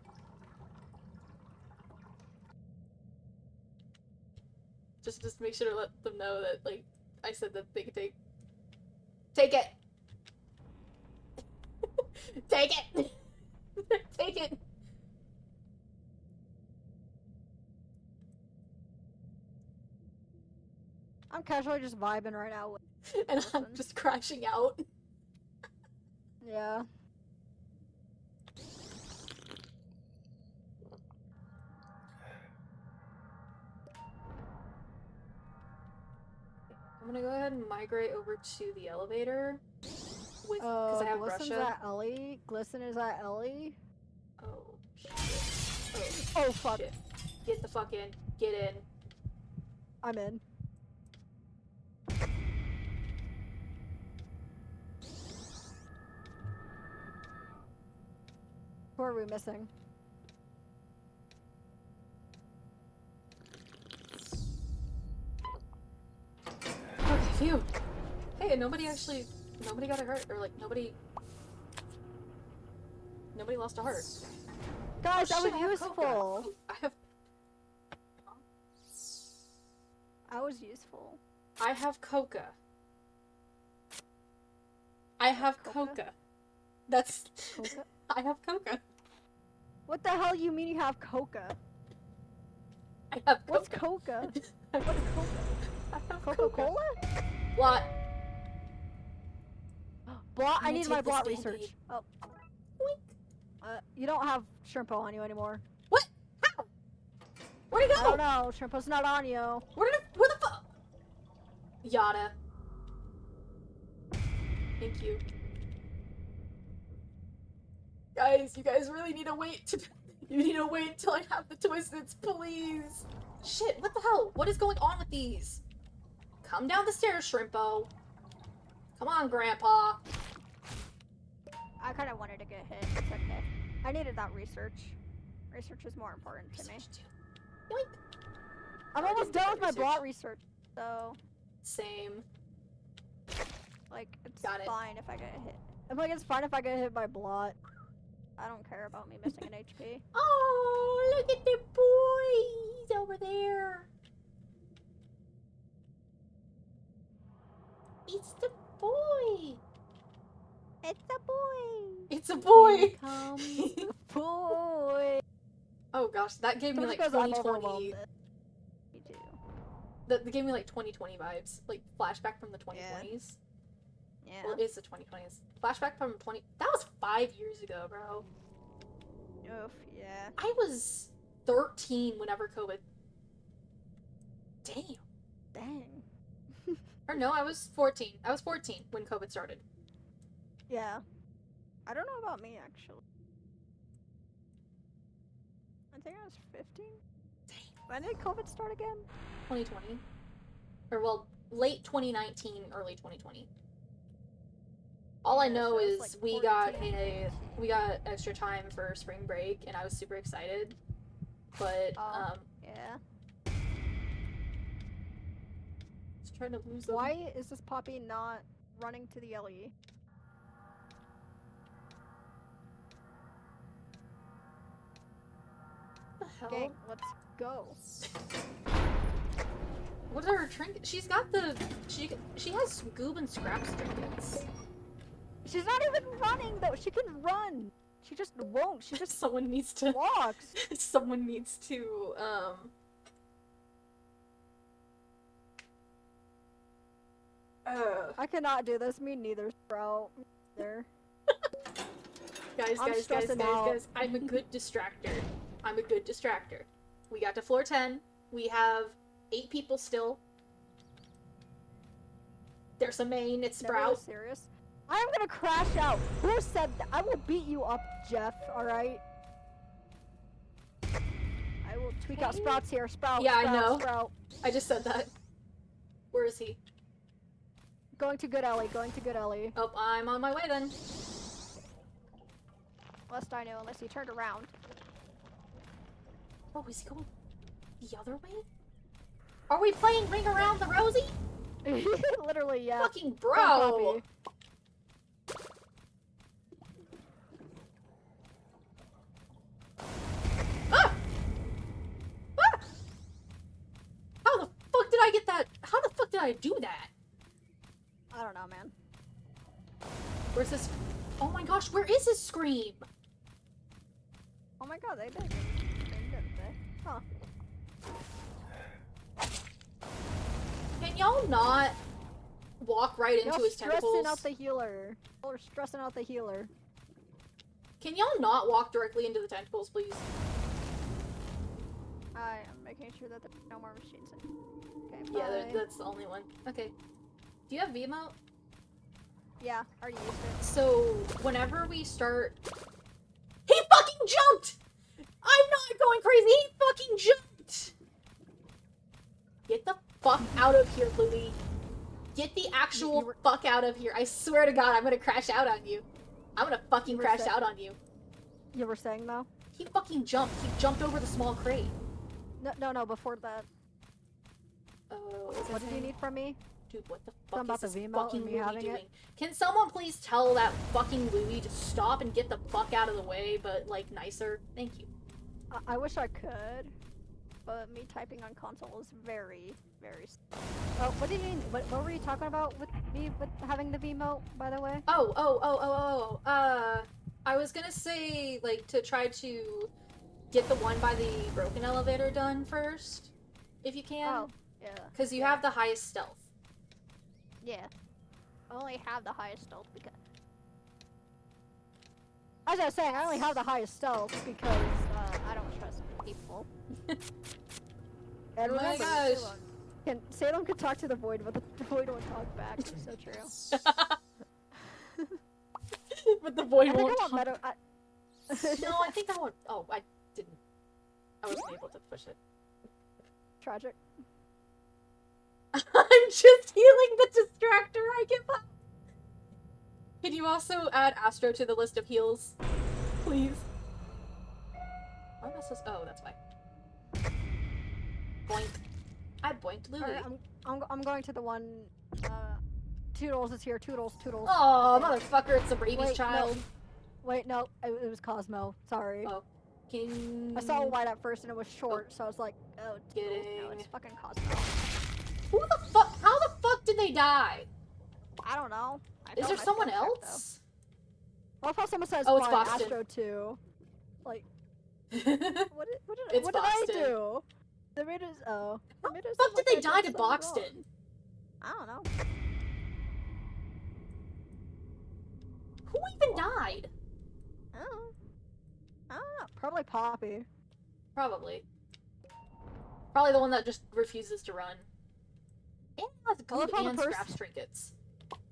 Just make sure to let them know that, like, I said that they could take. Take it! Take it! Take it! I'm casually just vibing right now. And I'm Listen. just crashing out. Yeah. I'm gonna go ahead and migrate over to the elevator with because I have Glisten's Brusha. at Ellie. Glisten is at Ellie. Oh shit. Oh fuck. Shit. Get the fuck in. Get in. I'm in. Who are we missing? Okay, phew. Hey, nobody got hurt, or like nobody lost a heart. Guys, Oh, that shit, was I have useful. Coca. I was useful. I have Coca. I have Coca? Coca. That's Coca? I have Coca. What the hell you mean you have Coca? I have Coca. What's Coca? I have What's Coca? I have Coca-Cola? What? Blot, I gonna need take my this blot Band-Aid. research. Oh. Wink. You don't have Shrimpo on you anymore. What? How? Where'd he I go? don't know. Shrimpo's not on you. Where the fuck? Yada. Thank you. Guys, you guys really need to wait you need to wait until I have the Twisteds, please. Shit, what the hell? What is going on with these? Come down the stairs, Shrimpo. Come on, Grandpa. I kind of wanted to get hit. It's okay. I needed that research. Research is more important to me. Yoink. I'm I almost didn't done get with my research. blot research, so Same. like it's Got it. fine if I get hit. I'm like it's fine if I get hit by blot. I don't care about me missing an HP. Oh, look at the boys over there. It's the boy. It's a boy. It's a boy. Here comes the boy. Oh gosh, that gave me Someone like goes, "I'm 2020. overwhelmed." Me too. That gave me like 2020 vibes, like flashback from the 2020s. Yeah. Well, it is the 2020s. Flashback from 20. That was 5 years ago, bro. Oof. Yeah. I was 13 whenever COVID. Damn. Dang. Or no, I was 14. I was 14 when COVID started. Yeah. I don't know about me actually. I think I was 15. Dang. When did COVID start again? 2020. Or well, late 2019, early 2020. All I Yeah, know so is it's like we got extra time for spring break, and I was super excited. But Oh. Yeah. just trying to lose them. Why is this puppy not running to the LE? What the hell? Gang, let's go. What are her trinkets? She's got the she has Goob and Scraps trinkets. She's not even running though. She can run. She just won't. She just Someone needs to walks. someone needs to I cannot do this. Me neither, Sprout. Me neither. I'm guys, stressing out. I'm a good distractor. I'm a good distractor. We got to floor 10. We have 8 people still. There's a main, it's Never Sprout. was serious. I am gonna crash out. Who said that? I will beat you up, Jeff. All right. I will tweak out. Okay. Sprout's here. Sprout. Yeah, I Sprout, know. Sprout. I just said that. Where is he? Going to good Ellie. Going to good Ellie. Oh, I'm on my way then. Lest I know, unless he turned around. Oh, is he going the other way? Are we playing Ring Around the Rosie? Literally, yeah. Fucking Go bro! Ah! Ah! How the fuck did I get that? How the fuck did I do that? I don't know, man. Where's this? Oh my gosh, where is his scream? Oh my god, they did. They did, they? Huh. Can Can y'all not walk right into his stressing tentacles? out the healer. Y'all are stressing out the healer. Can y'all not walk directly into the tentacles, please? I am making sure that there are no more machines in. Okay, Yeah, bye. that's the only one. Okay. Do you have V-Emote? Yeah, already used it. So, whenever we start... He fucking jumped! I'm not going crazy! He fucking jumped! Get the fuck out of here, Louie. Get the actual fuck out of here. I swear to God, I'm gonna crash out on you. I'm gonna fucking crash out on you. You were saying, though? He fucking jumped. He jumped over the small crate. No, before that. What did you need from me? Dude, what the fuck Something is this about the V-Emote fucking and me Louie having doing? it? Can someone please tell that fucking Louie to stop and get the fuck out of the way, but, like, nicer? Thank you. I wish I could, but me typing on console is very, very... Oh, what did you mean? What were you talking about with me with having the V-Emote, by the way? I was gonna say, like, to try to get the one by the broken elevator done first, if you can. Oh, yeah. Because you have the highest stealth. Yeah. I only have the highest stealth because... As I was saying, I only have the highest stealth because, I don't trust people. And Oh my remember, gosh. Salem could talk to the Void, but the Void won't talk back. It's so true. But the Void I think won't I want talk. No, I think I won't. Oh, I didn't. I wasn't able to push it. Tragic. I'm just healing the distractor. I give up. Can you also add Astro to the list of heals, please? Why am I supposed? Oh, that's why. Boink. I boinked Louie. Alright, I'm going to the one. Toodles is here. Toodles. Oh, motherfucker! It's a rabies child. No. Wait, no, it was Cosmo. Sorry. Oh, can I saw white at first and it was short, so I was like, oh, Toodles. No, it's fucking Cosmo. Who the fuck? How the fuck did they die? I don't know. Is there someone else? Well, if someone says, Oh, it's fine, Boston. Astro too. Like, It's what did I Boston. do? The Raiders, oh. How the fuck did they die to Boxton? I don't know. Who even died? I don't know. Probably Poppy. Probably. Probably the one that just refuses to run. And has good and scraps trinkets.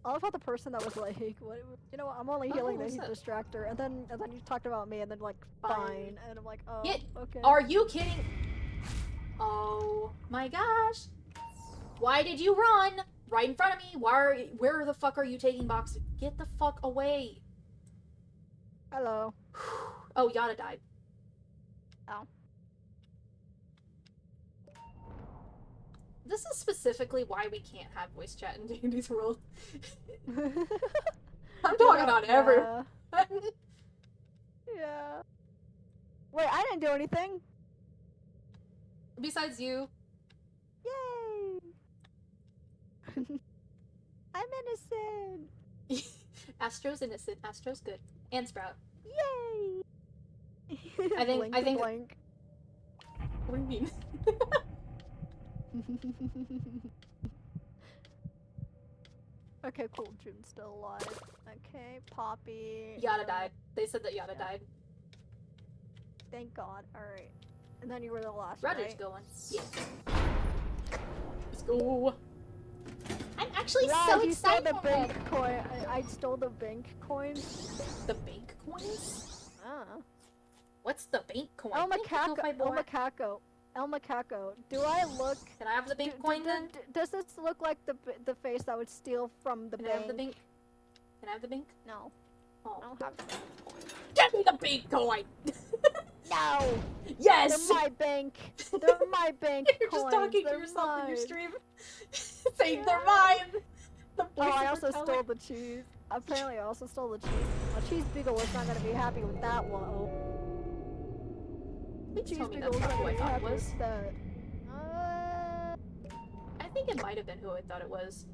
I love how the person that was like, what, you know what, I'm only healing the distractor, and then you talked about me, and then like, fine, and I'm like, oh, okay. Are you kidding? Oh my gosh. Why did you run? Right in front of me. Where the fuck are you taking boxes? Get the fuck away. Hello. Oh, Yada died. Oh. This is specifically why we can't have voice chat in D&D's world. I'm talking on everyone. Yeah. Wait, I didn't do anything. Besides you. Yay! I'm innocent. Astro's innocent. Astro's good. And Sprout. Yay! I think. Blank. What do you mean? Okay, cool. June's still alive. Okay, Poppy. Yada died. They said that Yada died. Thank God. Alright. And then you were the last, Roger's right? going. Yeah. Let's go. I'm actually Yeah, so you stole excited. the bank coin. I stole the bank coins. The bank coins? Ah. What's the bank coin? El Macaco. Do I look? Can I have the bank coin then? Does this look like the face that would steal from the Can bank? I have the bank? Can I have the bank? No. Oh. I don't have the bank coin. Give me the bank coin! No! Yes! They're my bank. They're my bank You're coins. just talking to They're yourself mine. in your stream. Saying they're mine! The Oh, voice I of also Raquel. stole the cheese. Apparently, I also stole the cheese. My cheese beagle was not gonna be happy with that one. Please Cheese tell me beagle that's was not not who I gonna be thought it happy was. with that. I think it might have been who I thought it was.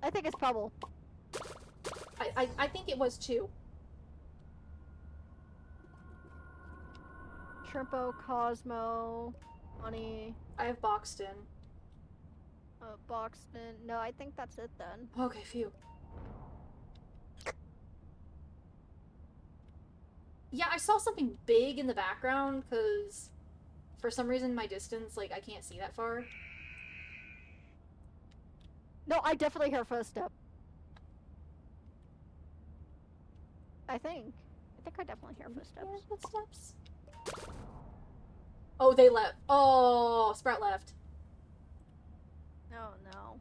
I think it's Pebble. I think it was too. Shrimpo, Cosmo. Money. I have Boxton. Boxton. No, I think that's it then. Okay, phew. Yeah, I saw something big in the background, because for some reason my distance, like, I can't see that far. No, I definitely hear footstep. I think I definitely hear footsteps. Yeah, footsteps. Oh, they left. Oh, Sprout left. Oh no.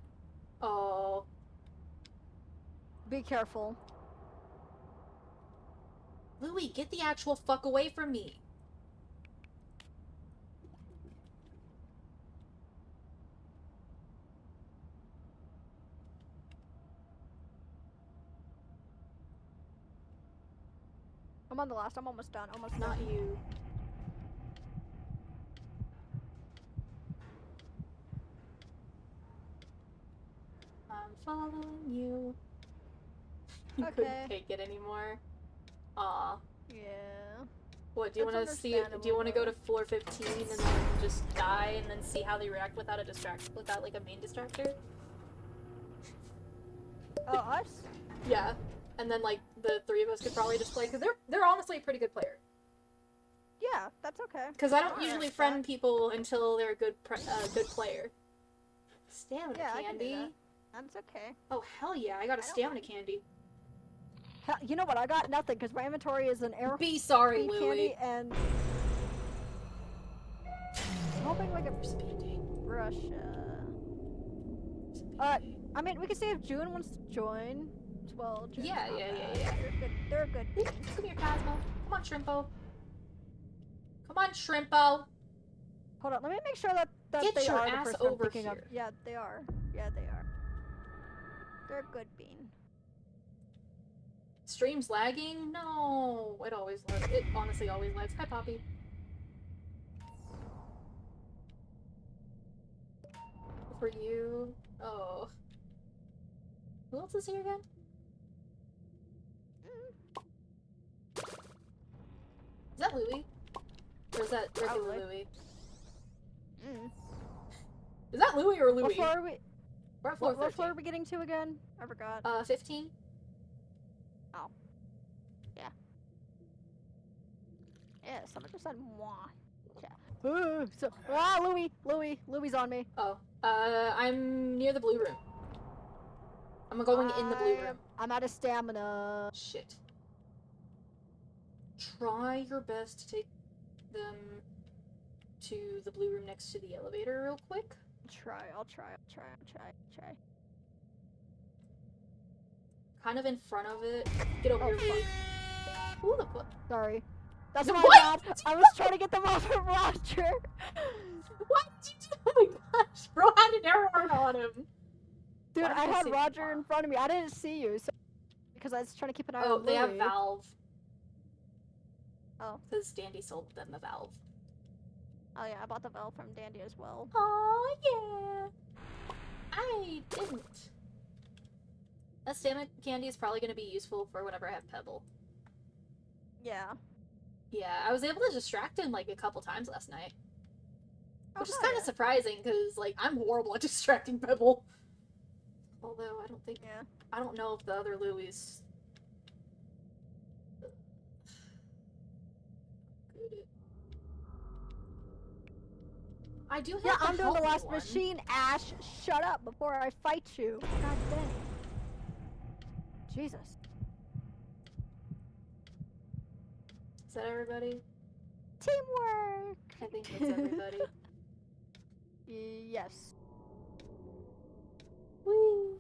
Oh. Be careful. Louie, get the actual fuck away from me. I'm on the last. I'm almost done. Almost Not done. you. I'm following you. You couldn't Okay. take it anymore. Aw. Yeah. What, do you That's want to see? Do you want to go to understandable, floor 15 and then just die and then see how they react without a without like a main distractor? Oh, us? Yeah. And then like the three of us could probably just play, because they're honestly a pretty good player. Yeah, that's okay. Because I don't Alright, usually that- friend people until they're a good player. Stamina Yeah, I can do candy. that. That's okay. Oh hell yeah! I got a I don't stamina mind. candy. Hell, you know what? I got nothing because my inventory is an air Be sorry, speed Louie. candy and. I'm hoping like a Speedy. Brusha. I mean, we can see if June wants to join. Well, June's Yeah. not bad. They're a good Come team. here, Cosmo. Come on, Shrimpo. Come on, Shrimpo. Hold on, let me make sure that Get they your are the ass person I'm over thinking of. here. Yeah, they are. Yeah, they are. They're a good bean. Stream's lagging? No, it always lags. It honestly always lags. Hi, Poppy. For you. Oh. Who else is here again? Is that Louie? Or is that regular Probably. Louie? Mm. Is that Louie or Louie? What floor are we? We're at floor What floor 13. are we getting to again? I forgot. 15? Oh. Yeah. Yeah, someone just said moi. Yeah. Louie's on me. Oh. I'm near the blue room. I'm going in the blue room. I'm out of stamina. Shit. Try your best to take them to the blue room next to the elevator real quick. I'll try. Kind of in front of it. Get over here, fuck. Who the fuck? Sorry. That's No, my what? bad. I was trying to get them off of Roger. What did you do? Oh my gosh, bro had an error on him. Dude, Why did I had say Roger moi? in front of me. I didn't see you, so because I was trying to keep an eye Oh, on they have Louie. Valve. Oh. Because Dandy sold them the Valve. Oh yeah, I bought the Valve from Dandy as well. Oh yeah. I didn't. That stamina candy is probably going to be useful for whenever I have Pebble. Yeah. Yeah, I was able to distract him like a couple times last night. Which is hell kind of yeah. surprising, because, like, I'm horrible at distracting Pebble. Although, I don't think... Yeah. I don't know if the other Louie's... I do have Yeah, the I'm doing the help me last one. machine, Ash. Shut up before I fight you. God dang. Jesus. Is that everybody? Teamwork. I think that's everybody. Yes. Woo!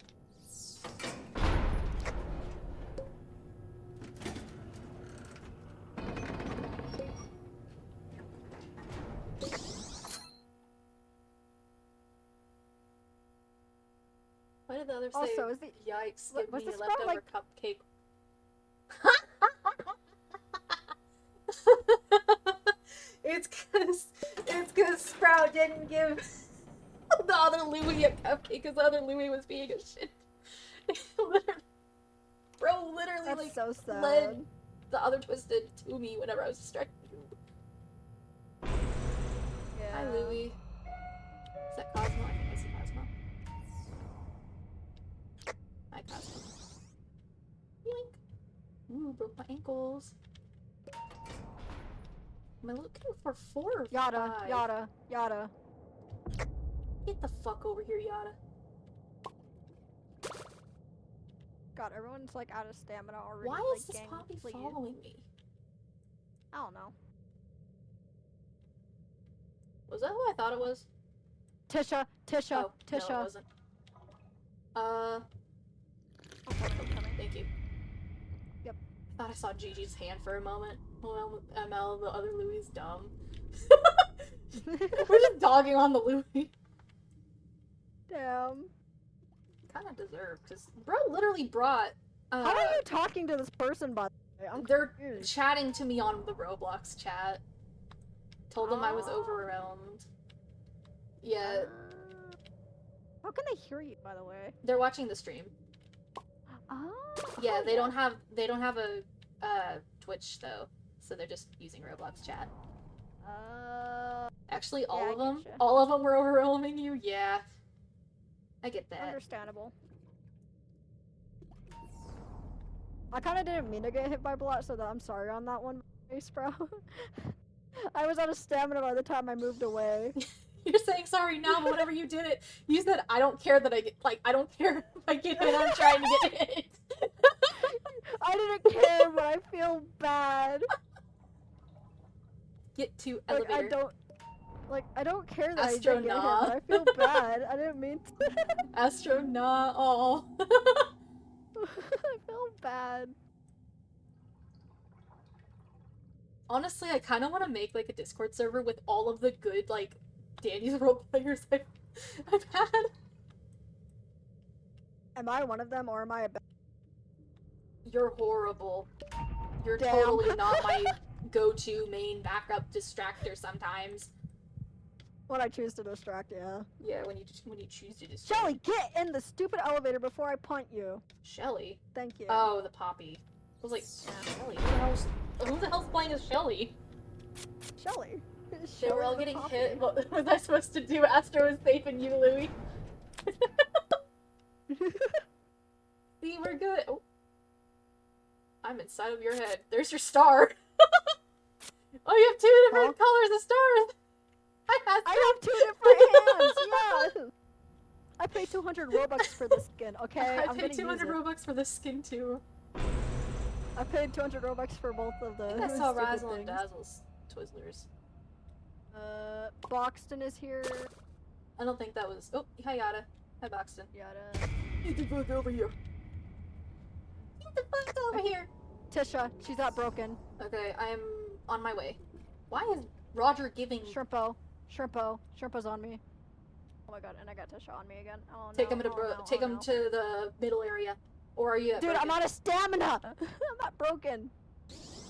Why did the other say, Also, is the yikes, was give me the a Sprout, leftover like- cupcake? It's cause Sprout didn't give the other Louie a cupcake because the other Louie was being a shit. Bro literally That's like so sad. led the other Twisted to me whenever I was distracted. Yeah. Hi, Louie. Is that Cosmo? I think I see Cosmo. Hi, Cosmo. Yoink. Ooh, broke my ankles. Am I looking for 4 or 5? Yada. Get the fuck over here, Yada. God, everyone's like out of stamina already. Why like, is this gang, Poppy please. following me? I don't know. Was that who I thought it was? Tisha. Oh, no, it wasn't. I'm coming. Thank you. Yep. I thought I saw Gigi's hand for a moment. Well, ML, the other Louie's dumb. We're just dogging on the Louie. Damn. Kind of deserved, because bro literally brought. How are you talking to this person, by the way? I'm They're confused. chatting to me on the Roblox chat. Told them I was Oh. overwhelmed. Yeah, How can they hear you, by the way? they're watching the stream. Oh. Yeah, they don't have a Twitch though, so they're just using Roblox chat. Actually, all I of them, getcha. all of them were overwhelming you. Yeah, I get that. Understandable. I kind of didn't mean to get hit by Blat, so that I'm sorry on that one, Face Bro. I was out of stamina by the time I moved away. You're saying sorry now, but whenever you did it, you said, I don't care that I get, like, I don't care if I get hit, I'm trying to get hit. I didn't care, but I feel bad. Get to Like, elevator. I don't care that I did get hit, Astronaut. but I feel bad. I didn't mean to. Astronaut. Oh. I feel bad. Honestly, I kind of want to make, like, a Discord server with all of the good, like, Danny's role players I've had. Am I one of them, or am I a bad? You're horrible. You're Damn. totally not my go-to main backup distractor sometimes. When I choose to distract, yeah. Yeah, when you choose to distract. Shelly, get in the stupid elevator before I punt you. Shelly? Thank you. Oh, the Poppy. I was like, Shelly? Who the hell's playing as Shelly? Shelly. They were all Shelly the getting Poppy. hit. What was I supposed to do? Astro is safe and you, Louie. See, we're good. Oh. I'm inside of your head. There's your star. Oh, you have 2 different colors of stars. I have 2 different hands. Yes. I paid 200 Robux for this skin. Okay, I I'm paid gonna 200 use it. Robux for the skin too. I paid 200 Robux for both of the. I think I saw stupid Razzle and things. Dazzle's Twizzlers. Boxton is here. I don't think that was. Oh, hi Yada. Hi Boxton. Yada. Get the fuck over here. Get the fuck over here. Tisha, she's not broken. Okay, I am on my way. Why is Roger giving? Shrimpo's on me. Oh my god, and I got Tisha on me again. Oh no. Take him to take him no. to the middle area, or are you? Dude, I'm out of stamina. I'm not broken.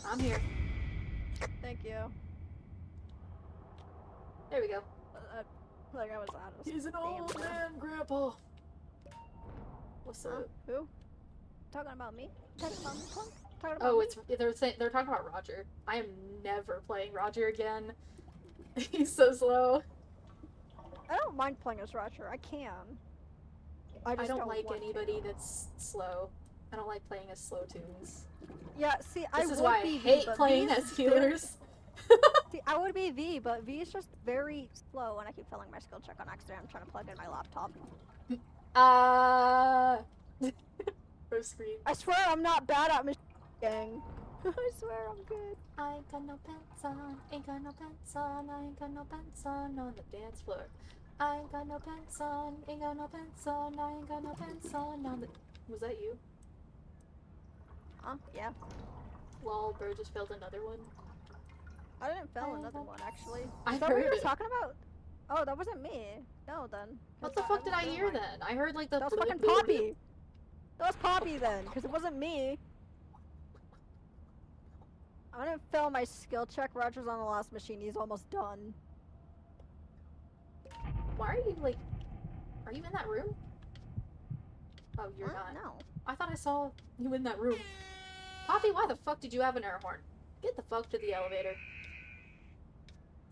I'm here. Thank you. There we go. Like I was out of. He's an old stamina. man, Grandpa. What's up? Who? Talking about me? Talking about me, punk? Talking about Oh, me? it's they're talking about Roger. I am never playing Roger again. He's so slow. I don't mind playing as Roger. I can. I just don't like want anybody to. that's slow. I don't like playing as slow tunes. Yeah, see, I This is would why I be hate V, but playing V as is healers. See, I would be V, but V is just very slow, and I keep failing my skill check on accident. I'm trying to plug in my laptop. First screen. I swear I'm not bad at machine gang. I swear I'm good. I ain't got no pants on, ain't got no pants on, I ain't got no pants on the dance floor. I ain't got no pants on, ain't got no pants on, I ain't got no pants on the... Was that you? Huh? Yeah. Lol, bro just failed another one. I didn't fail another one, actually. I Is that what you heard were it. talking about? Oh, that wasn't me. No, then. What the fuck did I hear then? I heard like the... That was fucking Poppy! That was Poppy then, because it wasn't me. I didn't fail my skill check. Roger's on the last machine. He's almost done. Why are you like... Are you in that room? Oh, you're Huh? not. No. I thought I saw you in that room. Poppy, why the fuck did you have an air horn? Get the fuck to the elevator.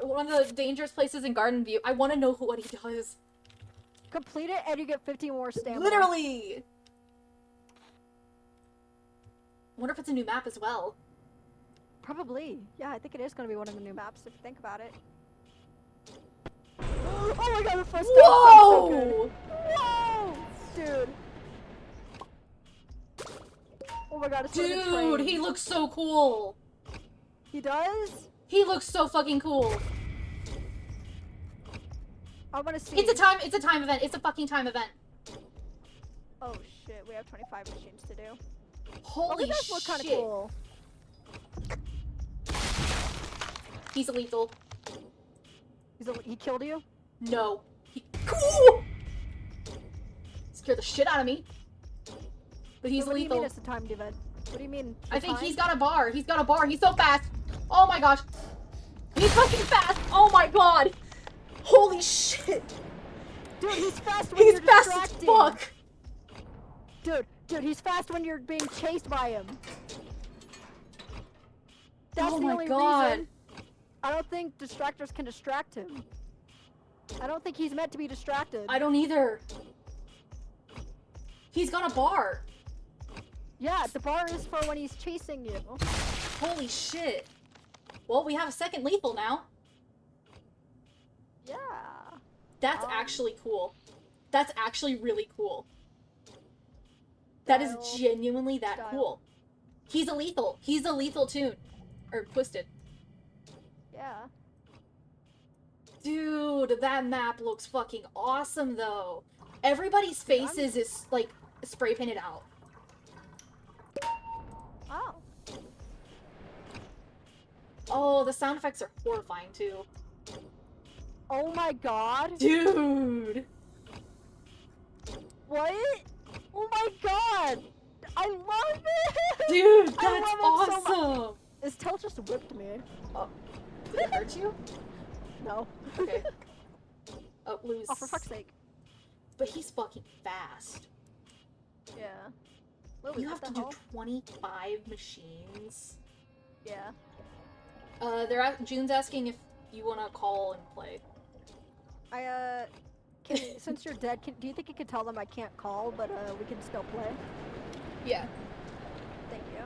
One of the dangerous places in Garden View. I want to know what he does. Complete it and you get 15 more stamina. Literally! Wonder if it's a new map as well. Probably. Yeah, I think it is going to be one of the new maps if you think about it. Oh my god, the first Whoa! so good. Whoa! Dude. Oh my god, it's like a train. Dude, he looks so cool. He does? He looks so fucking cool. I want to see. It's a time event. It's a fucking time event. Oh shit, we have 25 machines to do. Holy this look kind of shit. cool. He's lethal. He killed you? No. Cool! Scared the shit out of me. But he's So what do you lethal. mean it's a timed event? What do you mean? I think he's got a bar. He's got a bar. He's so fast. Oh my gosh. He's fucking fast. Oh my god. Holy shit. Dude, he's fast when you're fast as distracting. fuck. Dude, he's fast when you're being chased by him. That's oh the my only god. reason I don't think distractors can distract him. I don't think he's meant to be distracted. I don't either. He's got a bar. Yeah, the bar is for when he's chasing you. Holy shit. Well, we have a second lethal now. Yeah. That's actually cool. That's actually really cool. That is Style. genuinely that Style. cool. He's a lethal. He's a lethal tune. Or twisted. Yeah. Dude, that map looks fucking awesome though. Everybody's faces is like spray painted out. Oh. Oh, the sound effects are horrifying too. Oh my god. Dude. What? Oh my god. I love it. Dude, that's I love it so awesome. This tail just whipped me. Oh, did it hurt you? No. Okay. Oh, lose. Oh, for fuck's sake. But he's fucking fast. Yeah. Lily, You what have to the do hell? 25 machines. Yeah. June's asking if you want to call and play. Since you're dead, do you think you could tell them I can't call, but we can still play? Yeah. Thank you.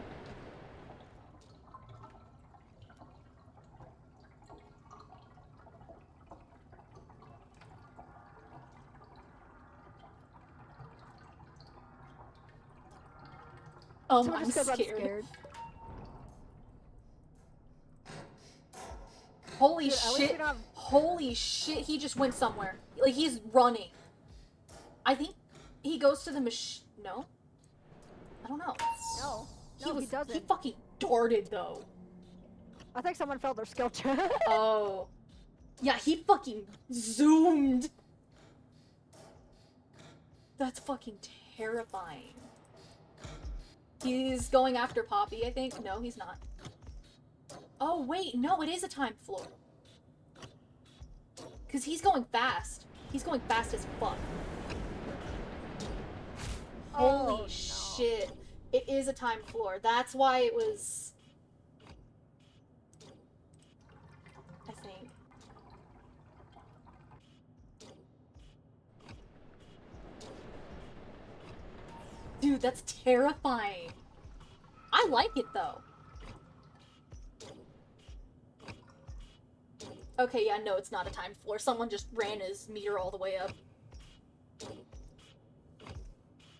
Someone I'm just goes, scared. I'm scared. Holy Dude, at least shit. we don't have- Holy shit, he just went somewhere. Like, he's running. I think he goes to the machine. No? I don't know. No. No, he doesn't. He fucking darted, though. I think someone failed their skill check. Oh. Yeah, he fucking zoomed. That's fucking terrifying. He's going after Poppy, I think. No, he's not. Oh, wait. No, it is a timed floor. Because he's going fast. He's going fast as fuck. Oh, Holy no. shit. It is a timed floor. That's why it was... I think. Dude, that's terrifying. I like it, though. Okay, yeah, no, it's not a timed floor. Someone just ran his meter all the way up.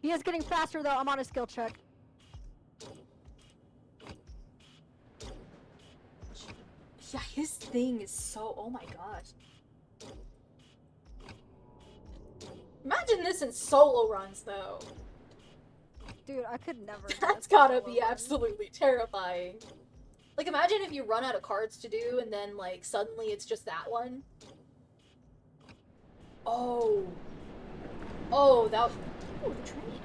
He is getting faster though. I'm on a skill check. Yeah, his thing is so... Oh my gosh. Imagine this in solo runs, though. Dude, I could never. do That's this gotta solo be run. absolutely terrifying. Like, imagine if you run out of cards to do, and then, like, suddenly it's just that one. Oh. Oh, that... Oh, the train.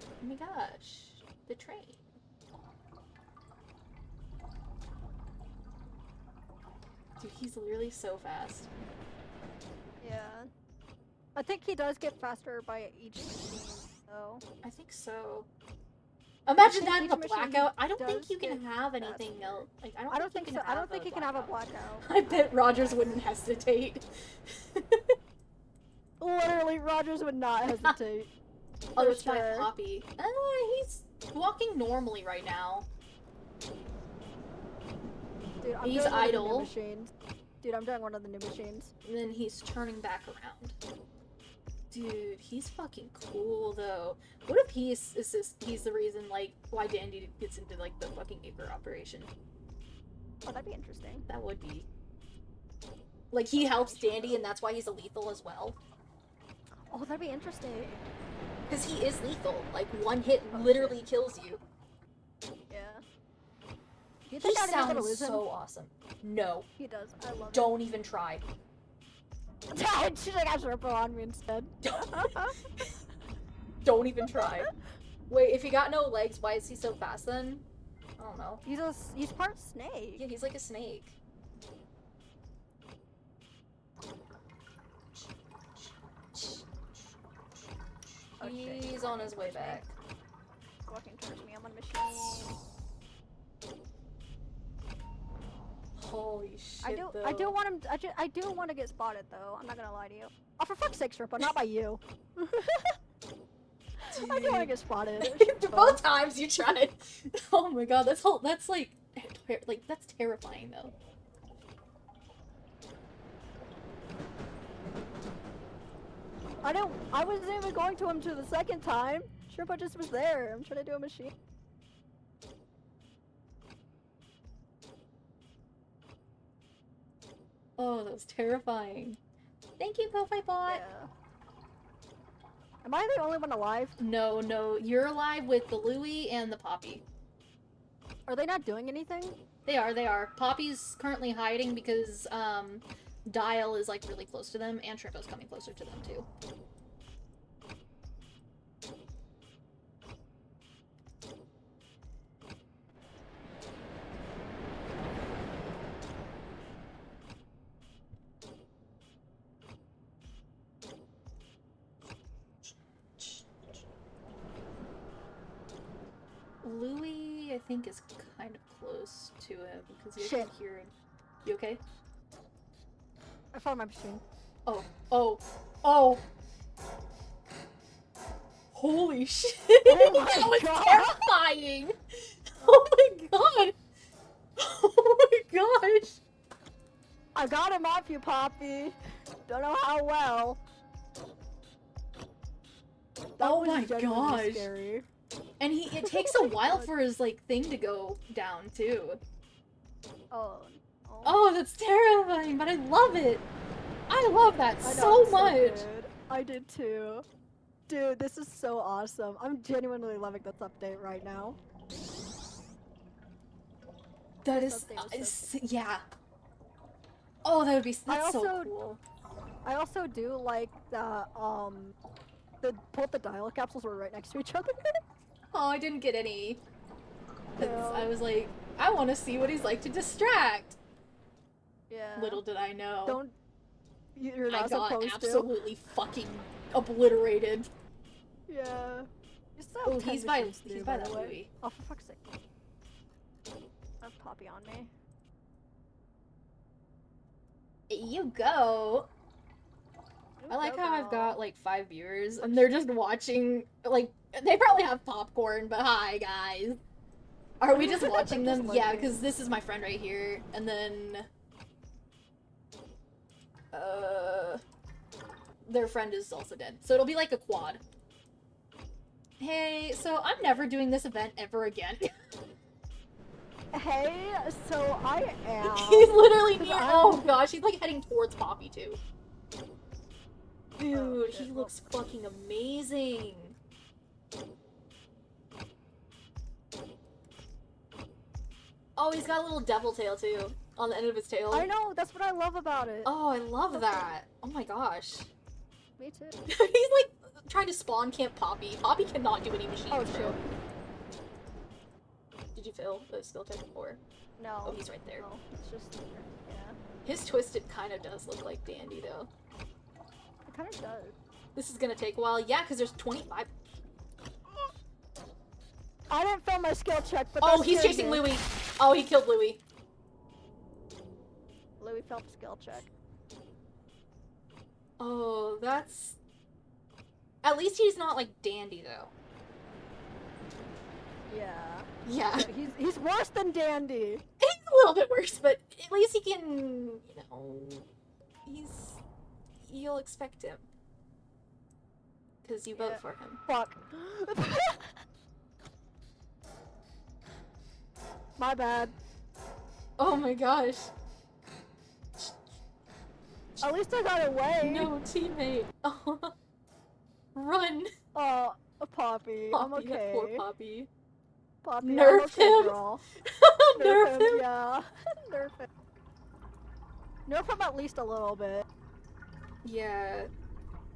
Oh my gosh. The train. Dude, he's literally so fast. Yeah. I think he does get faster by each machine, though. I think so. Imagine think that in each a machine blackout. I don't think does you can get have anything faster. else. Like, I don't think so. I don't think you can have a blackout. I bet Rogers wouldn't hesitate. Literally, Rogers would not hesitate. Oh, For it's my sure. Poppy. He's walking normally right now. Dude, I'm He's doing one of the new idle. machines. Dude, I'm doing one of the new machines. And then he's turning back around. Dude, he's fucking cool though. What if he's the reason like why Dandy gets into like the fucking acre operation? Oh, that'd be interesting. That would be. Like he helps Dandy and that's why he's a lethal as well. Oh, that'd be interesting. Because he is lethal. Like one hit Oh, literally kills you. Yeah. Do you He think I'd be able to sounds lose him? so awesome. No, He does. I love don't even try. it. She's like, I should ripple on me instead. Don't even try. Wait, if he got no legs, why is he so fast then? I don't know. He's part snake. Yeah, he's like a snake. Oh, shit, He's on his way back. Walking towards me. I'm on a machine. Holy shit! I do want him. I do want to get spotted though. I'm not gonna lie to you. Oh, for fuck's sake, Sherpa, not by you. I do want to get spotted. Both times you tried. Oh my god, that's like that's terrifying though. I wasn't even going to him to the second time. Sherpa just was there. I'm trying to do a machine. Oh, that was terrifying. Thank you, Ko-Fi Bot. Yeah. Am I the only one alive? No, you're alive with the Louie and the Poppy. Are they not doing anything? They are. Poppy's currently hiding because, Dial is, like, really close to them, and Tripo's coming closer to them, too. Louie, I think, is kind of close to him because you can hear him. You okay? I found my machine. Oh. Holy shit! Oh my that was God. terrifying! Oh my god! Oh my gosh! I got him off you, Poppy. Don't know how well. That Oh was my genuinely gosh. Scary. And it takes a while for his, like, thing to go down, too. Oh, that's terrifying, but I love it! I love that I know, so it's much! good. I did too. Dude, this is so awesome. I'm genuinely loving this update right now. That This is, update was so yeah. Oh, that's so also- cool. I also do like that, both the dial capsules were right next to each other. Oh, I didn't get any. 'Cause No. I was like, I want to see what he's like to distract. Yeah. Little did I know. You're I not got supposed absolutely fucking obliterated. to. Yeah. You still Oh, have 10 he's by missions to do, that the way. Louie. Oh, for fuck's sake. I have Poppy on me. You go. I like how I've got like 5 viewers and they're just watching, like, they probably have popcorn, but hi guys. Are we just watching Just them? Yeah, looking. because this is my friend right here, and then their friend is also dead. So it'll be like a quad. Hey, so I'm never doing this event ever again. Hey, so I am. He's literally near. I'm- Oh gosh, he's like heading towards Poppy too. Dude, Oh, he shit, looks fucking amazing. Oh, he's got a little devil tail too on the end of his tail. I know, that's what I love about it. Oh, I love that. Oh my gosh. Me too. He's like trying to spawn camp Poppy. Poppy cannot do any machines. Oh, bro. shit. Did you fail the skill check or? No. Oh, he's right there. No, it's just, yeah. His twisted kind of does look like Dandy though. It kind of does. This is gonna take a while. Yeah, because there's 25. I didn't fail my skill check, but Oh, that he's scared chasing me. Louie. Oh, he killed Louie. Louis failed the skill check. Oh, that's... At least he's not like Dandy though. Yeah. Yeah. He's worse than Dandy. He's a little bit worse, but at least he can, you know, you'll expect him. Because you vote Yeah. for him. Fuck. My bad. Oh my gosh. At least I got away. No, teammate. Oh. Run. Oh, a Poppy. I'm Poppy, that poor okay. Poppy. Poppy, Nerf I'm okay, him. girl. Nerf him. Yeah. Nerf him. Nerf him at least a little bit. Yeah.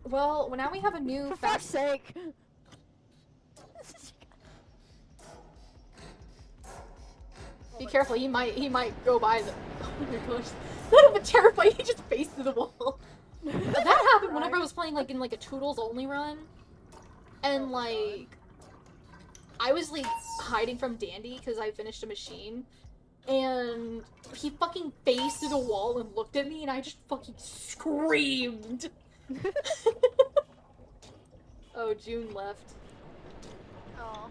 Well, now we have a new For fuck's fast... sake. careful, he might go by the. Oh my gosh. That would be terrifying. He just faced through the wall. That happened whenever I was playing like in like a Toodles only run. And like I was like hiding from Dandy because I finished a machine. And he fucking faced through the wall and looked at me and I just fucking screamed. Oh, June left. Oh.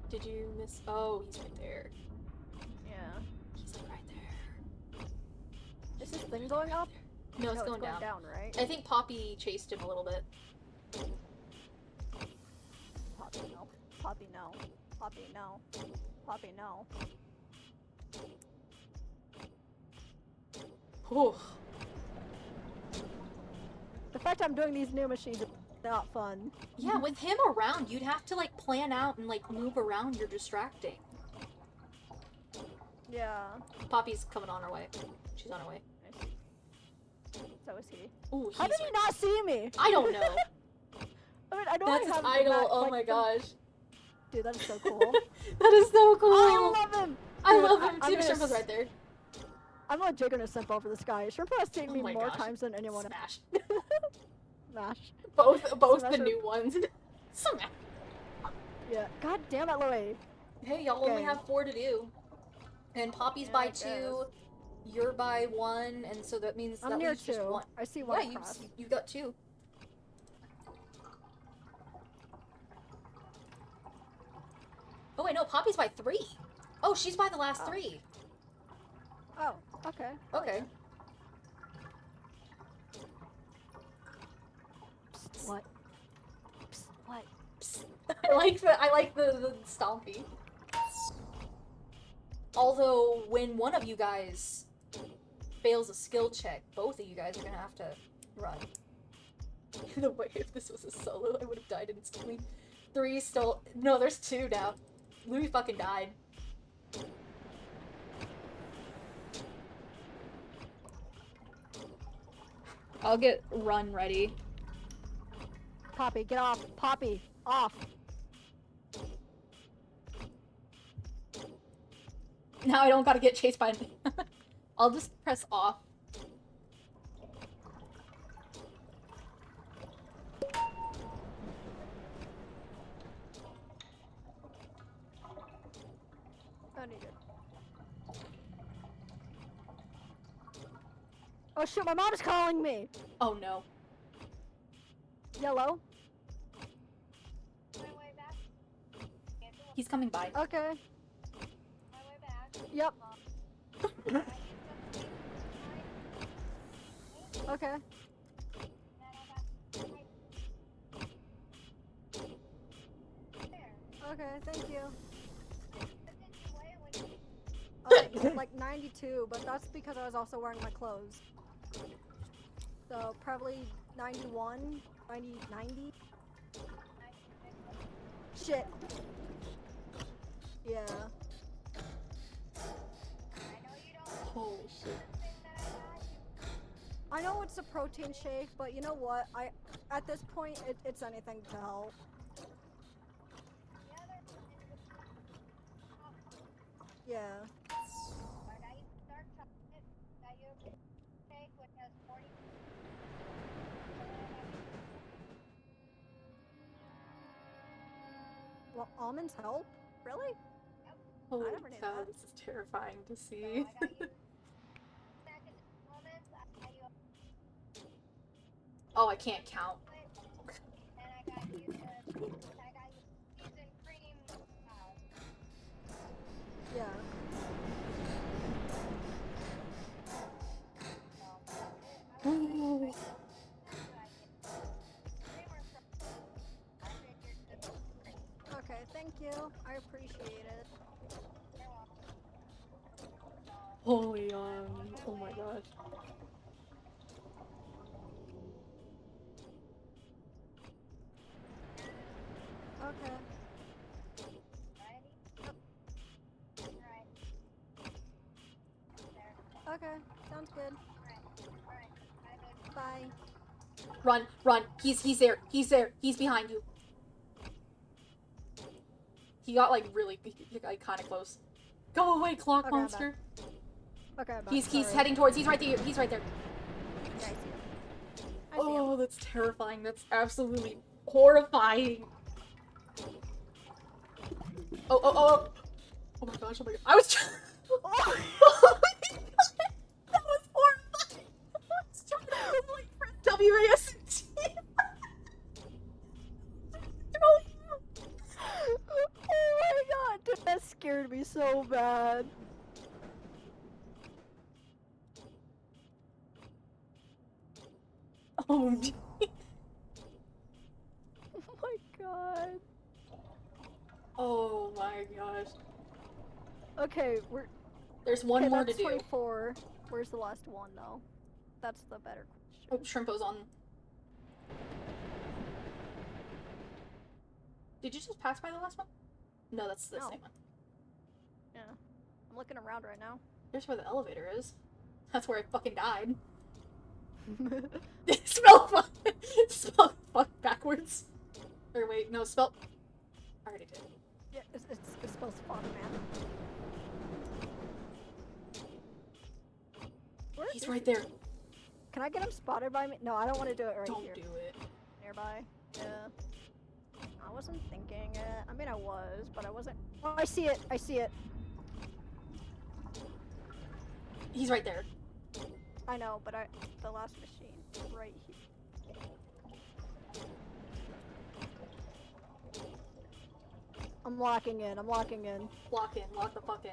Did you miss? Oh, he's right there. Yeah. He's like right there. Is this thing going up? No, it's No, going down. Right? I think Poppy chased him a little bit. Poppy, no. Poppy, no. Poppy, no. Poppy, no. Whew. The fact I'm doing these new machines is not fun. Yeah, with him around, you'd have to like plan out and like move around. You're distracting. Yeah. Poppy's coming on her way. She's on her way. So is he. Ooh, How did he not see me? I don't know. I mean, I know That's I his have idol. that, Oh like, my the- gosh. Dude, that is so cool. That is so cool. I love him. I Dude, love him I'm too. gonna Shrimp was right there. I'm legit gonna simp over this guy. Shrimp has seen Oh me my more gosh. times than anyone else. Smash. Smash. Both Smash the her. new ones. Smash. Yeah. God damn it, Louis. Hey, y'all only Okay. have 4 to do. And Poppy's Yeah, by I 2, you're by 1, and so that means I'm that near leaves just 2. 1. I see one Yeah, across. you've got 2. Oh wait, no, Poppy's by 3. Oh, she's by the last 3. Oh, okay. Okay. Psst, what? Psst, what? I like the stompy. Although when one of you guys fails a skill check, both of you guys are gonna have to run. The way if this was a solo, I would have died instantly. 3 still. No, there's 2 now. Louis fucking died. I'll get run ready. Poppy, get off. Poppy, off. Now I don't gotta get chased by. I'll just press off. Oh, need it. Oh shit, my mom's calling me! Oh no. Yellow? He's coming by. Okay. Yep. Okay. Okay, thank you. Like 92, but that's because I was also wearing my clothes. So probably 91, 90. Shit. Yeah. Holy shit. I know it's a protein shake, but you know what? At this point, it's anything to help. Yeah. Well, almonds help? Really? Holy never knew cow, that. this is terrifying to see. Oh, I can't count. Yeah. Ooh. Okay, thank you. I appreciate it. Holy, oh my gosh. Okay. Okay, sounds good. Bye. Run, run. He's there. He's there. He's behind you. He got like really like kind of close. Go away, clock Okay, I'm monster. Okay, I'm back. He's Sorry. heading towards. He's right there. He's right there. Yeah, I see him. I see him. Oh, that's terrifying. That's absolutely horrifying. Oh, oh, oh. Oh my gosh, oh my god. I was trying. Oh my god. That was horrifying. I was trying to like press WASD. Oh my god, dude, that scared me so bad. Oh, gee. Oh my god. Oh my gosh. Okay, There's one more to that's do. 24. Where's the last one, though? That's the better Oh, question. Shrimpo's on. Did you just pass by the last one? No, that's the No. same one. Yeah. I'm looking around right now. Here's where the elevator is. That's where I fucking died. Spell fuck. Spell fuck backwards. Or wait, no, spell. I already did. Yeah, it spells fuck, man. Where He's is right he? there. Can I get him spotted by me? No, I don't want to do it right Don't here. do it. Nearby. Yeah. I wasn't thinking it. I mean, I was, but I wasn't. Oh, I see it. I see it. He's right there. I know, but the last machine right here. I'm locking in. I'm locking in. Lock in. Lock the fuck in.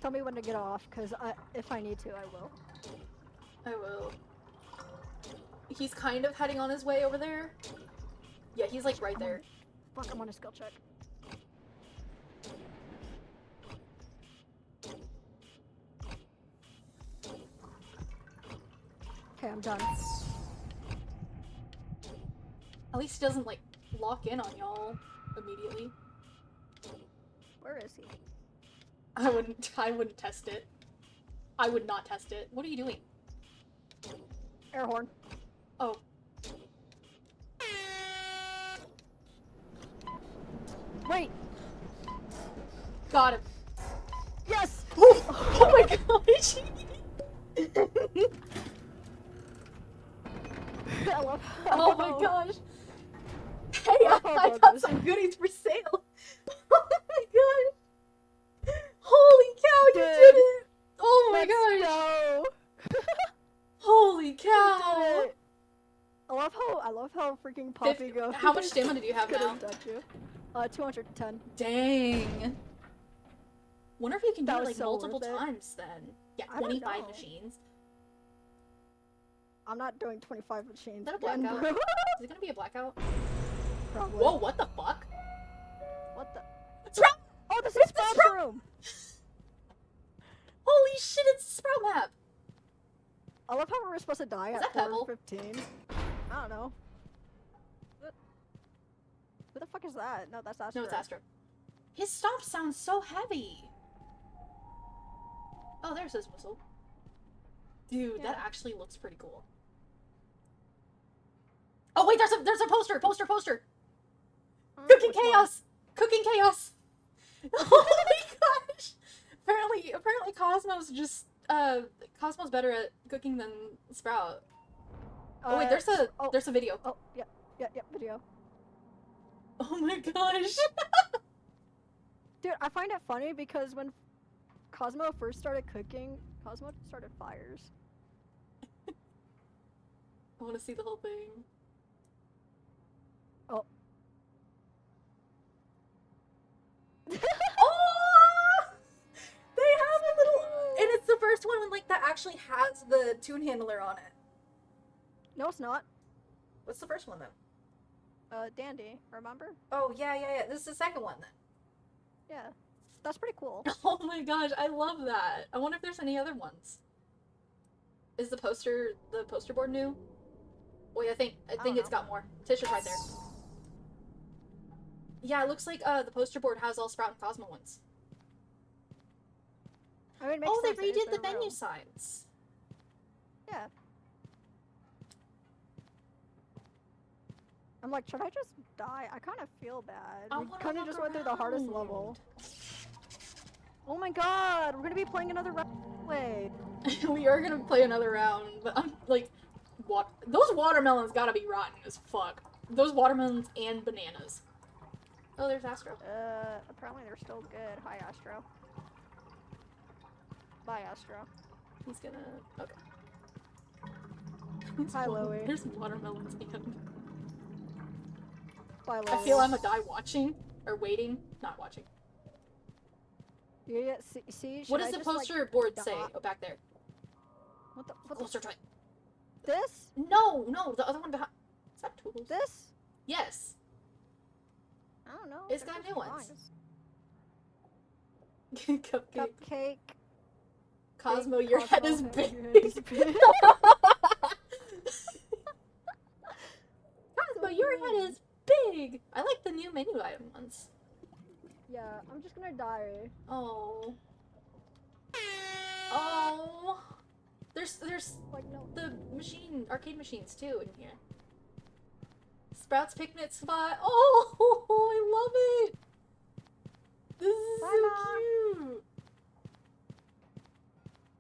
Tell me when to get off, cause if I need to, I will. I will. He's kind of heading on his way over there. Yeah, he's like right there. Fuck, I'm on a skill check. Okay, I'm done. At least he doesn't like lock in on y'all immediately. Where is he? I wouldn't test it. I would not test it. What are you doing? Air horn. Oh. Wait! Got him. Yes! Oh my gosh! I love Oh my gosh! Hey, I got some goodies for sale! Oh my god! Holy cow, you did it! Oh my gosh! Go! Holy Did cow! it. I love how freaking Poppy goes. How much stamina do you have now? Couldn't touch you. 210. Dang. Wonder if you can do That it was like so multiple worth it. times then. Yeah, I don't 25 know. machines. I'm not doing 25 machines. Is that a again, blackout? bro. Is it gonna be a blackout? Probably. Whoa, what the fuck? What the? Sprout! Oh, this It's is the Sprout's Sprout! room! Holy shit, it's a Sprout map! I love how we were supposed to die Is at that Pebble? 4:15. I don't know. Who the fuck is that? No, that's Astro. No, it's Astro. His stomp sounds so heavy! Oh, there's his whistle. Dude, that Yeah. actually looks pretty cool. Oh wait, there's a poster! Poster! Cooking Which one? chaos! Cooking chaos! Oh my gosh! Apparently Cosmo's better at cooking than Sprout. Oh wait, there's a video. Oh, yeah, video. Oh my gosh! Dude, I find it funny because when Cosmo first started cooking, Cosmo started fires. I want to see the whole thing. Oh. Oh! They have a little, and it's the first one when like that actually has the tune handler on it. No, it's not. What's the first one then? Dandy, remember? Oh yeah. This is the second one then. Yeah. That's pretty cool. Oh my gosh, I love that. I wonder if there's any other ones. Is the poster board new? Wait, I think don't it's know. got more. Tish is right there. Yeah, it looks like the poster board has all Sprout and Cosmo ones. I mean, it makes Oh, they sense. It is redid the their menu room. signs. Yeah. I'm like, should I just die? I kind of feel bad. We kind of just went through the hardest level. Oh my god, we're gonna be playing another round. Wait. We are gonna play another round, but I'm like, what? Those watermelons gotta be rotten as fuck. Those watermelons and bananas. Oh, there's Astro. Apparently they're still good. Hi, Astro. Bye, Astro. He's gonna. Okay. Hi, Loey. There's watermelons and. Bye, Loey. I feel I'm a die watching or waiting, not watching. Yeah, see. What does the poster board say? dot? Oh, back there. What the? Closer to it. This? No, the other one behind. Is that tools? This? Yes. I don't know. It's they're got just new ones. lines. Cupcake. Cupcake. Cosmo, Big your head Cosmo, is your big. head is big. Cosmo, your head is big. I like the new menu item ones. Yeah, I'm just gonna die. Oh. Oh. There's Like, no. the arcade machines too in here. Sprout's picnic spot. Oh, I love it. This is Bye, so Ma. cute.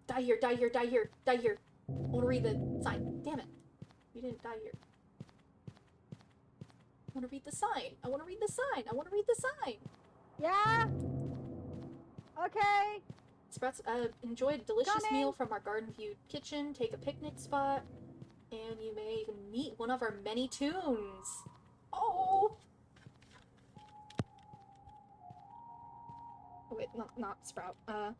Die here, die here, die here, die here. I want to read the sign. Damn it. You didn't die here. I want to read the sign. I want to read the sign. I want to read the sign. Yeah? Okay. Sprouts, enjoy a delicious Coming. meal from our garden view kitchen. Take a picnic spot. And you may even meet one of our many tunes. Oh! Oh wait, not Sprout. How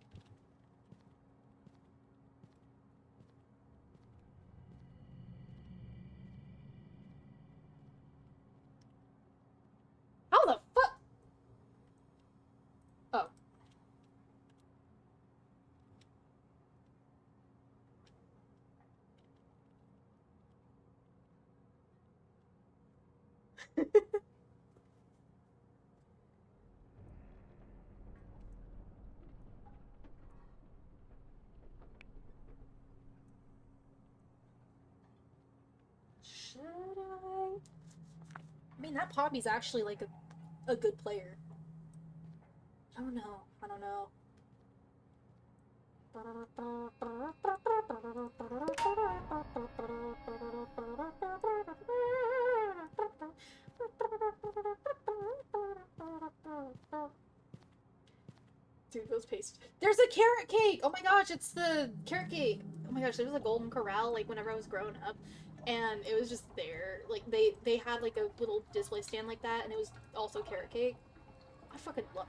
the fuck? Oh. Should I? I mean, that Poppy's actually like a good player. I don't know. I don't know. Dude, those paste. There's a carrot cake! Oh my gosh, it's the carrot cake! Oh my gosh, there was a Golden Corral, like, whenever I was growing up. And it was just there. Like, they had, like, a little display stand like that, and it was also carrot cake. I fucking love...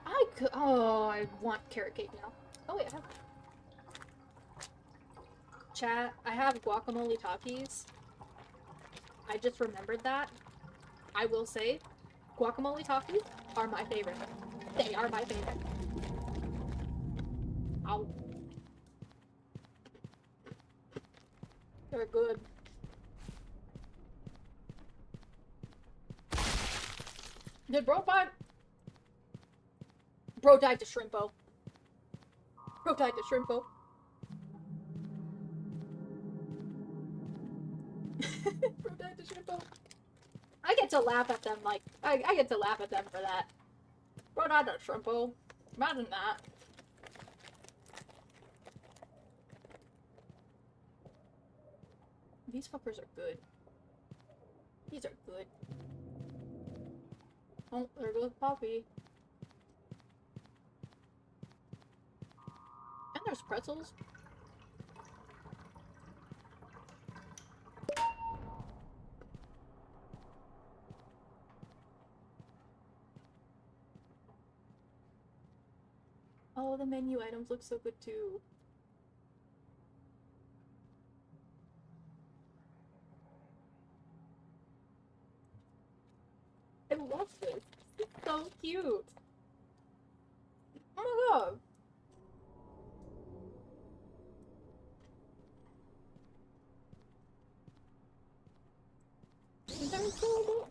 I want carrot cake now. Oh wait, I have... Chat, I have guacamole Takis. I just remembered that. I will say, guacamole Takis are my favorite. They are my favorite. Ow. They're good. Did bro find... Bro died to Shrimpo. Bro died to Shrimpo. Bro died to Shrimpo. I get to laugh at them, like, I get to laugh at them for that. Bro died to Shrimpo. Imagine that. These fuckers are good. These are good. Oh, there goes Poppy. And there's pretzels. Oh, the menu items look so good too. I love this. It's so cute. Oh my god. is so cool.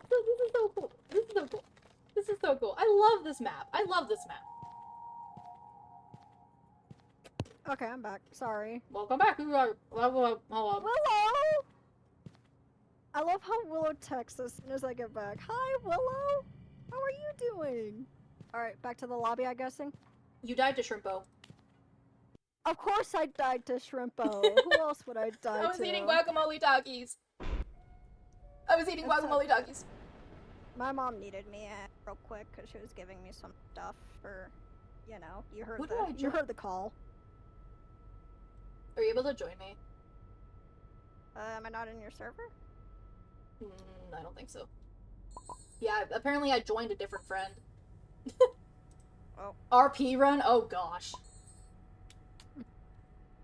This is so cool. This is so cool. I love this map. I love this map. Okay, I'm back. Sorry. Welcome back. Hello. Willow! I love how Willow texts as soon as I get back. Hi, Willow! How are you doing? Alright, back to the lobby, I'm guessing. You died to Shrimpo. Of course I died to Shrimpo. Who else would I die to? I was eating guacamole Takis. I was eating That's guacamole okay. Takis. My mom needed me real quick because she was giving me some stuff for, you know, you heard the call. Are you able to join me? Am I not in your server? I don't think so. Yeah, apparently I joined a different friend. Oh. RP run? Oh gosh.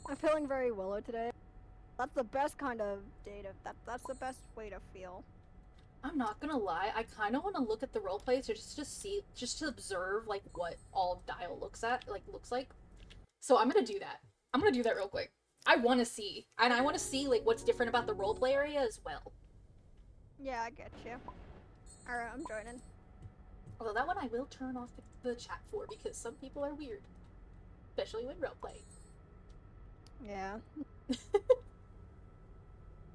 I'm feeling very Willow today. That's the best kind of day to, that's the best way to feel. I'm not gonna lie, I kind of want to look at the roleplay to just to observe like what all Dial looks like. So I'm gonna do that. I'm gonna do that real quick. I want to see, and I want to see like what's different about the roleplay area as well. Yeah, I get you. Alright, I'm joining. Although that one I will turn off the chat for because some people are weird, especially with roleplay. Yeah.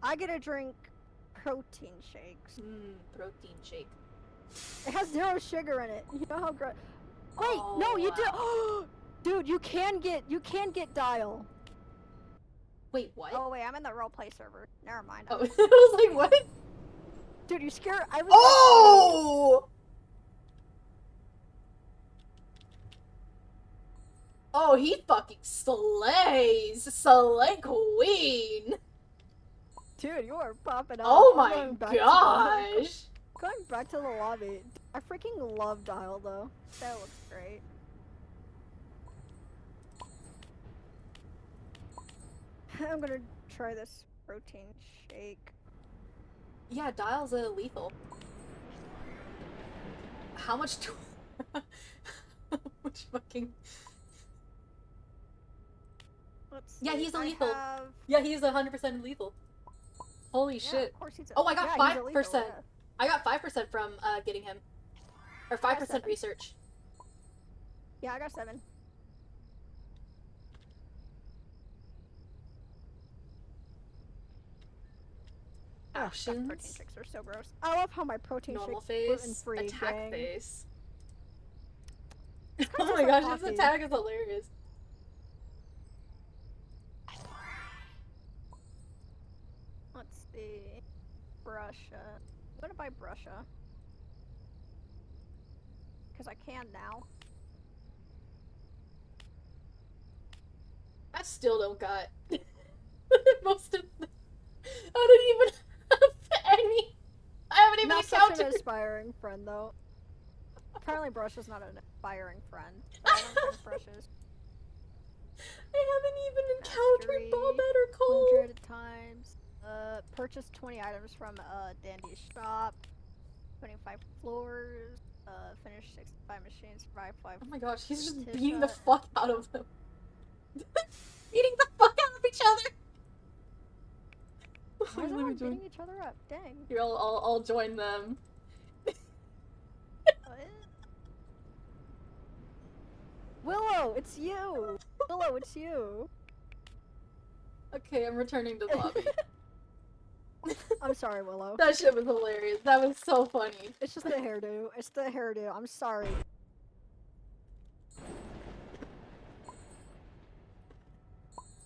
I get to drink protein shakes. Protein shake. It has 0 sugar in it. You know how great. Wait, Oh, no, you wow. do. Dude, you can get Dial. Wait, what? Oh wait, I'm in the roleplay server. Never mind. Oh, I was like, what? Dude, you scared. I was. Oh! Oh, he fucking slays! Slay queen! Dude, you are popping up. Oh I'm my going back gosh! Going back to the lobby. I freaking love Dial though. That looks great. I'm gonna try this protein shake. Yeah, Dial's a lethal. How much do... How much fucking... Let's Yeah, see, he's a I lethal. have- Yeah, he's 100% lethal. Holy Yeah, shit. of course he's a- Oh, I got yeah, he's a 5%. lethal, yeah. I got 5% from getting him. Or 5% 7. research. Yeah, I got 7. Actions. Protein shakes are so gross. I love how my protein Normal shakes phase. gluten-free, Attack gang. phase. kinda Oh just my like gosh, this hockey. attack is hilarious. Let's see. Brusha. I'm gonna buy Brusha. Because I can now. I still don't got most of them. I don't even have any. I haven't even Not such encountered. an inspiring friend, though. Apparently Brusha's not an inspiring friend. So I don't think Brusha's I haven't even encountered Bobette or Cole. 100 times. Purchase 20 items from Dandy's shop. 25 floors. Finish 65 machines. Survive 5. Oh my gosh, he's just Tisha. beating the fuck out of them. Beating the fuck out of each other. Why is Let me everyone join. beating each other up? Dang. Here, I'll join them. What? Willow, it's you! Willow, it's you! Okay, I'm returning to the lobby. I'm sorry, Willow. That shit was hilarious. That was so funny. It's just the hairdo. It's the hairdo. I'm sorry.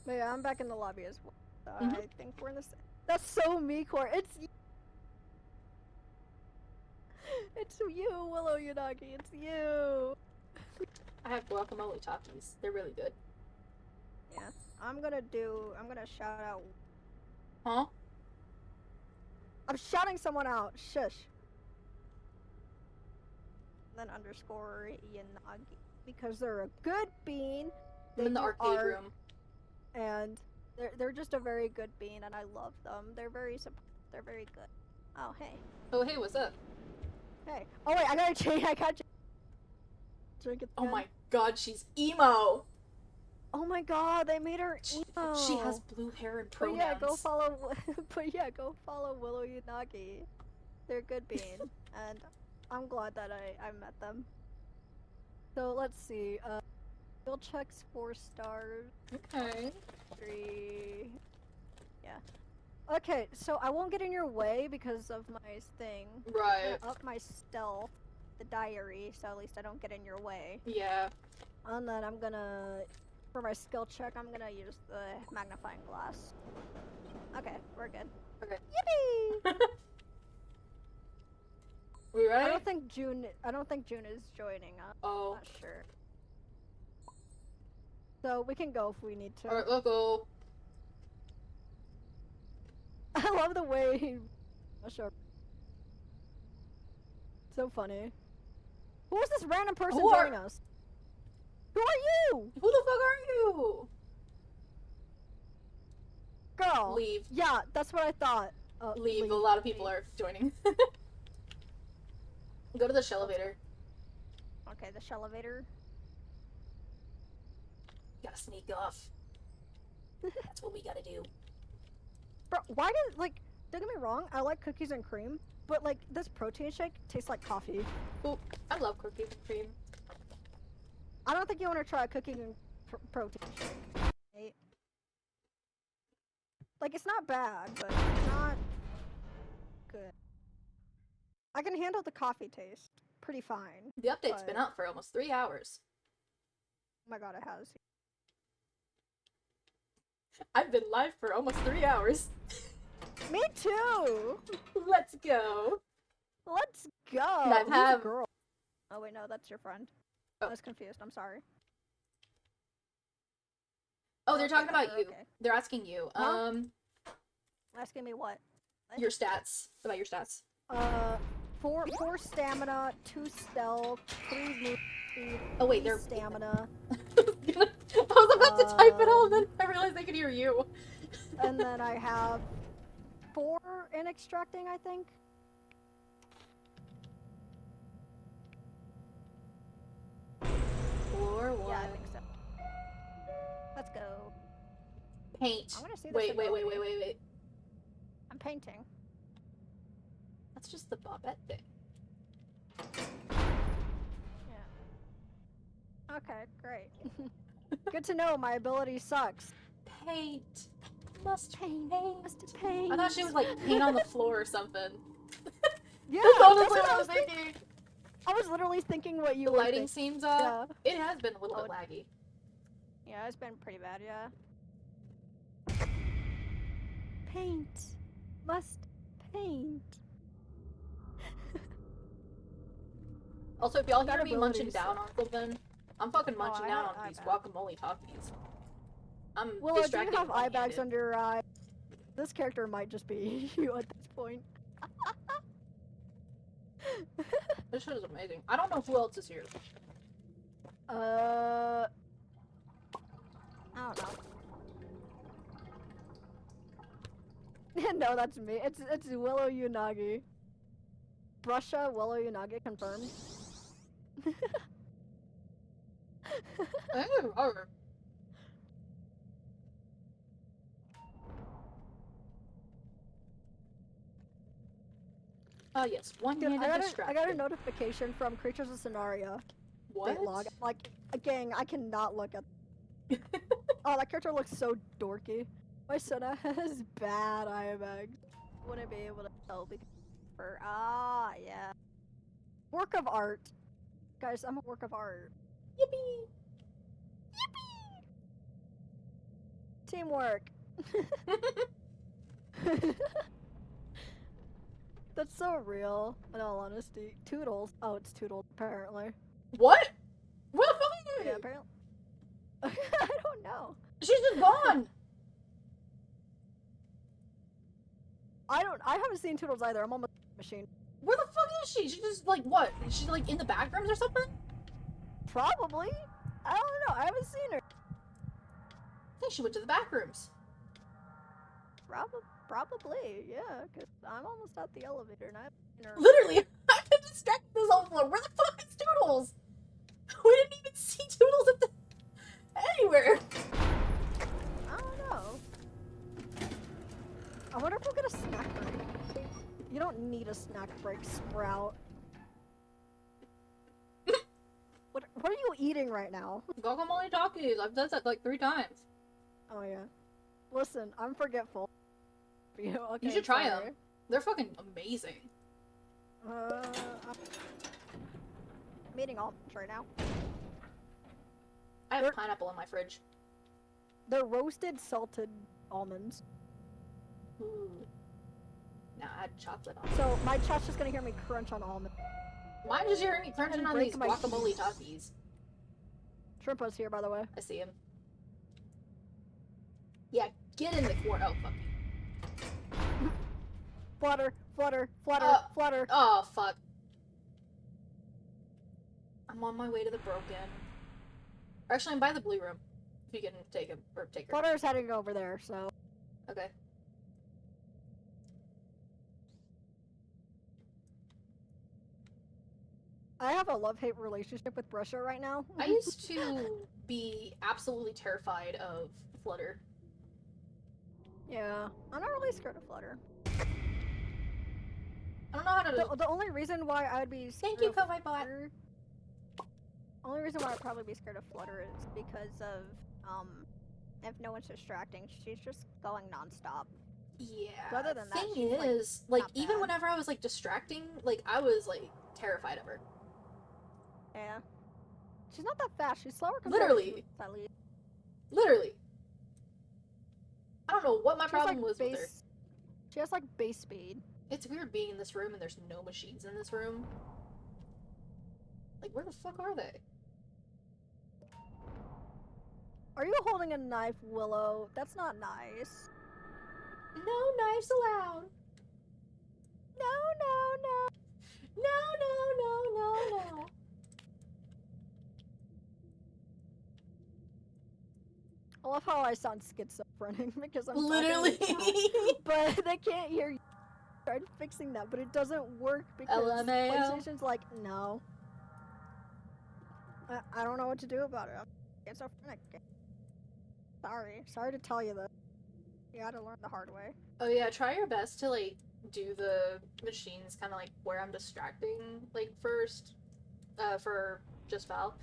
But yeah, I'm back in the lobby as well. Mhm. I think we're in the same. That's so me, Core. It's It's you, Willow Yanagi. It's you. I have guacamole Takis. They're really good. Yeah. I'm gonna shout out. Huh? I'm shouting someone out. Shush. Then underscore Yanagi. Because they're a good bean. I'm in the do arcade art, room. And they're just a very good bean, and I love them. They're very good. Oh hey. Oh hey, what's up? Hey. Oh wait, I gotta change. I got drink it. Oh my god, she's emo. Oh my god, they made her emo. She has blue hair and But pronouns. yeah, go follow. But yeah, go follow Willow Yanagi. They're good being, and I'm glad that I met them. So let's see. Skill checks 4 stars. Okay. 3. Yeah. Okay, so I won't get in your way because of my thing. I'm Right. gonna up my stealth, the diary, so at least I don't get in your way. Yeah. And then I'm gonna, for my skill check, I'm gonna use the magnifying glass. Okay, we're good. Okay. Yippee! We ready? I don't think June is joining us. Oh. Not sure. So we can go if we need to. Alright, let's go. I love the way he. Sure. So funny. Who is this random person Who are- joining us? Who are you? Who the fuck are you? Girl. Leave. Yeah, that's what I thought. Leave. A lot of people are joining. Go to the elevator. Okay, the elevator. Gotta sneak off. That's what we gotta do. Bro, why did don't get me wrong, I like cookies and cream, but like this protein shake tastes like coffee. Ooh, I love cookies and cream. I don't think you want to try a cookie and protein shake. Right? Like it's not bad, but it's not good. I can handle the coffee taste pretty fine. The update's been But- out for almost 3 hours. Oh my god, it has. I've been live for almost 3 hours. Me too. Let's go. Let's go. And I Who's have- a girl. Oh wait, no, that's your friend. Oh. I was confused. I'm sorry. Oh, they're Okay, talking about you. okay. They're asking you. Huh? Asking me what? Your stats. About your stats. 4 stamina, 2 stealth, 3 move speed, Oh wait, 3 they're stamina, I was about to type it all, then I realized I could hear you. and then I have 4 in extracting, I think. Floor one. Yeah, I think so. Let's go. Paint. I'm gonna see this Wait. ability. I'm painting. That's just the Bobette thing. Yeah. Okay, great. Good to know my ability sucks. Paint. Must Paint. paint. Must paint. I thought she was like paint on the floor or something. Yeah, That's honestly that's what I was thinking. I was literally thinking what you The were lighting thinking. seems Yeah. it has been a little Oh, bit laggy. Yeah, it's been pretty bad, yeah. Paint. Must paint. Also, if y'all That hear me ability munching is down on something, I'm fucking munching I down have on these eye guacamole Takis. I'm Willow, do you distracting have eye bags one-handed. under your eye? This character might just be you at this point. This shit is amazing. I don't know who else is here. I don't know. No, that's me. It's Willow Unagi. Brusha, Willow Unagi confirmed. Yes, Dude, one-handed I got a distracted. notification from Creatures of Scenaria. What? Log. Like, gang, I cannot look at. Oh, that character looks so dorky. My son has bad eye bags. Wouldn't be able to tell because yeah. Work of art. Guys, I'm a work of art. Yippee! Teamwork. That's so real, in all honesty. Toodles. Oh, it's Toodles, apparently. What? Where the fuck are you? Yeah, apparently. I don't know. She's just gone! I haven't seen Toodles either. I'm on the machine. Where the fuck is she? She's just like, what? She's like in the back rooms or something? Probably. I don't know. I haven't seen her. I think she went to the back rooms. Probably, yeah. Cause I'm almost at the elevator and I haven't seen her. Literally, I've been distracted this whole floor. Where the fuck is Toodles? We didn't even see Toodles at the... anywhere. I don't know. I wonder if we'll get a snack break. You don't need a snack break, Sprout. What are you eating right now? Guacamole Takis. I've done that like 3 times. Oh yeah. Listen, I'm forgetful. Okay, You should try sorry. them. They're fucking amazing. I'm eating almonds right now. I have pineapple in my fridge. They're roasted, salted almonds. Ooh. Now add chocolate on. So my chat's just gonna hear me crunch on almonds. Mine just hearing me crunching And on break these my guacamole teeth. Takis. Shrimpo's here, by the way. I see him. Yeah, get in the corner. Oh, fuck. Flutter, flutter, flutter, flutter. Oh, fuck. I'm on my way to the broken. Actually, I'm by the blue room. If you can take him, or take her. Flutter's heading over there, so. Okay. I have a love-hate relationship with Brusha right now. I used to be absolutely terrified of Flutter. Yeah, I'm not really scared of Flutter. I don't know how to... The only reason why I would be scared Thank you, of Kovaibot. Flutter... Only reason why I'd probably be scared of Flutter is because of, if no one's distracting, she's just going non-stop. Yeah. But other than that, thing she's, is, like not even bad. whenever I was, like, distracting, like, I was, like, terrified of her. Yeah. She's not that fast, she's slower compared Literally. to Sally. Literally. I don't know what my She has, problem like, was with her. She has, like, base speed. It's weird being in this room and there's no machines in this room. Like, where the fuck are they? Are you holding a knife, Willow? That's not nice. No knives allowed. No, no, no. No. I love how I sound schizophrenic because I'm Literally. talking like that, but they can't hear you. I tried fixing that, but it doesn't work because LMAO. PlayStation's like, no. I don't know what to do about it. I'm schizophrenic. Sorry to tell you that. You gotta learn the hard way. Oh yeah, try your best to like do the machines kind of like where I'm distracting like first, for just Val,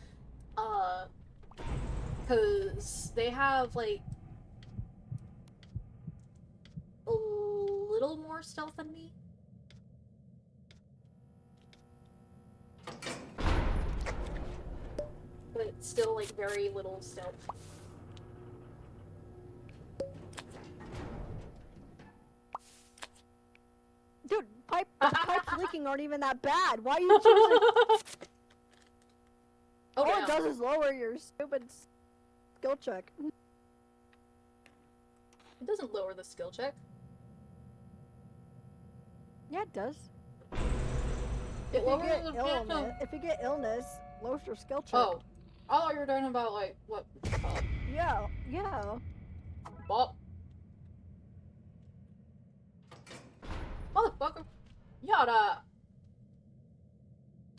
because they have like a little more stealth than me. But it's still like very little stealth. Dude, the pipes leaking aren't even that bad. Why are you choosing? Oh, All damn. it does is lower your stupid skill check. It doesn't lower the skill check. Yeah, it does. It lowers If you get illness, lowers your skill check. Oh, I thought you were talking about like what? Yeah. Bop. Motherfucker. Yada.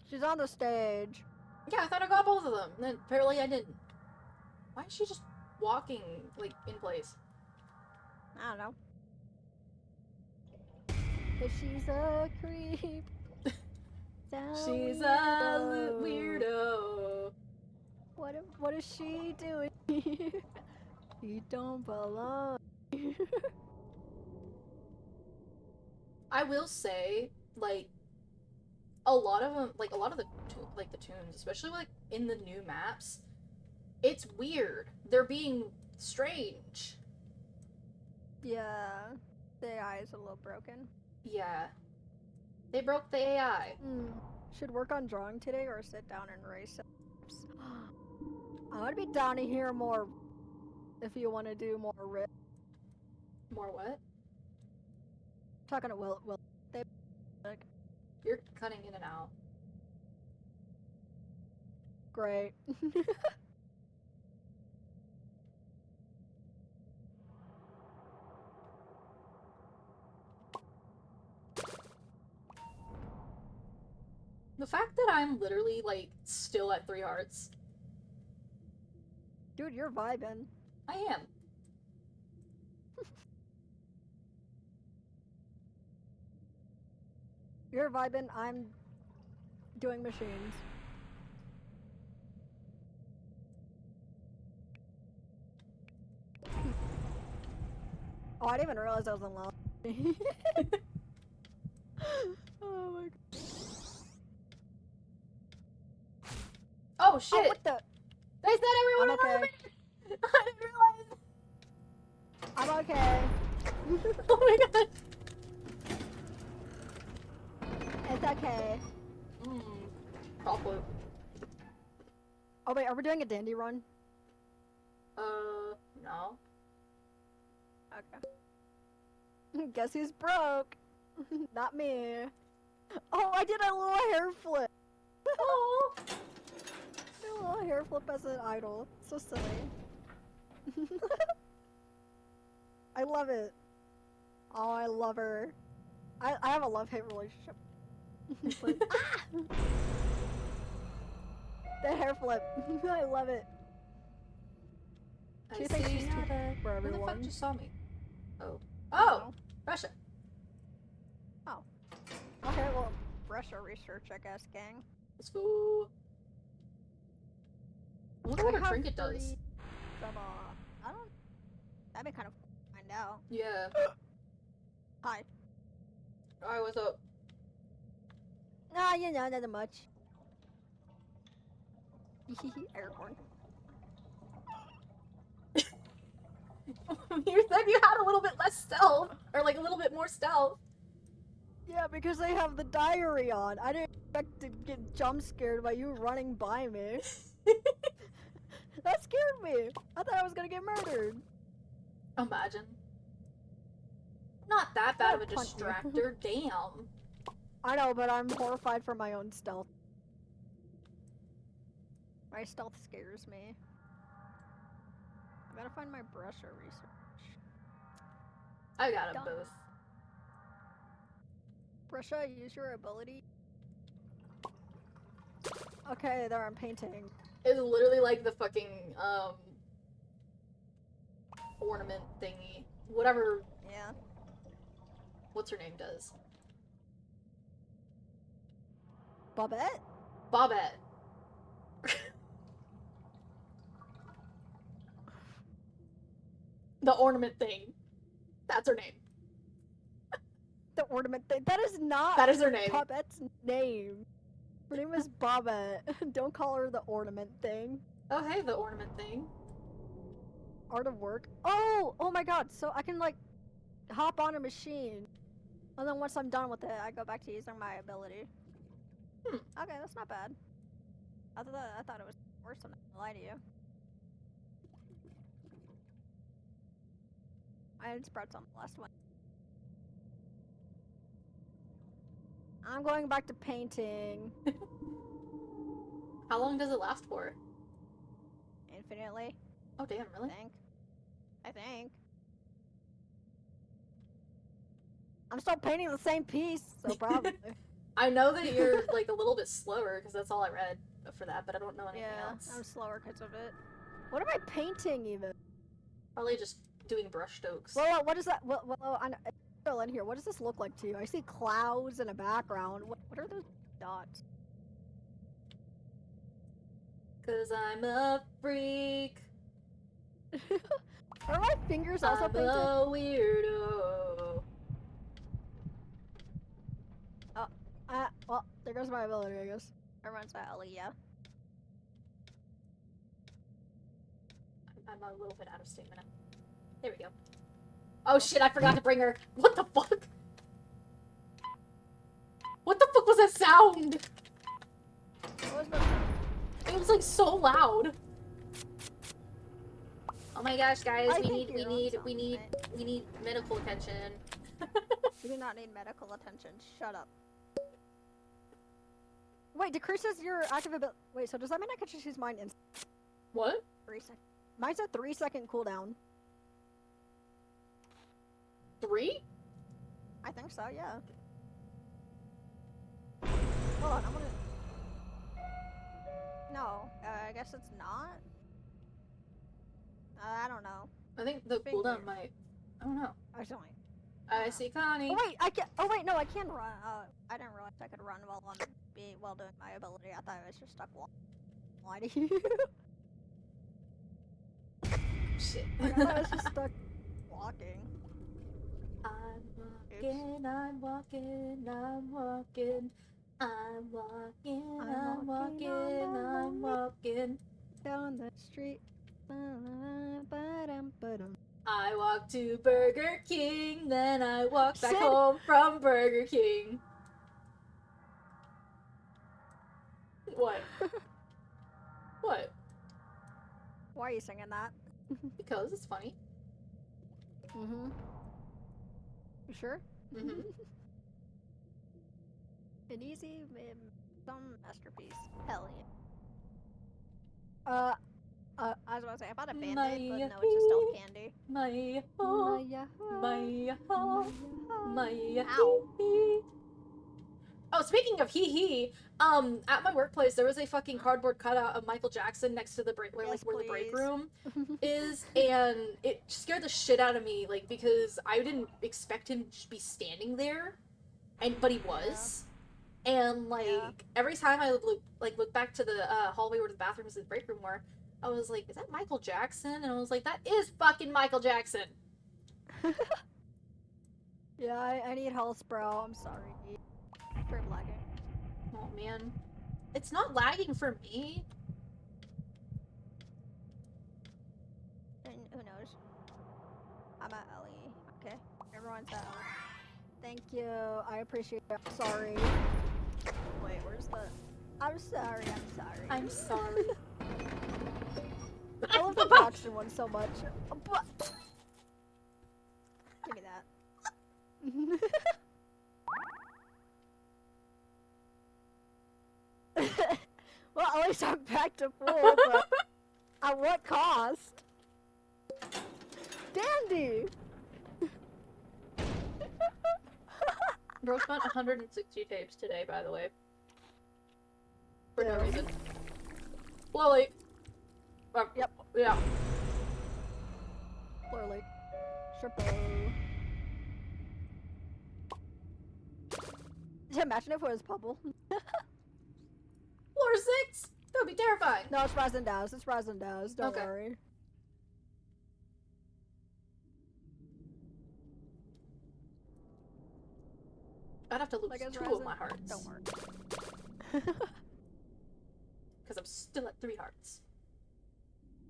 She's on the stage. Yeah, I thought I got both of them. And then apparently I didn't. Why is she just walking like in place? I don't know. But she's a creep. She's a weirdo. What is she doing? You don't belong. I will say, like, a lot of them, like a lot of the tunes, especially like in the new maps, it's weird. They're being strange. Yeah, the AI is a little broken. Yeah, they broke the AI. Should work on drawing today or sit down and race. I would be down to hear more if you want to do more rip. More what? Talking to Will. You're cutting in and out. Great. The fact that I'm literally like still at 3 hearts. Dude, you're vibing. I am. You're vibing, I'm doing machines. Oh, I didn't even realize I was in love. Oh my god. Oh shit! Oh, what the? They said everyone I'm in the okay. elevator! I didn't realize! I'm okay. Oh my god! It's okay. Probably. Oh wait, are we doing a dandy run? No. Okay. Guess who's broke? Not me. Oh, I did a little hair flip. Oh! Did a little hair flip as an idol. So silly. I love it. Oh, I love her. I have a love-hate relationship. But, the hair flip. I love it. I She thinks see she's too nada. for Who the fuck everyone. just saw me? Oh. I don't Oh! know. Brusha. Okay, well, Brusha research, I guess, gang. Let's go. I wonder what I her have trinket does. 30 Some, I don't. That'd be kind of cool to find out. Yeah. Hi. Alright, what's up? Nah, you know, nothing much. Air horn. You said you had a little bit less stealth. Or like a little bit more stealth. Yeah, because I have the diary on. I didn't expect to get jump scared by you running by me. That scared me. I thought I was gonna get murdered. Imagine. Not that bad of a Punch you. distractor. Damn. I know, but I'm horrified for my own stealth. My stealth scares me. I gotta find my Brusha research. I got them Done. both. Brusha, use your ability. Okay, there I'm painting. It's literally like the fucking, ornament thingy. Whatever, Yeah. what's her name does. Bobette? Bobette. The ornament thing. That's her name. The ornament thing. That is not That is her name. Bobette's name. Her name is Bobette. Don't call her the ornament thing. Oh, hey, the ornament thing. Art of work. Oh! Oh my god, so I can, like, hop on a machine. And then once I'm done with it, I go back to using my ability. Okay, that's not bad. I thought it was worse than I lie to you. I had sprouts on the last one. I'm going back to painting. How long does it last for? Infinitely, Oh, damn, really? I think. I'm still painting the same piece, so probably. I know that you're, like, a little bit slower, because that's all I read for that, but I don't know anything Yeah, else. I'm slower because of it. What am I painting even? Probably just doing brush strokes. Well, what is that? Well, I'm still in here. What does this look like to you? I see clouds in a background. What are those dots? Cause I'm a freak. Are my fingers also I'm painted? a weirdo. Well, there goes my ability, I guess. Everyone's at Ellie, yeah. I'm a little bit out of stamina. There we go. Oh shit, I forgot to bring her. What the fuck? What the fuck was that sound? What was that? It was like so loud. Oh my gosh, guys, I we think your own sound we need medical attention. You do not need medical attention. Shut up. Wait, decreases your active ability. Wait, so does that mean I can just use mine in What? 3 seconds? Mine's a 3-second cooldown. 3? I think so, yeah. Hold on, I'm gonna... No, I guess it's not? I don't know. I think the Figure. cooldown might. I don't know. Actually, I see Connie. Oh wait, I can. Oh wait, no, I can run. I didn't realize I could run while doing my ability. I thought I was just stuck walking. To you. Shit. I thought I was just stuck walking. I'm walking, I'm walking, I'm walking. I'm walking, I'm walking, I'm walking. Down the street. I walked to Burger King, then I walked back Sid! home from Burger King. What? What? Why are you singing that? Because it's funny. Mm-hmm. You sure? Mm-hmm. An easy, some masterpiece. Hell yeah. I was about to say, I bought a band-aid, but no, it's just elf candy. Ow. Oh, speaking of hee, at my workplace there was a fucking cardboard cutout of Michael Jackson next to the break where Yes, where the break please. room is, and it scared the shit out of me, like, because I didn't expect him to be standing there, but he was. And like every time I would look back to the hallway where the bathrooms and the break room were, I was like, is that Michael Jackson? And I was like, that is fucking Michael Jackson. Yeah, I need health, bro. I'm sorry. For lagging. Oh man. It's not lagging for me. And who knows? I'm at Ellie. Okay. Everyone's at Ellie. Thank you. I appreciate it. I'm sorry. Wait, where's the... I'm sorry. I'm sorry. I love the Jackson one so much. But... Give me that. Well, at least I'm back to full, but at what cost? Dandy! Bro spent 160 tapes today, by the way. For no Yeah. reason. Lily. Yep. Yeah. Clearly. Triple. Imagine if it was Bubble. Floor 6? That would be terrifying. No, it's Rise and Dows. It's Rise and Dows. Don't Okay. worry. I'd have to lose Like, it's 2 Rise of my and- hearts. Don't worry. Because I'm still at 3 hearts.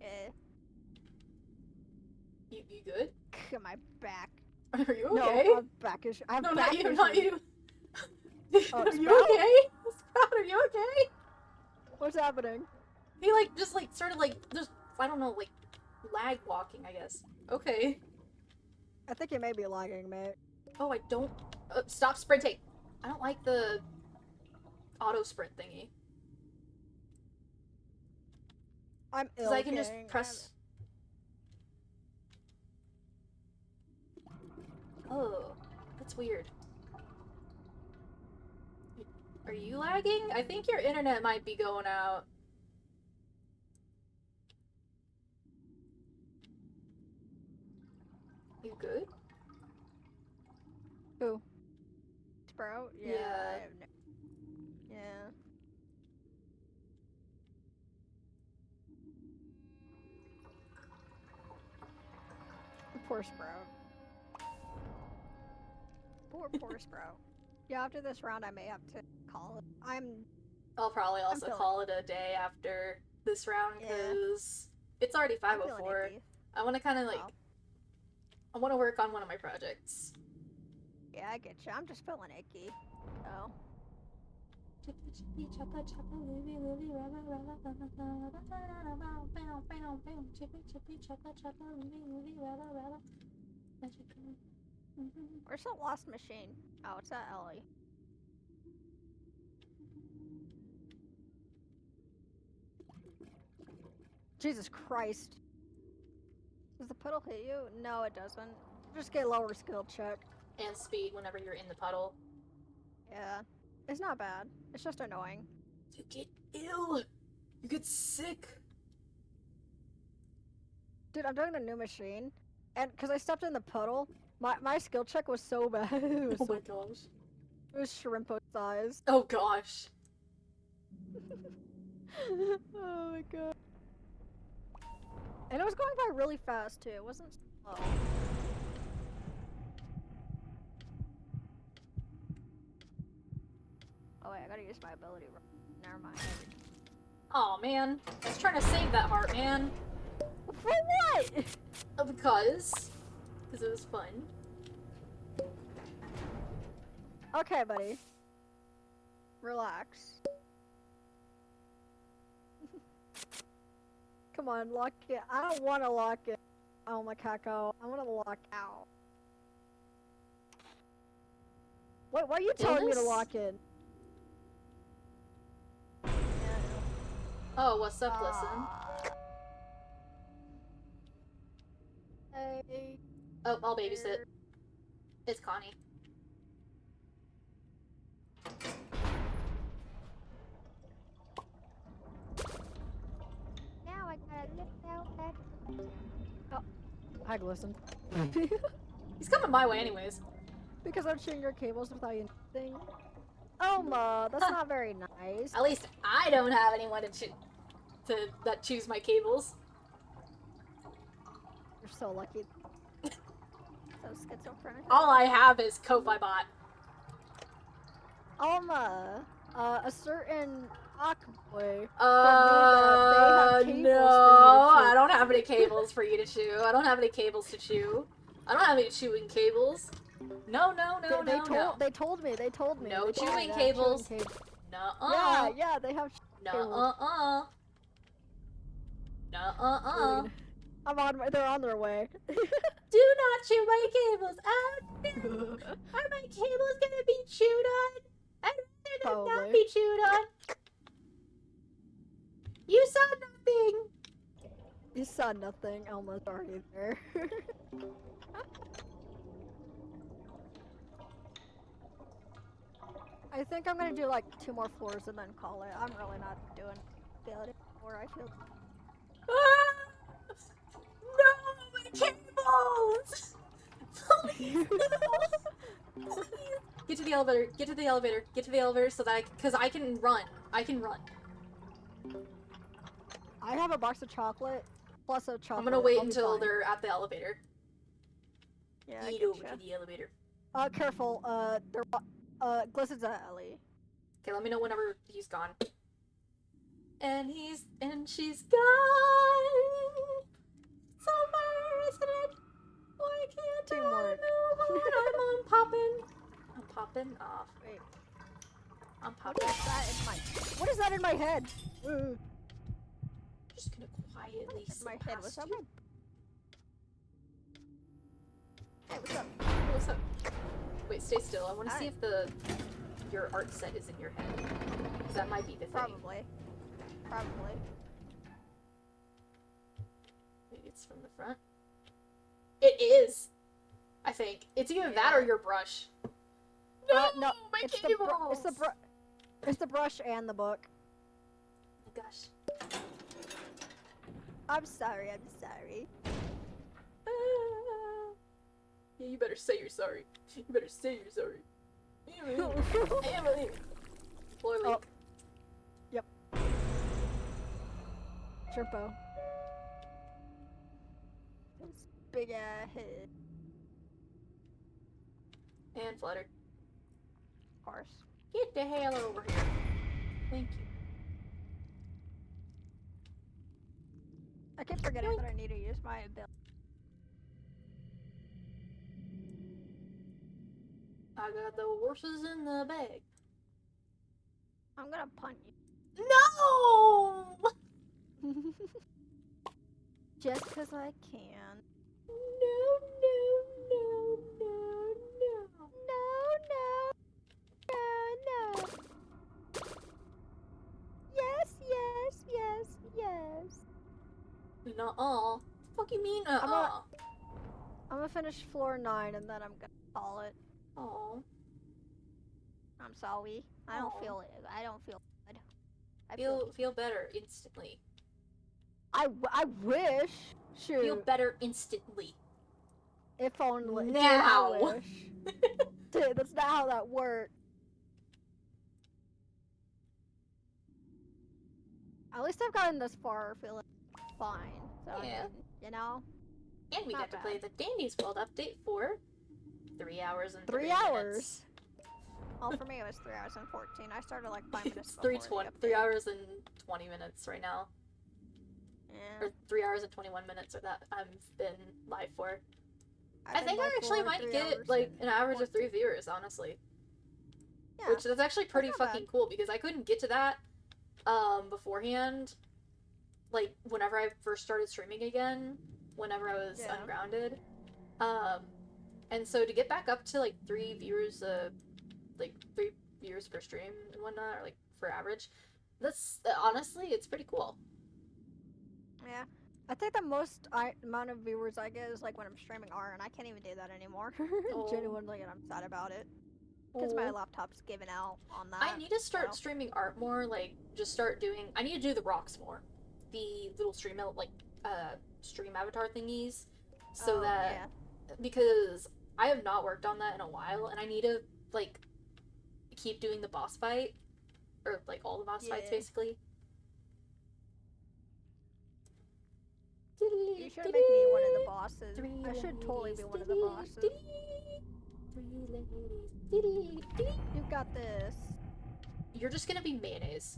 Eh. You good? My back. Are you No, okay? my back is. I have No, back not you, issues. not you. Oh, Are you Sprout? okay? Sprout, are you okay? What's happening? He just started just, I don't know, lag walking, I guess. Okay. I think you may be lagging, mate. Oh, I don't, stop sprinting. I don't like the auto sprint thingy. I'm ill. Because I can just press. Oh, that's weird. Are you lagging? I think your internet might be going out. You good? Who? Sprout? Yeah. Yeah. I have no... Yeah. Poor Sprout. Poor Sprout. Yeah, after this round, I may have to call it. I'll probably also feeling- call it a day after this round Yeah. because it's already I'm feeling 5:04. icky. I want to kind of Oh. I want to work on one of my projects. Yeah, I get you. I'm just feeling icky. Oh. Where's the lost machine? Oh, it's at Ellie. Jesus Christ. Does the puddle hit you? No, it doesn't. Just get lower skill check. And speed whenever you're in the puddle. Yeah. It's not bad. It's just annoying. You get ill. You get sick. Dude, I'm doing the new machine. And because I stepped in the puddle, My skill check was so bad. It was, Oh so, my gosh. it was shrimpo size. Oh gosh. Oh my god. And it was going by really fast too. It wasn't slow. Oh wait, I gotta use my ability. Never mind. Oh man. I was trying to save that heart, man. For what? Because it was fun. Okay, buddy. Relax. Come on, lock it. I don't want to lock it. Oh my caco. I want to lock out. Wait, why are you telling me to Illness? lock in? Oh, what's up, listen? Hey. Oh, I'll babysit. It's Connie. Now I gotta lift out that. Oh, hi, listen. He's coming my way anyways. Because I'm chewing your cables without you nothing. Oh, ma, that's not very nice. At least I don't have anyone that chews my cables. You're so lucky. So schizophrenic. All I have is Ko-Fi bot. Alma, a certain boy. No, I don't have any cables for you to chew. I don't have any cables to chew. I don't have any chewing cables. No. They told me. No They told me chewing that, cables. chewing cables. Nuh-uh. Yeah, they have cables. Nuh-uh. Nuh-uh. They're on their way. Do not chew my cables. Oh no. Are my cables gonna be chewed on? I'd rather them not Probably. be chewed on. You saw nothing. You saw nothing. Elma's already there. I think I'm gonna do like 2 more floors and then call it. I'm really not doing it anymore. I feel. Ah! No, my cables! Please, no! Please. Get to the elevator. Get to the elevator. Get to the elevator so that because I can run. I can run. I have a box of chocolate plus a chocolate. I'm gonna wait I'll be until fine. they're at the elevator. Yeah, I Eat get over ya. to the elevator. Careful. Glissad's at Ellie. Okay, let me know whenever he's gone. And she's gone. Somewhere, isn't it? Why can't I Teamwork. move on? I'm popping. I'm popping off. Wait. I'm What popping. is that in my? What is that in my head? I'm just gonna quietly In my slip head. What's past that? you. Hey, what's up? What's up? Wait, stay still. I want to see Alright. if your art set is in your head. 'Cause that might be the thing. Probably. Maybe it's from the front. It is. I think it's either that or Yeah. your brush. No, No, my it's cables. it's the brush and the book. Oh my gosh. I'm sorry. Ah. Yeah, you better say you're sorry. You better say you're sorry. Emily. Floor leak. Oh. Yep. Trippo. His big ass head. And Flutter. Of course. Get the hell over here. Thank you. I keep forgetting that I need to use my ability. I got the horses in the bag. I'm gonna punt No! you. Just 'cause I can. No. No. Yes. Nuh-uh. Fuck you mean I'm uh-uh? gonna finish floor 9 and then I'm gonna call it. Aw. I'm sorry. I don't Aw. feel good. I Feel better instantly. I wish. Shoot. Feel better instantly. If only. Dude, Now. I wish. Dude, that's not how that works. At least I've gotten this far feeling fine. So, I Yeah. mean, you know? And we Not got to play bad. the Dandy's World update for 3 hours and 3 3 hours. minutes. Well, for me, it was 3 hours and 14. I started like 5 minutes It's before the 3 update. hours and 20 minutes right now. Yeah. Or 3 hours and 21 minutes that I've been live for. I I've think been I live actually for might 3 get hours like and an average of 3 14. viewers, honestly. Yeah. Which is actually pretty not bad. fucking cool because I couldn't get to that beforehand. Like whenever I first started streaming again, whenever I was Yeah. ungrounded. And so to get back up to like 3 viewers like 3 viewers per stream and whatnot, or like for average, that's honestly it's pretty cool. Yeah. I think the most amount of viewers I get is like when I'm streaming R, and I can't even do that anymore. Oh. Genuinely, and I'm sad about it. Because my laptop's given out on that. I need to start so. streaming art more, like just start doing I need to do the rocks more. The little stream stream avatar thingies. So that because I have not worked on that in a while and I need to like keep doing the boss fight. Or like all the boss fights basically. You should make me one of the bosses. I should totally be one of the bosses. You got this. You're just gonna be mayonnaise.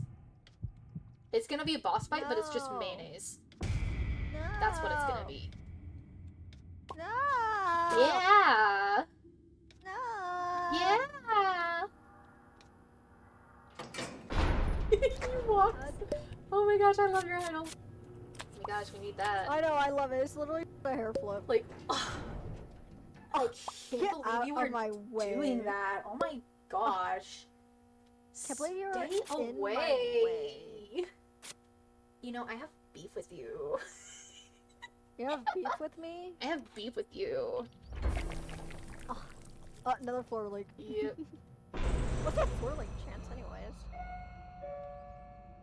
It's gonna be a boss fight, but it's just No. mayonnaise. No. That's what it's gonna be. No. Yeah. No. Yeah. You walked. Oh my gosh, I love your idol. Oh my gosh, we need that. I know, I love it. It's literally a hair flip. Like, I can't Get believe out you of were my way. doing that. Oh my gosh. Can't believe you were Stay in my way. You know, I have beef with you. You have beef with me? I have beef with you. Oh, another floor leak. Yep. What's that floor leak chance, anyways?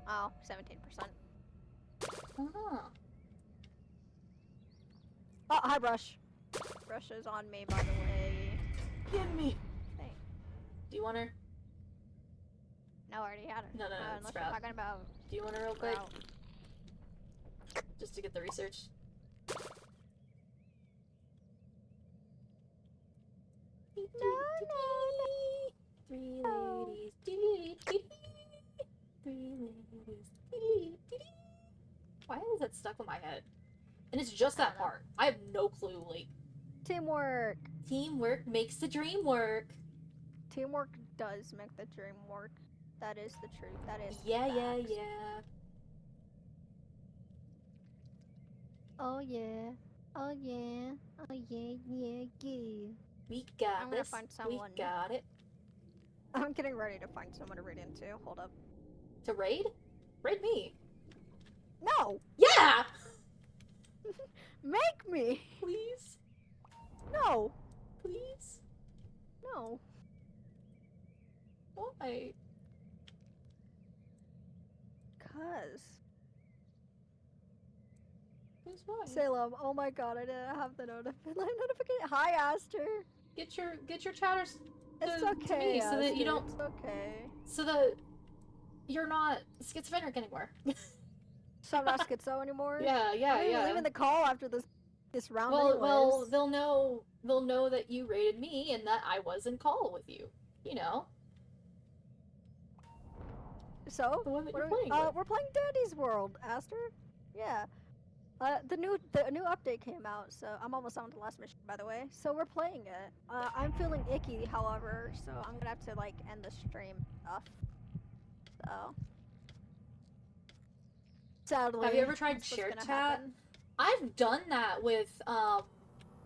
Oh, 17%. Uh-huh. Oh, hi, Brush. Brush is on me, by the way. Give me. Hey. Do you want her? No, I already had it. No, Unless you're Sprout. talking about Do you want her real quick? Sprout. Just to get the research. Three ladies. Three ladies. Why is that stuck in my head? And it's just that part. I have no clue. Like, Teamwork. teamwork makes the dream work. Teamwork does make the dream work. That is the truth. That is Yeah. facts. Oh yeah. Oh yeah. Oh yeah. We got I'm gonna this. find someone. We got it. I'm getting ready to find someone to raid into. Hold up. To raid? Raid me. No! Yeah! Make me! Please? No! Please? No. Why? Cuz. Who's why? Salem, oh my god, I didn't have the notification. Hi, Aster. Get your chatters It's to okay, me so that you Aster, don't It's okay. so that you're not schizophrenic anymore. So I'm not schizo anymore? yeah. I'm even leaving the call after this round Well, anyways. they'll know that you raided me and that I was in call with you. You know. So, The one that what you're are we, playing with. we're playing Dandy's World, Aster. Yeah. The new update came out, so I'm almost on the last mission, by the way. So we're playing it. I'm feeling icky, however, so I'm gonna have to like end the stream stuff. So. Sadly. Have you ever tried that's what's shared gonna chat? happen. I've done that with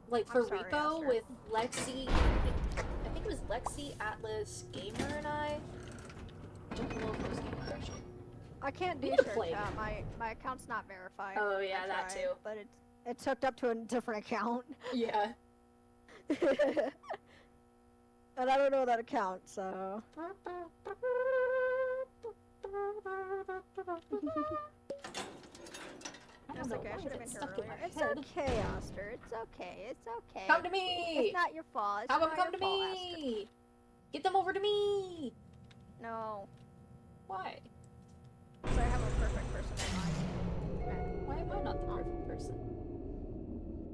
like for I'm sorry, Repo Aster. with Lexi. I think it was Lexi, Atlas, Gamer, and I don't know if it was Gamer actually. I can't do We need to shared play chat. My account's not verified. Oh yeah, I that tried, too. But it's hooked up to a different account. Yeah. And I don't know that account, so. It's know okay. I why should have is been it here stuck in earlier. my It's head. okay, Aster. It's okay. It's okay. Come to me! It's not your fault. It's Have them not come your to fault, Aster. me! Get them over to me! No. Why? So I have a perfect person in mind. Why am I not the perfect person?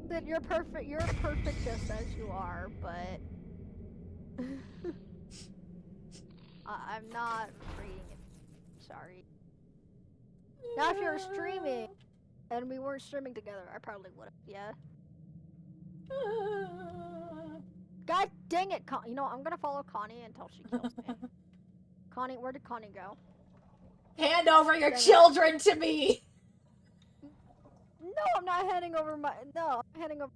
That you're perfect. You're perfect just as you are, but I'm not freeing it. Sorry. Now, if you were streaming and we weren't streaming together, I probably would have. Yeah. God dang it, you know, I'm gonna follow Connie until she kills me. Connie, where did Connie go? Hand over your Dang it. children to me! No, I'm not handing over my. No, I'm handing over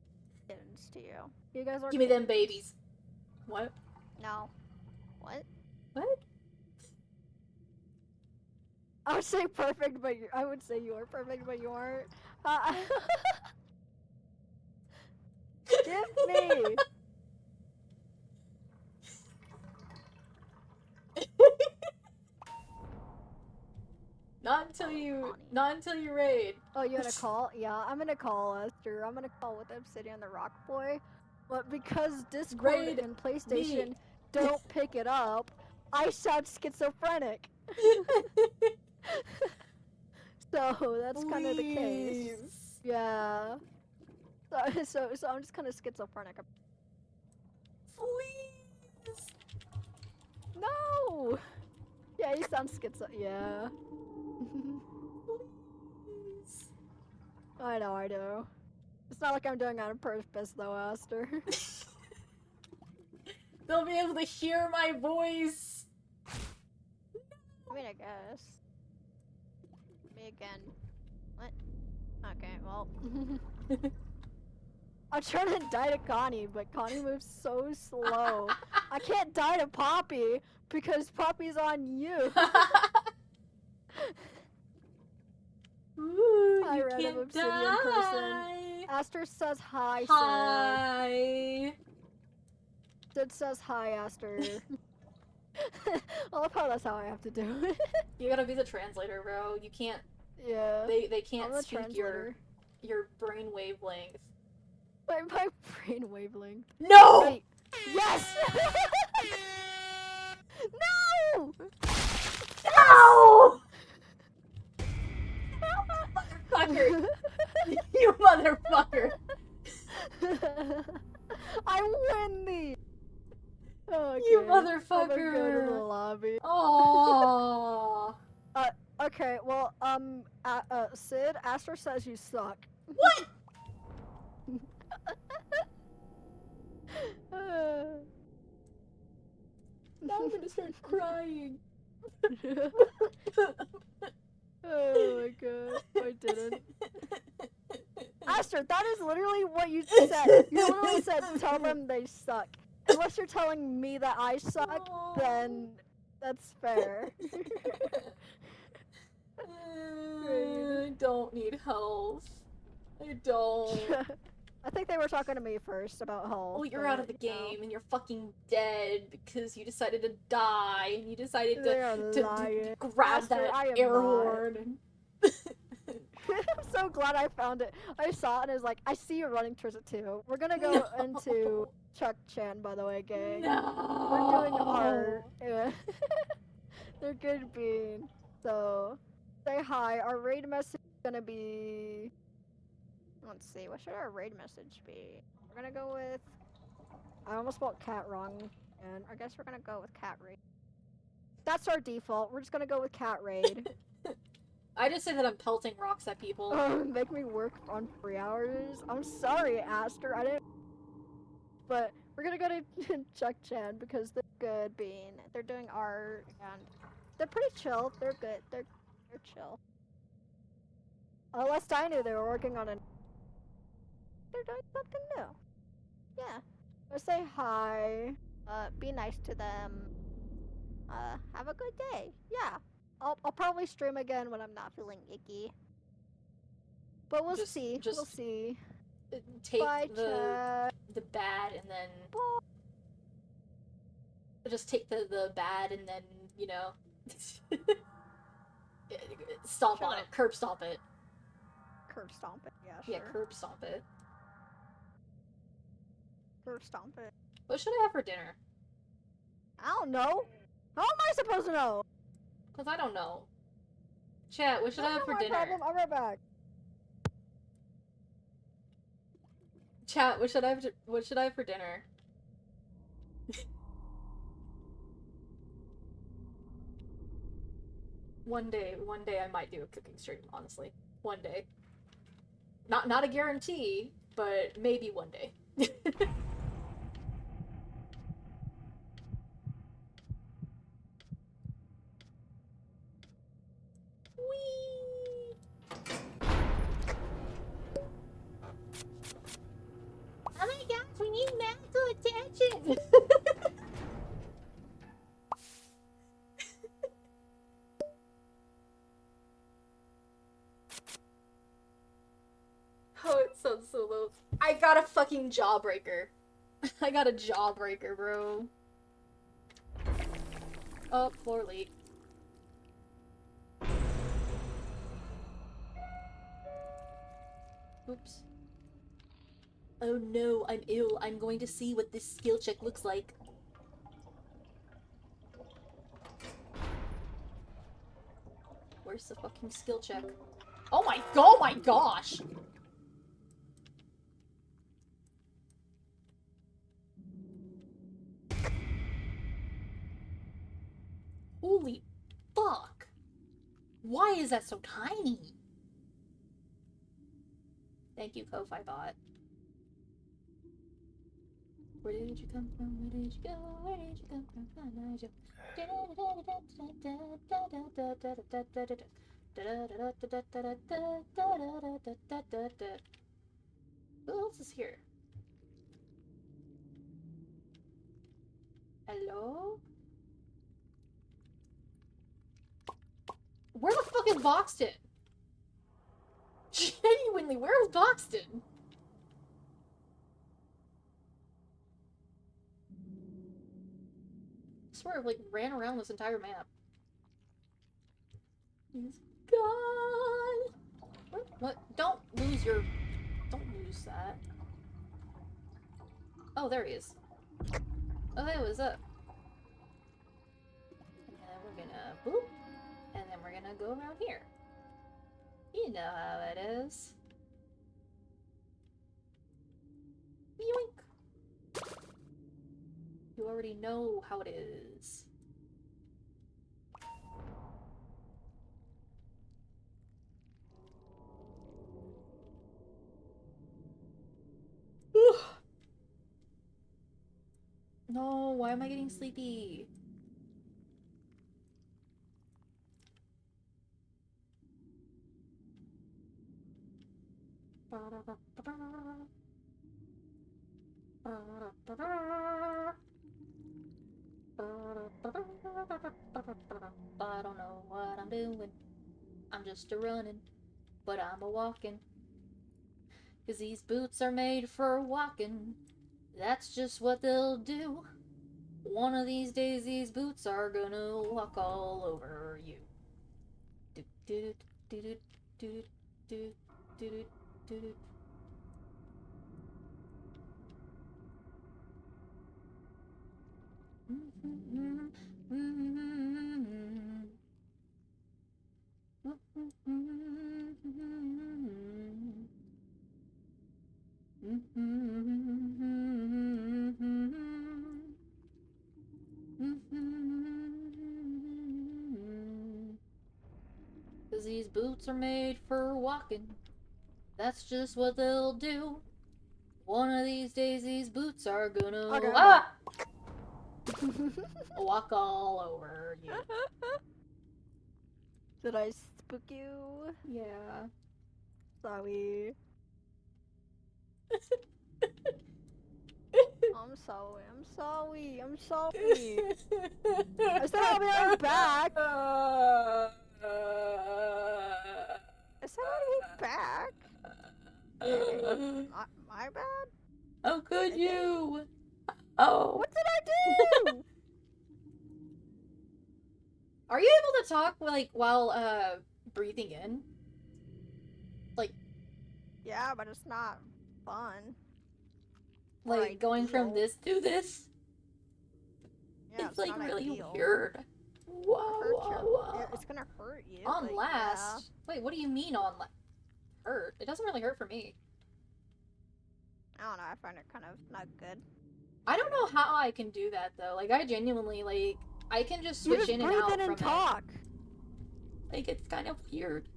kittens to you. You guys are. Give me them kittens. babies. What? No. What? What? I would say perfect, but I would say you are perfect, but you aren't. Give me. Not until you, Connie. not until you raid. Oh, you gonna call? Yeah, I'm gonna call Esther. I'm gonna call with Obsidian the Rock Boy. But because Discord Raid and PlayStation me. don't pick it up, I sound schizophrenic. So that's kind of the case. Please. Yeah. So I'm just kind of schizophrenic. Please. No. Yeah, you sound schizo. Yeah. Please. I know. It's not like I'm doing it on purpose, though, Aster. They'll be able to hear my voice. I mean, I guess. Me again. What? Okay, well. I'm trying to die to Connie, but Connie moves so slow. I can't die to Poppy because Poppy's on you. Ooh, Hi, you random can't obsidian person. die. Aster says hi, Hi. Sid says hi, Aster. I love how that's how I have to do it. You gotta be the translator, bro. You can't. Yeah. They can't I'm the speak translator. your brain wavelength. My brain wavelength. No. Wait. Yes! No! No! Motherfucker! You motherfucker! I win these! Okay. You I'm gonna go to the motherfucker! lobby. Aww. Okay, well, Sid, Aster says you suck. What? Now I'm gonna start crying. Oh my god, I didn't. Aster, that is literally what you said. You literally said, tell them they suck. Unless you're telling me that I suck, then that's fair. I don't need health. I don't. I think they were talking to me first about health. Well, you're out of the game and you're fucking dead because you decided to die and you decided to grab Aster, that I am air not. horn. I'm so glad I found it. I saw it and I was like, I see you running towards it too. We're gonna go into Chuck Chan, by the way, gang. No. We're doing art. Yeah. They're good bean. So, say hi. Our raid message is gonna be... Let's see, what should our raid message be? We're gonna go with... I almost spelled cat wrong, and I guess we're gonna go with cat raid. That's our default. We're just gonna go with cat raid. I just say that I'm pelting rocks at people. Make me work on 3 hours. I'm sorry, Aster. I didn't. But we're gonna go to Chuck Chan because they're good bean. They're doing art and they're pretty chill. They're good. They're chill. Last I knew, they were working on a. They're doing something new. Yeah. Go say hi. Be nice to them. Have a good day. Yeah. I'll probably stream again when I'm not feeling icky. But we'll see. We'll see. Take Bye, the bad and then just take the bad and then, you know, stomp on it, curb stomp it. curb stomp it. Yeah, Yeah, sure. curb stomp it. Curb stomp it. What should I have for dinner? I don't know. How am I supposed to know? Because I don't know. Chat, what should I have for my dinner? problem. I'll be right back. Chat, what should I have for dinner? One day I might do a cooking stream, honestly. One day. Not a guarantee, but maybe one day. Whee! Oh my gosh, we need medical attention! Oh, it sounds so low. I got a fucking jawbreaker. I got a jawbreaker, bro. Oh, floor leak. Oops. Oh no, I'm ill. I'm going to see what this skill check looks like. Where's the fucking skill check? Oh my gosh! Holy fuck! Why is that so tiny? Thank you, Ko-Fi Bot. Where did you come from? Where did you go? Where did you come from? Who else is here? Hello? Where the fuck is Boxton? Genuinely, where is Boxton? I swear I've like ran around this entire map. He's gone. What? Don't lose that. Oh, there he is. Oh, hey, what's up? And then we're gonna boop. And then we're gonna go around here. You know how it is. Yoink! You already know how it is. No, why am I getting sleepy? I don't know what I'm doing. I'm just a running, but I'm a walking. 'Cause these boots are made for walking. That's just what they'll do. One of these days, these boots are gonna walk all over you. Do do do do do do do do do. Cause these boots are made for walking. That's just what they'll do. One of these days, these boots are gonna walk all over you. Did I spook you? Yeah. Sorry. I'm sorry. I'm sorry. I'm sorry. I said I'll be right back. I said I'll be back. My bad? How could you? Oh. What did I do? Are you able to talk like while breathing in? Like Yeah, but it's not fun. Like, going from ideal. this to this? Yeah, It's, like, not really ideal. weird. Whoa, It hurts whoa, your. whoa. It's gonna hurt you. On but last? Wait, what do you mean on last? Hurt? It doesn't really hurt for me. Yeah. I don't know. I find it kind of not good. I don't know how I can do that, though. Like, I genuinely, like, I can just You switch just in and breathe out in and from talk. it. Like, it's kind of weird.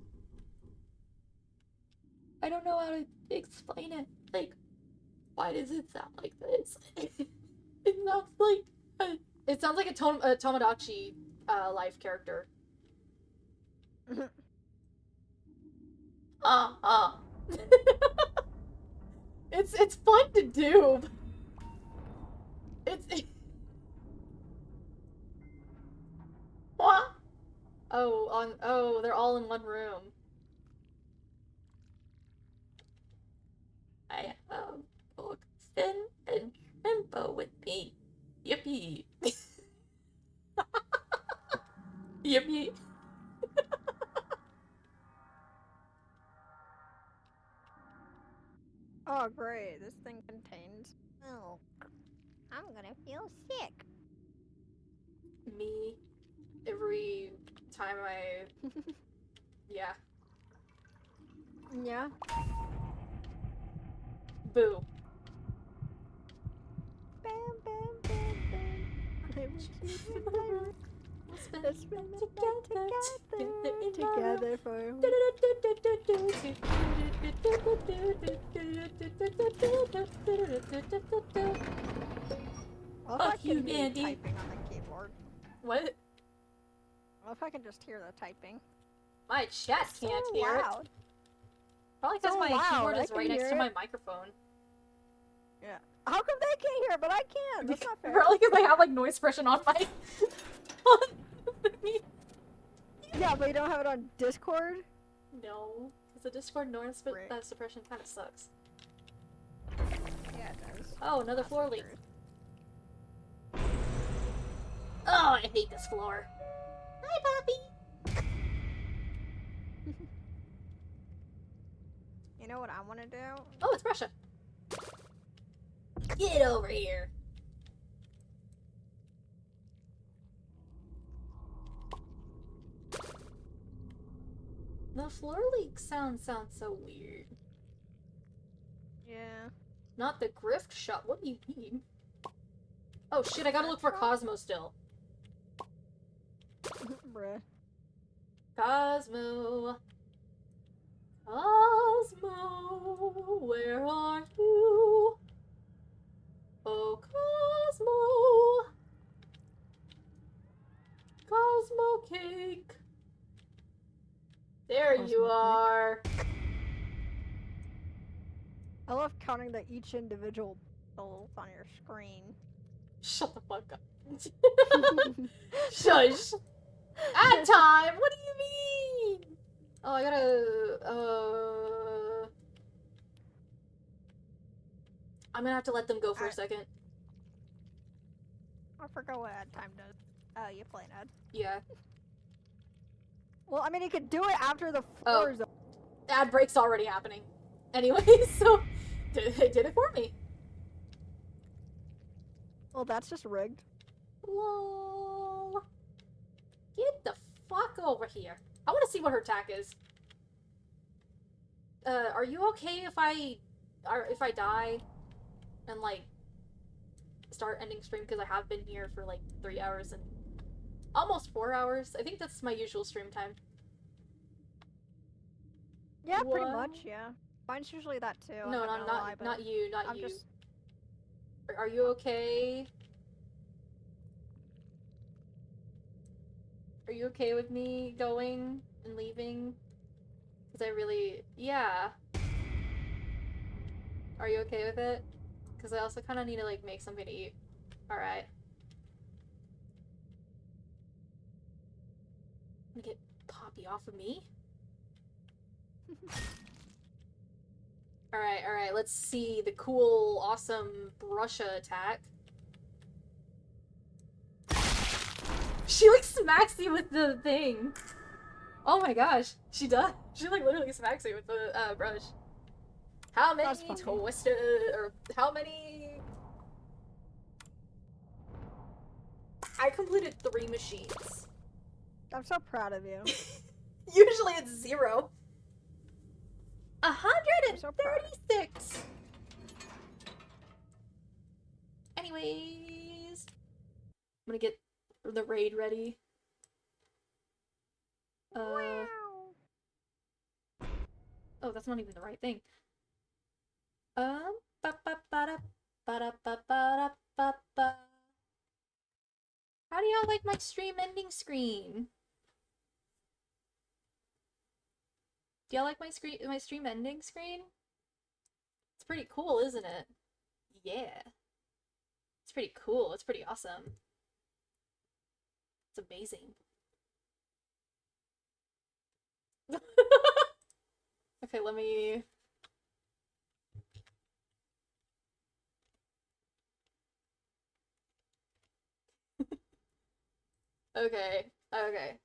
I don't know how to explain it. Like, why does it sound like this? It sounds like a Tomodachi life character. It's fun to do. It's what? Oh, they're all in one room. I have Boxton and Shrimpo with me. Yippee. Yippee. Oh great! This thing contains milk. I'm gonna feel sick. Me. Every time yeah. Yeah. Boo. Bam, bam, bam, bam. I wish you remember. We'll spend Let's it spend together together for a Well, if I Fuck you, can hear Mandy. typing on the keyboard. What? Well, if I can just hear the typing. My chat It's so can't hear it. loud. Probably because So my loud, keyboard I is can right next hear to it. my microphone. Yeah. How come they can't hear it, but I can? That's not fair. Probably because I have like noise suppression on my thingy. Yeah, but you don't have it on Discord? No, because the Discord noise Right. suppression kind of sucks. Yeah, it does. Oh, another That's floor the leak. truth. Oh, I hate this floor. Hi, Poppy. You know what I want to do? Oh, it's Brusha. Get over here. The floor leak sounds so weird. Yeah. Not the grift shot. What do you mean? Oh shit, I gotta look for Cosmo still. Bruh. Cosmo. Cosmo, where are you? Oh, Cosmo. Cosmo cake. There Cosmo you cake. are. I love counting each individual bubbles on your screen. Shut the fuck up. Shush. Ad time. What do you mean? Oh, I gotta. I'm gonna have to let them go for a second. I forgot what ad time does. You play an ad. Yeah. Well, I mean, you could do it after the Oh. floor zone. Ad break's already happening. Anyway, so they did it for me. Well, that's just rigged. Lol. Get the fuck over here. I want to see what her attack is. Are you okay if I die and like start ending stream, because I have been here for like 3 hours and almost 4 hours. I think that's my usual stream time. Yeah, pretty What? much. Yeah. Mine's usually that too. I'm No, not gonna lie, but not you, not I'm you. just. Are you okay? Are you okay with me going and leaving? Because I really, yeah. Are you okay with it? Because I also kind of need to like make something to eat. Alright. Get Poppy off of me. Alright, let's see the cool, awesome Brusha attack. She like smacks you with the thing. Oh my gosh, she does. She like literally smacks you with the brush. How That's many funny. twisted, or how many... I completed 3 machines. I'm so proud of you. Usually it's 0. I'm so proud. 136! Anyways, I'm gonna get the raid ready. Wow. Oh, that's not even the right thing. Ba ba ba da ba da ba ba da ba ba. How do y'all like my stream ending screen? Do y'all like my stream ending screen? It's pretty cool, isn't it? Yeah. It's pretty cool. It's pretty awesome. It's amazing. Okay, let me... Okay, okay.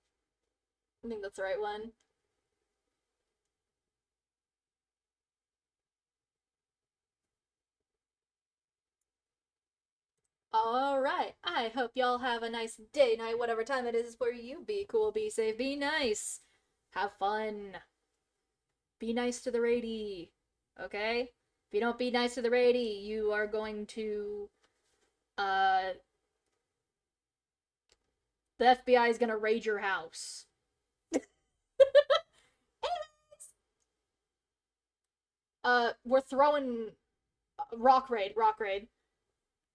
I think that's the right one. Alright, I hope y'all have a nice day, night, whatever time it is for you. Be cool, be safe, be nice. Have fun. Be nice to the raidie, okay? If you don't be nice to the raidie, you are going to, the FBI is gonna raid your house. Anyways, we're throwing rock raid.